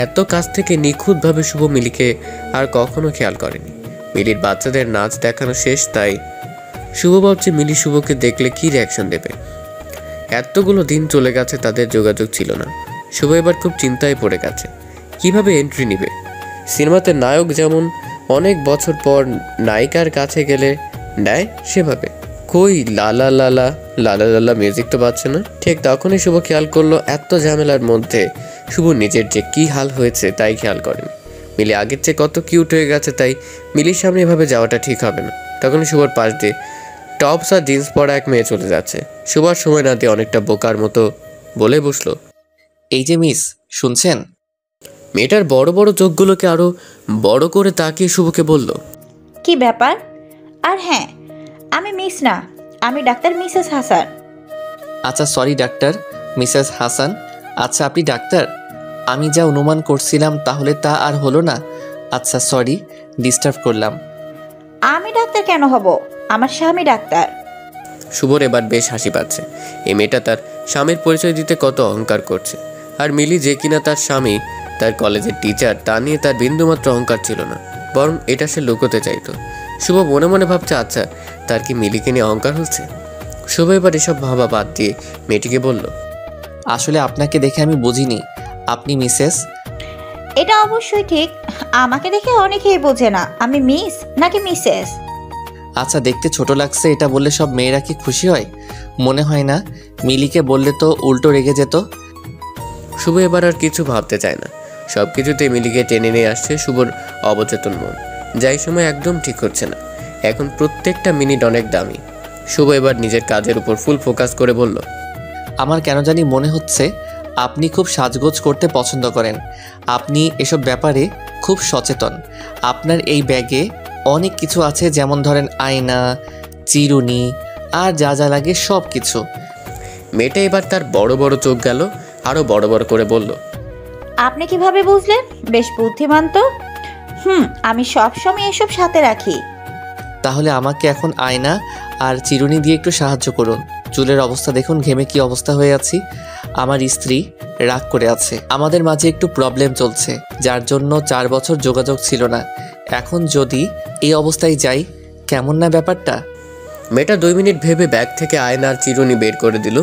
এত কাছ থেকে নিখুঁতভাবে শুভ মিলিকে আর কখনো খেয়াল করেনি। মিলির বাচ্চাদের নাচ দেখানো শেষ, তাই শুভ ভাবছে মিলি শুভকে দেখলে কি রিয়াকশন দেবে। এতগুলো দিন চলে গেছে, তাদের যোগাযোগ ছিল না। শুভ এবার খুব চিন্তায় পড়ে গেছে, কিভাবে এন্ট্রি নিবে। সিনেমাতে নায়ক যেমন অনেক বছর পর নায়িকার কাছে গেলে নেয়, সেভাবে কই লালা লালা লালা লালা মিউজিক তো বাজছে না। ঠিক তখনই শুভ খেয়াল করলো এত ঝামেলার মধ্যে শুভ নিজের যে কি হাল হয়েছে তাই খেয়াল করেনি। মিলি আগের চেয়ে কত কিউট হয়ে গেছে, তাই মিলির সামনে এভাবে যাওয়াটা ঠিক হবে না। তখনই শুভর পাশ দিয়ে টপস আর জিন্স পরা এক মেয়ে চলে যাচ্ছে। শুভর সময় না দিয়ে অনেকটা বোকার মতো বলে বসলো, এই যে মিস, শুনছেন? মেয়েটার বড় বড় চোখগুলোকে আরো বড় করে তাকিয়ে শুভকে বলল, কি ব্যাপার? আর হ্যাঁ, আমি মিস না, আমি ডাক্তার মিসেস হাসান। আচ্ছা সরি ডাক্তার মিসেস হাসান। আচ্ছা আপনি ডাক্তার? আমি যা অনুমান করছিলাম তাহলে তা আর হলো না। আচ্ছা সরি, ডিস্টার্ব করলাম। আমি ডাক্তার কেন হব? আমার স্বামী ডাক্তার। শুভর এবার বেশ হাসি পাচ্ছে। এই মেয়েটা তার স্বামীর পরিচয় দিতে কত অহংকার করছে। আর মিলি যে কিনা তার স্বামী, তার কলেজের টিচার, তা নিয়ে তার বিন্দুমাত্র অহংকার ছিল না, বরং এটা সে লুকোতে চাইতো। শুভ মনে মনে ভাবছে, আচ্ছা তার কি মিলিকে নিয়ে অহংকার হচ্ছে। শুভ এবার এসব ভাবা বাদ দিয়ে মেয়েটিকে বলল, আসলে আপনাকে দেখে আমি বুঝিনি আপনি মিসেস। এটা অবশ্যই ঠিক, আমাকে দেখে অনেকেই বোঝে না আমি মিস নাকি মিসেস। আচ্ছা দেখতে ছোট লাগছে এটা বললে সব মেয়েরা কি খুশি হয়? মনে হয় না মিলিকে বললে তো উল্টো রেগে যেত। শুভ এবার আর কিছু ভাবতে চায় না। সব কিছুতে মিলিকে টেনে নিয়ে আসছে শুভর অবচেতন মন। যাই সময় একদম ঠিক হচ্ছে না। এখন প্রত্যেকটা মিনিট অনেক দামি। শুভ এবার নিজের কাজের উপর ফুল ফোকাস করে বলল, আমার কেন জানি মনে হচ্ছে আপনি খুব সাজগোজ করতে পছন্দ করেন। আপনি এসব ব্যাপারে খুব সচেতন। আপনার এই ব্যাগে অনেক কিছু আছে, যেমন ধরেন আয়না, চিরুনি আর যা যা লাগে সব কিছু। মেয়েটা এবার তার বড় বড় চোখ গেল আরো বড় বড় করে বলল, আপনি কিভাবে বুঝলেন? বেশ বুদ্ধিমান তো। আমি সবসময় এসব সাথে রাখি। তাহলে আমাকে এখন আয়না আর চিরুনি দিয়ে একটু সাহায্য করুন। চুলের অবস্থা দেখুন, ঘেমে কি অবস্থা হয়ে আছি। আমার স্ত্রী রাগ করে আছে। আমাদের মাঝে একটু প্রবলেম চলছে, যার জন্য 4 বছর যোগাযোগ ছিল না। এখন যদি এই অবস্থায় যাই, কেমন না ব্যাপারটা? মেয়েটা 2 মিনিট ভেবে ব্যাগ থেকে আয়না আর চিরুনি বের করে দিল,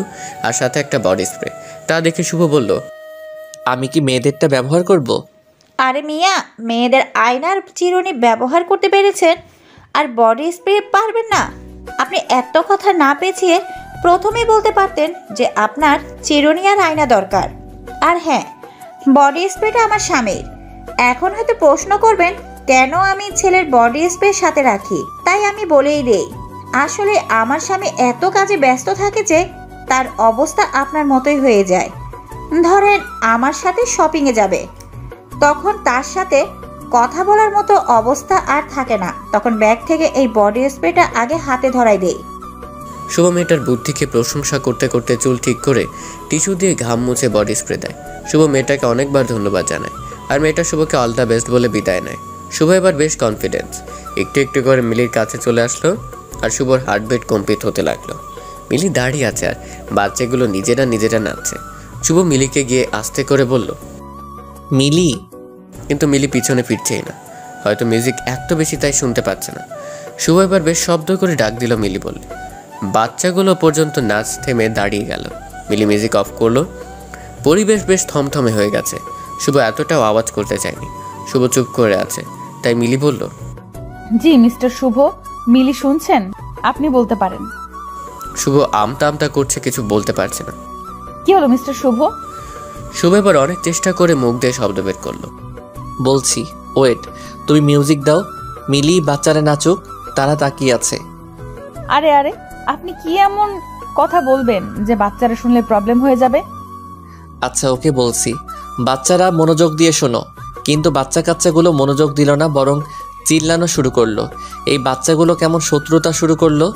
আর সাথে একটা বডি স্প্রে। তা দেখে শুভ বলল, আমি কি মেয়েদেরটা ব্যবহার করব? আরে মিয়া, মেয়েদের আয়নার চিরুনি ব্যবহার করতে পেরেছেন আর বডি স্প্রে পারবেন না? আপনি এত কথা না পেঁচিয়ে প্রথমেই বলতে পারতেন যে আপনার চিরুনি আর আয়না দরকার। আর হ্যাঁ, বডি স্প্রেটা আমার স্বামীর। এখন হয়তো প্রশ্ন করবেন কেন আমি ছেলের বডি স্প্রে সাথে রাখি। তাই আমি বলেই দেই, আসলে আমার স্বামী এত কাজে ব্যস্ত থাকে যে তার অবস্থা আপনার মতোই হয়ে যায়। ধরেন আমার সাথে শপিংয়ে যাবে, তখন তার সাথে কথা বলার মতো অবস্থা আর থাকে না, তখন ব্যাগ থেকে এই বডি স্প্রেটা আগে হাতে ধরাই দেই। শুভ মেয়েটার বুদ্ধিকে প্রশংসা করতে করতে চুল ঠিক করে টিস্যু দিয়ে ঘাম মুছে বডি স্প্রে দেয়। শুভ মেয়েটাকে অনেকবার ধন্যবাদ জানায় আর মেয়েটা শুভকে অল দ্য বেস্ট বলে বিদায় নেয়। শুভ এবার বেশ কনফিডেন্স, একটু একটু করে মিলির কাছে চলে আসলো আর শুভর হার্টবিট কম্পিত হতে লাগলো। মিলি দাঁড়িয়ে আছে আর বাচ্চাগুলো নিজেরা নাচছে। শুভ মিলিকে গিয়ে আস্তে করে বলল, মিলি। কিন্তু মিলি পিছনে ফিরছেই না, হয়তো মিউজিক এত বেশি তাই শুনতে পাচ্ছে না। শুভ এবার বেশ শব্দ করে ডাক দিল মিলি বললে। বাচ্চাগুলো পর্যন্ত নাচ থেমে দাঁড়িয়ে গেল। মিলি মিউজিক অফ করলো। পরিবেশ বেশ থমথমে হয়ে গেছে। শুভ এতটাও আওয়াজ করতে চায়নি। শুভ চুপ করে আছে, তাই মিলি বলল, জি মিস্টার শুভ, মিলি শুনছেন, আপনি বলতে পারেন। শুভ আমতা আমতা করছে, কিছু বলতে পারছে না। কি হলো মিস্টার শুভ? শুভ এবার অনেক চেষ্টা করে মুখ দিয়ে শব্দ বের করলো। বলছি, ওয়েট, তুমি মিউজিক দাও, মিলি বাচ্চারা নাচুক, তারা তাকিয়ে আছে। আরে আরে, আপনি কি এমন কথা বলবেন যে বাচ্চারা শুনলে প্রবলেম হয়ে যাবে? আচ্ছা ওকে বলছি, বাচ্চারা মনোযোগ দিয়ে শোনো। কিন্তু বাচ্চা কাচ্চাগুলো মনোযোগ দিল না, বরং চিল্লানো শুরু করলো। এই বাচ্চাগুলো কেমন শত্রুতা শুরু করলো।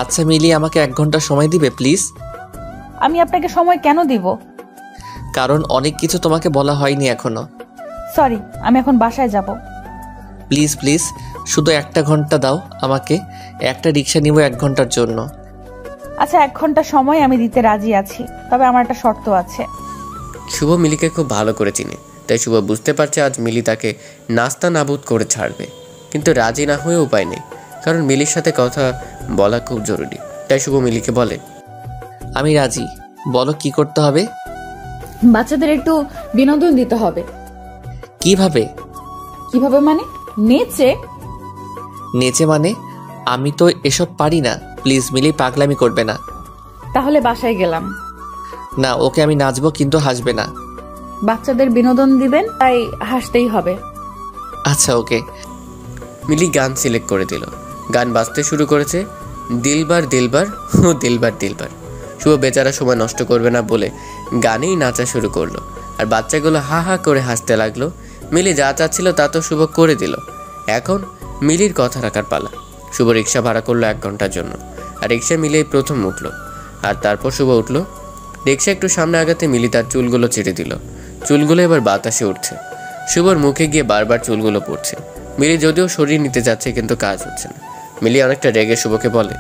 আচ্ছা মিলি, আমাকে 1 ঘন্টা সময় দিবে প্লিজ? আমি আপনাকে সময় কেন দিব? কারণ অনেক কিছু তোমাকে বলা হয়নি এখনো। সরি, আমি এখন বাসায় যাব। প্লিজ প্লিজ, শুধু 1 ঘন্টা দাও আমাকে, একটা রিক্সা নিব 1 ঘন্টার জন্য। আচ্ছা 1 ঘন্টা সময় আমি দিতে রাজি আছি, তবে আমার একটা শর্ত আছে। শুভ মিলিকে খুব ভালো করে চিনে, তাই শুভ বুঝতে পারছে আজ মিলি তাকে নাস্তা নাবুদ করে ছাড়বে। কিন্তু রাজি না হয়ে উপায় নেই, কারণ মিলির সাথে কথা বলা খুব জরুরি। তাই শুভ মিলিকে বলে, আমি রাজি, বলো কি করতে হবে? বাচ্চাদের একটু বিনোদন দিতে হবে। কিভাবে? কিভাবে মানে? নেচে। নেচে মানে? আমি তো এসব পারি না, প্লিজ মিলি পাগলামি করবে না। তাহলে বাসায় গেলাম। না, ওকে আমি নাচবো, কিন্তু হাসবে না। বাচ্চাদের বিনোদন দিবেন, তাই হাসতেই হবে। আচ্ছা ওকে। মিলি গান সিলেক্ট করে দিল। গান বাজতে শুরু করেছে, দিলবার দিলবার ও দিলবার দিলবার। শুভ বেচারা সময় নষ্ট করবে না বলে গানেই নাচা শুরু করলো, আর বাচ্চাগুলো হা হা করে হাসতে লাগলো। মিলি যা চাচ্ছিল তা তো শুভ করে দিল। এখন মিলির কথা রাখার পালা। শুভ রিক্সা ভাড়া করলো 1 ঘন্টার জন্য, আর রিক্সা মিলেই প্রথম উঠলো। আর তারপর শুভ উঠলো। রিক্সা একটু সামনে আগাতে মিলি তার চুলগুলো ছেড়ে দিল। চুলগুলো এবার বাতাসে উঠছে। শুভর মুখে গিয়ে বারবার চুলগুলো পড়ছে। মিলি যদিও সরিয়ে নিতে যাচ্ছে, কিন্তু কাজ হচ্ছে না। মিলি অনেকটা রেগে শুভকে বলে,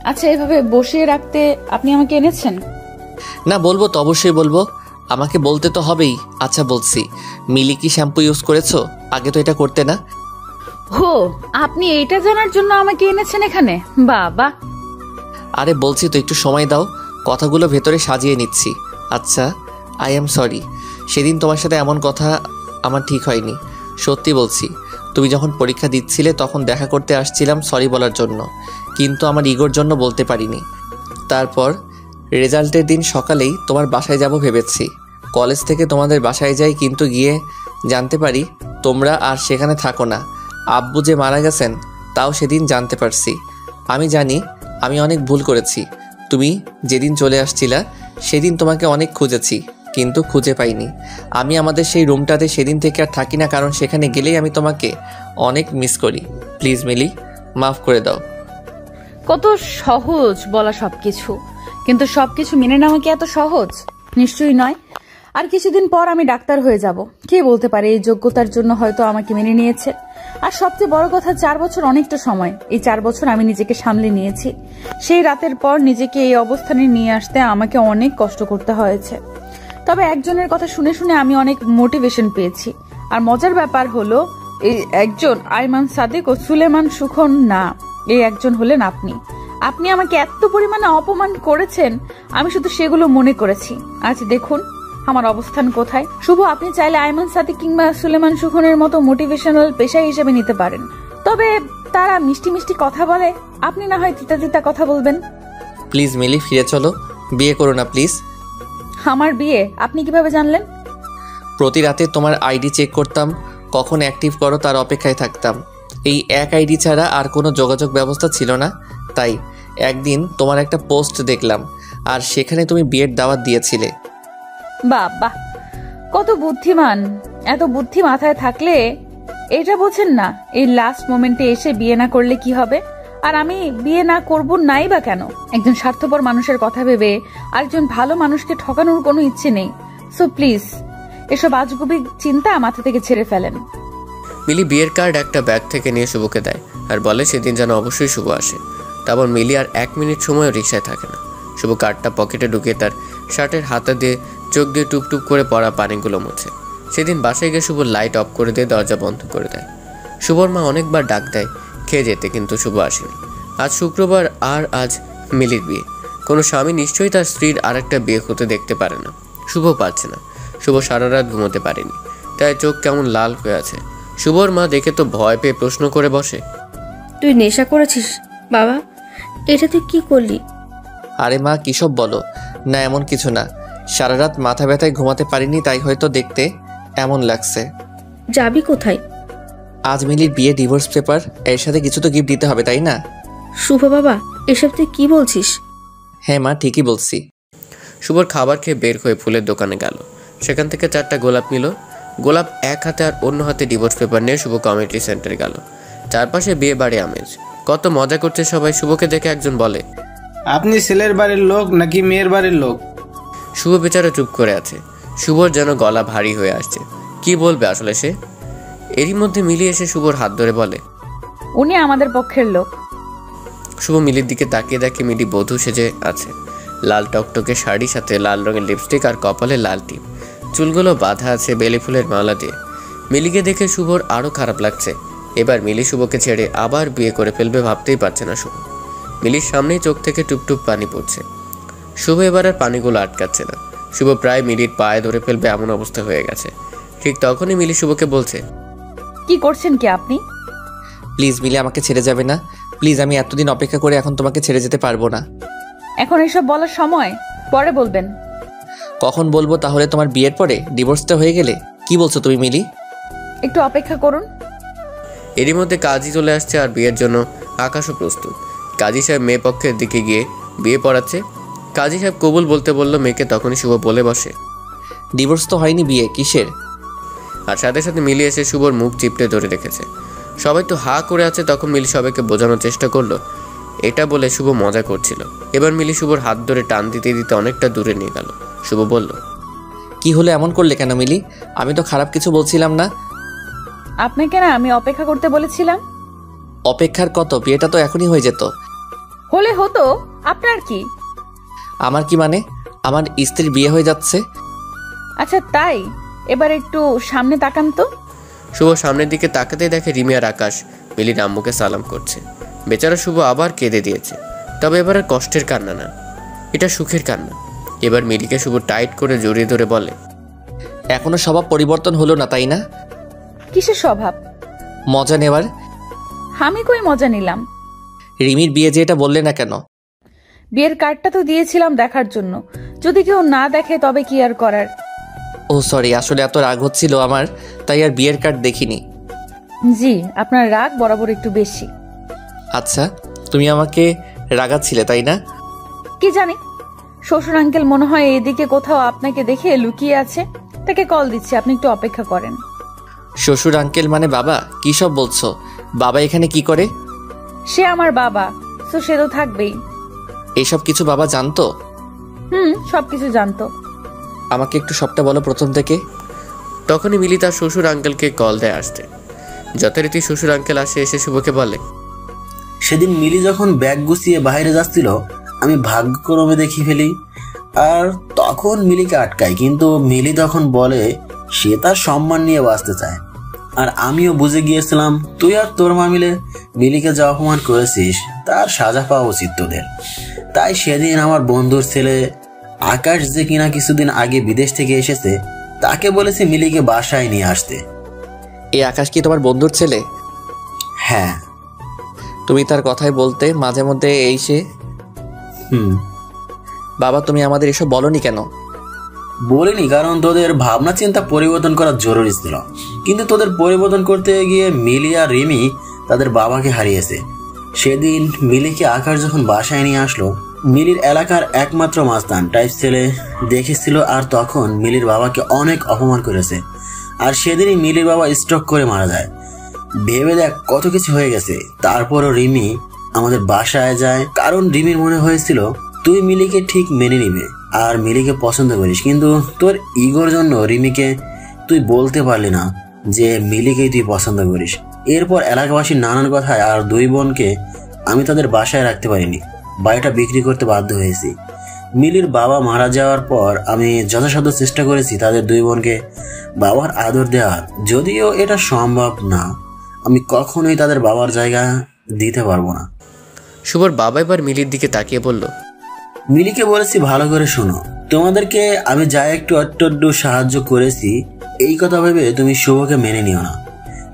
আচ্ছা এভাবে বসিয়ে রাখতে আপনি আমাকে এনেছেন? না বলবো তো, অবশ্যই বলবো, আমাকে বলতে তো হবেই। আচ্ছা বলছি, মিলি কি শ্যাম্পু ইউজ করেছো? আগে তো এটা করতে না। হো, আপনি এইটা জানার জন্য আমাকে এনেছেন এখানে? বাবা। আরে বলছি তো, একটু সময় দাও, কথাগুলো ভেতরে সাজিয়ে নিচ্ছি। আচ্ছা, আই এম সরি, সেদিন তোমার সাথে এমন কথা আমার ঠিক হয়নি। সত্যি বলছি, তুমি যখন পরীক্ষা দিচ্ছিলে তখন দেখা করতে আসছিলাম সরি বলার জন্য, কিন্তু আমার ইগোর জন্য বলতে পারিনি। তারপর রেজাল্টের দিন সকালেই তোমার বাসায় যাব ভেবেছি। কলেজ থেকে তোমাদের বাসায় যাই, কিন্তু গিয়ে জানতে পারি তোমরা আর সেখানে থাকো না। আব্বু যে মারা গেছেন তাও সেদিন জানতে পারছি। আমি জানি আমি অনেক ভুল করেছি। তুমি যেদিন চলে আসছিলা সেদিন তোমাকে অনেক খুঁজেছি, কিন্তু খুঁজে পাইনি। আমি আমাদের সেই রুমটাতে সেদিন থেকে আর থাকি না, কারণ সেখানে গেলেই আমি তোমাকে অনেক মিস করি। প্লিজ মিলি, মাফ করে দাও। কত সহজ বলা সবকিছু, কিন্তু সবকিছু মেনে নেওয়া কি এত সহজ? নিশ্চয়ই নয়। আর কিছুদিন পর আমি ডাক্তার হয়ে যাব। কে বলতে পারে এই যোগ্যতার জন্য হয়তো আমাকে মেনে নিয়েছে। আর সবচেয়ে বড় কথা, 4 বছর অনেকটা সময়। এই 4 বছর আমি নিজেকে সামলে নিয়েছি। সেই রাতের পর নিজেকে এই অবস্থানে নিয়ে আসতে আমাকে অনেক কষ্ট করতে হয়েছে। তবে একজনের কথা শুনে শুনে আমি অনেক মোটিভেশন পেয়েছি। আর মজার ব্যাপার হলো, এই একজন আইমান সাদিক ও সুলেমান সুখন না, এই একজন হলেন আপনি। আপনি আমাকে এত পরিমাণে অপমান করেছেন, আমি শুধু সেগুলো মনে করেছি। আজ দেখুন আমার অবস্থান কোথায়। শুভ, আপনি চাইলে আইমান সাদিক কিংবা সুলেমান সুখনের মতো মোটিভেশনাল পেশা হিসেবে নিতে পারেন। তবে তারা মিষ্টি মিষ্টি কথা বলে, আপনি না হয় তিতা তিতা কথা বলবেন। প্লিজ মিলি ফিরে চলো, বিয়ে করো না প্লিজ। আমার বিয়ে আপনি কিভাবে জানলেন? প্রতি রাতে তোমার আইডি চেক করতাম, কখন অ্যাক্টিভ করো তার অপেক্ষায় থাকতাম। এই এক আইডি ছাড়া আর কোনো যোগাযোগ ব্যবস্থা ছিল না, তাই একদিন তোমার একটা পোস্ট দেখলাম আর সেখানে তুমি বিয়ের দাওয়াত দিয়েছিলে। বাহ বাহ, কত বুদ্ধিমান! এত বুদ্ধি মাথায় থাকলে এটা বোঝেন না এই লাস্ট মোমেন্টে এসে বিয়ে না করলে কি হবে। আর আমি বিয়ে না করব নাই বা কেন? একজন স্বার্থপর মানুষের কথা ভেবে আরেকজন ভালো মানুষকে ঠকানোর কোনো ইচ্ছে নেই। সো প্লিজ এসব আজগুবি চিন্তা মাথা থেকে ছেড়ে ফেলেন। মিলি বিয়ের কার্ড একটা ব্যাগ থেকে নিয়ে শুভকে দেয় আর বলে সেদিন যেন অবশ্যই শুভ আসে। তারপর মিলি আর 1 মিনিট সময়ও রিক্সায় থাকে না। শুভ কার্ডটা পকেটে ঢুকিয়ে তার শার্টের হাতা দিয়ে চোখ দিয়ে টুপটুপ করে পড়া পানিগুলো মুছে। সেদিন বাসায় গিয়ে শুভ লাইট অফ করে দিয়ে দরজা বন্ধ করে দেয়। শুভর মা অনেকবার ডাক দেয় খেয়ে যেতে, কিন্তু শুভ আসেনি। আজ শুক্রবার আর আজ মিলির বিয়ে। কোনো স্বামী নিশ্চয়ই তার স্ত্রীর আরেকটা বিয়ে হতে দেখতে পারে না। শুভ পারছে না। শুভ সারা রাত ঘুমোতে পারেনি, তাই চোখ কেমন লাল হয়ে আছে। শুভর মা দেখে তো ভয় পেয়ে প্রশ্ন করে বসে, তুই নেশা করেছিস বাবা? এটা তুই কি করলি? আরে মা কিসব বলো না, এমন কিছু না। সারা রাত মাথা ব্যথায় ঘুমাতে পারিনি, তাই হয়তো দেখতে এমন লাগছে। যাবি কোথায়? আজ মিলির বিয়ে, ডিভোর্স পেপার, এর সাথে কিছু তো গিফট দিতে হবে তাই না? শুভ বাবা, এসব তুই কি বলছিস? হ্যাঁ মা, ঠিকই বলছি। শুভর খাবার খেয়ে বের হয়ে ফুলের দোকানে গেল। সেখান থেকে 4টা গোলাপ নিল। গোলাপ এক হাতে আর অন্য হাতে ডিভোর্স পেপার নিয়ে শুভ কমিউনিটি সেন্টারে গেল। চারপাশে বিয়ে বাড়ি আমেজ, কত মজা করছে সবাই। শুভকে দেখে একজন বলে, আপনি ছেলের বাড়ির লোক নাকি মেয়ের বাড়ির লোক? শুভ বেচারা চুপ করে আছে। শুভর যেন গলা ভারী হয়ে আসছে, কি বলবে আসলে সে। এরই মধ্যে মিলি এসে শুভর হাত ধরে বলে, উনি আমাদের পক্ষের লোক। শুভ মিলির দিকে তাকিয়ে দেখে মিলি বধূ সেজে আছে। লাল টকটকে শাড়ির সাথে লাল রঙের লিপস্টিক আর কপালে লাল টিপ, চুলগুলো বাঁধা আছে বেলি ফুলের মালা দিয়ে। মিলিকে দেখে শুভর আরও খারাপ লাগছে। এবার মিলি শুভকে ছেড়ে আবার বিয়ে করে ফেলবে ভাবতেই পারছে না শুভ। মিলির সামনেই চোখ থেকে টুপটুপ পানি পড়ছে। শুভ এবার আর পানিগুলো আটকাচ্ছে না। শুভ প্রায় মিলির পায়ে ধরে ফেলবে এমন অবস্থা হয়ে গেছে। ঠিক তখনই মিলি শুভকে বলছে, কি করছেন কি আপনি? প্লিজ মিলি, আমাকে ছেড়ে যাবে না প্লিজ। আমি এতদিন অপেক্ষা করে এখন তোমাকে ছেড়ে যেতে পারবো না। এখন এসব বলার সময়, পরে বলবেন। কখন বলবো তাহলে? তোমার বিয়ের পরে, ডিভোর্সটা হয়ে গেলে? কি বলছো তুমি মিলি? একটু অপেক্ষা করুন। এরই মধ্যে কাজী চলে আসছে আর বিয়ের জন্য আকাশও প্রস্তুত। কাজী সাহেব মেয়ে পক্ষের দিকে গিয়ে বিয়ে পড়াচ্ছে। কাজী সাহেব কবুল বলতে বলল মেয়েকে, তখনই শুভ বলে বসে, ডিভোর্স তো হয়নি, বিয়ে কিসের? আর সাথে সাথে মিলি এসে শুভর মুখ চিপটে ধরে রেখেছে। সবাই তো হা করে আছে। তখন মিলি সবাইকে বোঝানোর চেষ্টা করলো এটা বলে শুভ মজা করছিল। এবার মিলি শুভর হাত ধরে টান দিতে দিতে অনেকটা দূরে নিয়ে গেল। শুভ বলল, কি হলো, এমন করলে কেন মিলি? আমি তো খারাপ কিছু বলছিলাম না। আপনাকে না আমি অপেক্ষা করতে বলেছিলাম। অপেক্ষার কত? বিয়েটা তো এখনই হয়ে যেত। হলে হতো, আপনার কি? আমার কি মানে? আমার স্ত্রীর বিয়ে হয়ে যাচ্ছে। আচ্ছা তাই, এবার একটু সামনে তাকান তো। শুভ সামনের দিকে তাকাতে দেখে রিমি আর আকাশ মিলির আম্মুকে সালাম করছে। বেচারা শুভ আবার কেঁদে দিয়েছে। তবে এবার আর কষ্টের কান্না না, এটা সুখের কান্না। এবার মিলিকে শুভ টাইট করে জড়িয়ে ধরে বলে, এখনো স্বভাব পরিবর্তন হলো না তাই না? কিসের স্বভাব? মজা নেওয়ার। আমি কই মজা নিলাম? রিমির বিয়ে যে, এটা বললে না কেন? বিয়ের কার্ডটা তো দিয়েছিলাম দেখার জন্য, যদি কেউ না দেখে তবে কি আর করার। ও সরি, আসলে এত রাগ হচ্ছিল আমার, তাই আর বিয়ের কার্ড দেখিনি। জি, আপনার রাগ বরাবর একটু বেশি। আচ্ছা, তুমি আমাকে রাগাচ্ছিলে তাই না? কি জানি, শ্বশুর আঙ্কেল মনে হয় এদিকে কোথাও আপনাকে দেখে লুকিয়ে আছে, তাকে কল দিচ্ছি, আপনি একটু অপেক্ষা করেন। শ্বশুর আঙ্কেল মানে বাবা? কি সব বলছো? বাবা এখানে কি করে? সে আমার বাবা, তো সে তো থাকবেই। এসব কিছু বাবা জানতো? সবকিছু জানতো। আমাকে একটু সবটা বলো প্রথম থেকে। তখনই মিলি তার শ্বশুর আঙ্কেলকে কল দেয় আসতে। যথারীতি শ্বশুর আঙ্কেল আসে, এসে শুভকে বলে, সেদিন মিলি যখন ব্যাগ গুছিয়ে বাইরে যাচ্ছিল আমি ভাগ্যক্রমে দেখি ফেলি, আর তখন মিলিকে আটকাই। কিন্তু মিলি তখন বলে সে তার সম্মান নিয়ে বাঁচতে চায়। আর আমিও বুঝে গিয়েছিলাম তুই আর তোর মা মিলে মিলিকে যা অপমান করেছিস তার সাজা পাওয়া উচিত তোদের। তাই সেদিন আমার বন্ধুর ছেলে আকাশ, যে কিনা কিছুদিন আগে বিদেশ থেকে এসেছে, তাকে বলেছি মিলিকে বাসায় নিয়ে আসতে। এই আকাশ কি তোমার বন্ধুর ছেলে? হ্যাঁ। তুমি তার কথাই বলতে মাঝে মধ্যে এই সে? বাবা তুমি আমাদের এসব বলনি কেন? বলিনি কারণ তোদের ভাবনা চিন্তা পরিবর্তন করা জরুরি ছিল, কিন্তু তোদের পরিবর্তন করতে গিয়ে মিলি আর রিমি তাদের বাবাকে হারিয়েছে। সেদিন মিলিকে আকাশ যখন বাসায় নিয়ে আসলো, মিলির এলাকার একমাত্র মাস্তান টাইপ ছেলে দেখেছিল, আর তখন মিলির বাবাকে অনেক অপমান করেছে। আর সেদিনই মিলির বাবা স্ট্রোক করে মারা যায়। ভেবে দেখ কত কিছু হয়ে গেছে। তারপরও রিমি আমাদের বাসায় যায় কারণ রিমির মনে হয়েছিল তুই মিলিকে ঠিক মেনে নিবে আর মিলিকে পছন্দ করিস, কিন্তু তোর ইগোর জন্য রিমিকে তুই বলতে পারলি না যে মিলিকেই তুই পছন্দ করিস। এরপর এলাকাবাসীর নানান কথায় আর দুই বোনকে আমি তাদের বাসায় রাখতে পারিনি, বাড়িটা বিক্রি করতে বাধ্য হয়েছি। মিলির বাবা মারা যাওয়ার পর আমি যথাসাধ্য চেষ্টা করেছি তাদের দুই বোনকে বাবার আদর দেওয়ার, যদিও এটা সম্ভব না। আমি কখনোই তাদের বাবার জায়গা দিতে পারবো না। শুভর বাবা এবার মিলির দিকে তাকিয়ে বলল, মিলিকে বলেছি ভালো করে শোনো, তোমাদেরকে আমি যা একটু অট্টু সাহায্য করেছি এই কথা ভেবে তুমি শুভকে মেনে নিও না।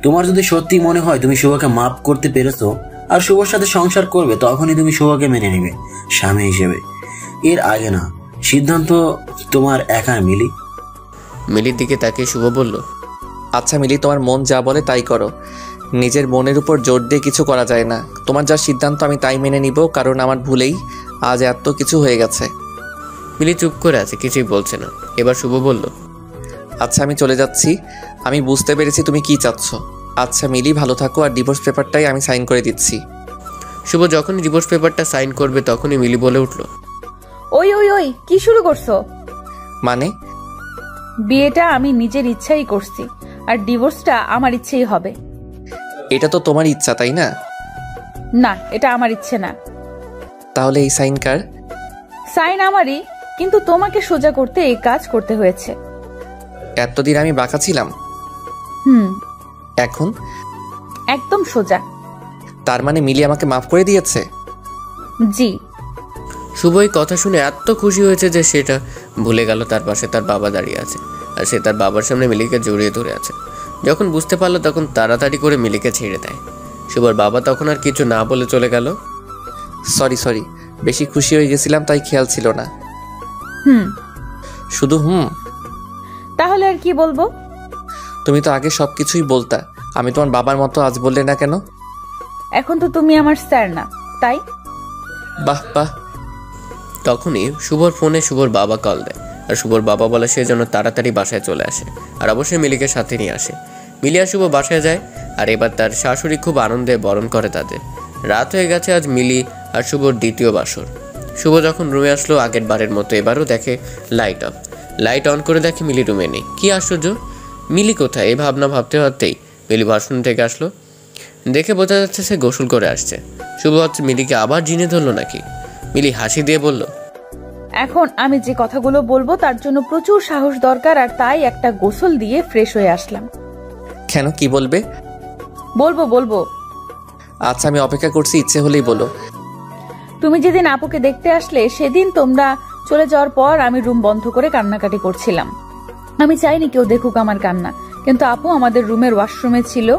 তোমার যদি সত্যি মনে হয় তুমি শুভকে মাফ করতে পেরেছো আর শুভর সাথে সংসার করবে, তখনই তুমি শুভকে মেনে নিবে স্বামী হিসেবে, এর আগে না। সিদ্ধান্ত তোমার একার। মিলি মিলির দিকে তাকিয়ে শুভ বলল, আচ্ছা মিলি, তোমার মন যা বলে তাই করো। নিজের মনের উপর জোর দিয়ে কিছু করা যায় না। তোমার যা সিদ্ধান্ত আমি তাই মেনে নিব, কারণ আমার ভুলেই আজ এত কিছু হয়ে গেছে। মিলি চুপ করে আছে, কিছুই বলছে না। এবার শুভ বলল, আচ্ছা আমি চলে যাচ্ছি, আমি বুঝতে পেরেছি তুমি কি চাচ্ছ। আচ্ছা মিলি, ভালো থাকো, আর ডিভোর্স পেপারটাই আমি সাইন করে দিচ্ছি। শুভ যখনই ডিভোর্স পেপারটা সাইন করবে তখনই মিলি বলে উঠল, ওই ওই ওই কি শুরু করছো? মানে? বিয়েটা আমি নিজের ইচ্ছাই করছি, আর ডিভোর্সটা আমার ইচ্ছেই হবে। এটা তো তোমার ইচ্ছা, তাই না? না, এটা আমার ইচ্ছে না। তাহলে এই সাইন কার? সাইন আমারই, কিন্তু তোমাকে সোজা করতে এই কাজ করতে হয়েছে। এতদিন আমি বাঁকা ছিলাম। এখন একদম সোজা। তার মানে মিলি আমাকে মাফ করে দিয়েছে? জি। শুভ এই কথা শুনে এত খুশি হয়েছে যে সেটা ভুলে গেল তার পাশে তার বাবা দাঁড়িয়ে আছে, আর সে তার বাবার সামনে মিলিকে জড়িয়ে ধরে আছে। যখন বুঝতে পারলো তখন তাড়াতাড়ি করে মিলিকে ছেড়ে দেয়। শুভর বাবা তখন আর কিছু না বলে চলে গেল। সরি, বেশি খুশি হয়ে গেছিলাম তাই খেয়াল ছিল না। শুধু তাহলে আর কি বলবো? তুমি তো আগে সবকিছুই বলতা, আমি তোমার বাবার মতো, আজ বললে না কেন? এখন তো তুমি আমার স্যার না, তাই। বাহ বাহ। তখনই শুভর ফোনে শুভর বাবা কল দেয়, আর শুভর বাবা বলে সে যেন তাড়াতাড়ি বাসায় চলে আসে, আর অবশ্যই মিলিকে সাথে নিয়ে আসে। মিলি আর শুভ বাসায় যায়, আর এবার তার শাশুড়ি খুব আনন্দে বরণ করে তাদের। রাত হয়ে গেছে আজ মিলি আর শুভর দ্বিতীয় বাসর। শুভ যখন রুমে আসলো আগের বারের মতো এবারও দেখে লাইট অফ। লাইট অন করে দেখে মিলি রুমে নেই। কি আশ্চর্য, মিলি কোথায়? এই ভাবনা ভাবতে ভাবতেই মিলি বাথরুম থেকে আসলো। দেখে বোঝা যাচ্ছে সে গোসল করে আসছে। শুভ হচ্ছে মিলিকে আবার জিনে ধরলো নাকি। মিলি হাসি দিয়ে বলল, এখন আমি যে কথাগুলো বলবো তার জন্য প্রচুর সাহস দরকার, আর তাই একটা গোসল দিয়ে ফ্রেশ হয়ে আসলাম। কেন, কি বলবে? বলবো। আচ্ছা আমি অপেক্ষা করছি, ইচ্ছে হলেই বলো। তুমি যেদিন আপুকে দেখতে আসলে সেদিন তোমরা চলে যাওয়ার পর আমি রুম বন্ধ করে কান্নাকাটি করছিলাম। আমি চাইনি কেউ দেখুক আমার কান্না, কিন্তু আপু আমাদের রুমের ওয়াশরুমে ছিল,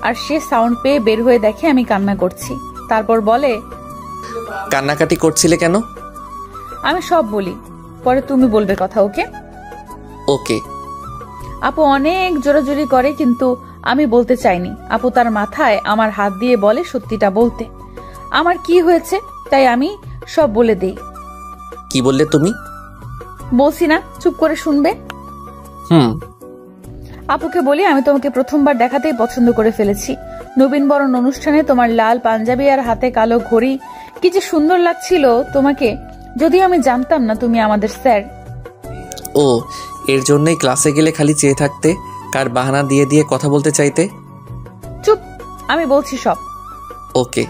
আর সে সাউন্ড পেয়ে বের হয়ে দেখে আমি কান্না করছি। তারপর বলে, কান্নাকাটি করছিলে কেন? আমি সব বলি, পরে তুমি বলবে কথা। ওকে ওকে। আপু অনেক জোরাজুরি করে, কিন্তু আমি বলতে চাইনি। আপু তার মাথায় আমার হাত দিয়ে বলে সত্যিটা বলতে, আমার কি হয়েছে, তাই আমি সব বলে দেই। কি বললে তুমি? বলছি না, চুপ করে শুনবে। আপুকে বলি আমি তোমাকে প্রথমবার দেখাতেই পছন্দ করে ফেলেছি। নবীন বরণ অনুষ্ঠানে তোমার লাল পাঞ্জাবি আর হাতে কালো ঘড়ি কি যে সুন্দর লাগছিল তোমাকে, যদিও আমি জানতাম না তুমি আমাদের স্যার। ও, এর জন্যই ক্লাসে গেলে খালি চেয়ে থাকতে, কার বাহানা দিয়ে দিয়ে কথা বলতে চাইতে। চুপ, আমি বলছি সব। ওকে।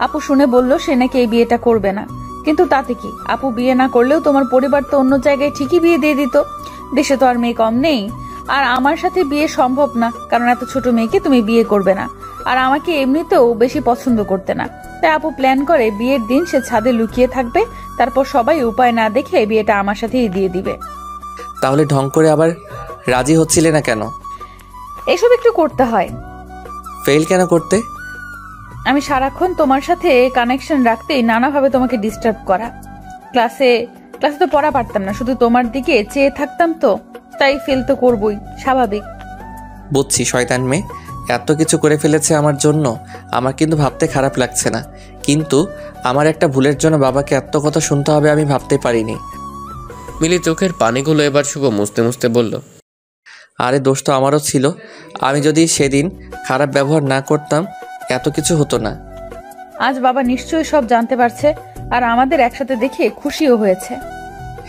আপু শুনে বলল সে নাকি এই বিয়েটা করবে না, কিন্তু তাতে কি, আপু বিয়ে না করলেও তোমার পরিবার তো অন্য জায়গায় ঠিকই বিয়ে দিয়ে দিত। দেশে তো আর মেয়ে কম নেই, আর আমার সাথে বিয়ে সম্ভব না, কারণ এত ছোট মেয়েকে তুমি বিয়ে করবে না, আর আমাকে এমনিতেও বেশি পছন্দ করতে না। তাই আপু প্ল্যান করে বিয়ের দিন সে ছাদে লুকিয়ে থাকবে, তারপর সবাই উপায় না দেখে বিয়েটা আমার সাথেই দিয়ে দিবে। তাহলে ঢং করে আবার রাজি হচ্ছিলে না কেন? এসব একটু করতে হয়। ফেল কেন করতে? আমি সারাক্ষণ তোমার সাথে কানেকশন রাখতেই নানাভাবে তোমাকে ডিস্টার্ব করা। ক্লাসে তো পড়া পারতাম না, শুধু তোমার দিকে চেয়ে থাকতাম, তো তাই ফেল তো করবই, স্বাভাবিক। বুঝছি শয়তান মেয়ে এত কিছু করে ফেলেছে আমার জন্য, আমার কিন্তু ভাবতে খারাপ লাগছে না, কিন্তু আমার একটা ভুলের জন্য বাবাকে এত কথা শুনতে হবে আমি ভাবতে পারিনি। মিলি চোখের পানিগুলো এবার শুভ মুছতে মুছতে বলল, আরে দোষ তো আমারও ছিল, আমি যদি সেদিন খারাপ ব্যবহার না করতাম এত কিছু হতো না। আজ বাবা নিশ্চয়ই সব জানতে পারছে, আর আমাদের একসাথে দেখে খুশিও হয়েছে।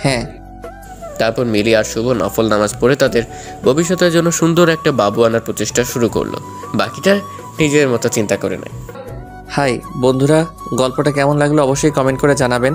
হ্যাঁ। তারপর মিলি আর শুভ নফল নামাজ পড়ে তাদের ভবিষ্যতের জন্য সুন্দর একটা বাবু আনার প্রচেষ্টা শুরু করলো। বাকিটা নিজের মতো চিন্তা করে নেয়। হাই বন্ধুরা, গল্পটা কেমন লাগলো অবশ্যই কমেন্ট করে জানাবেন।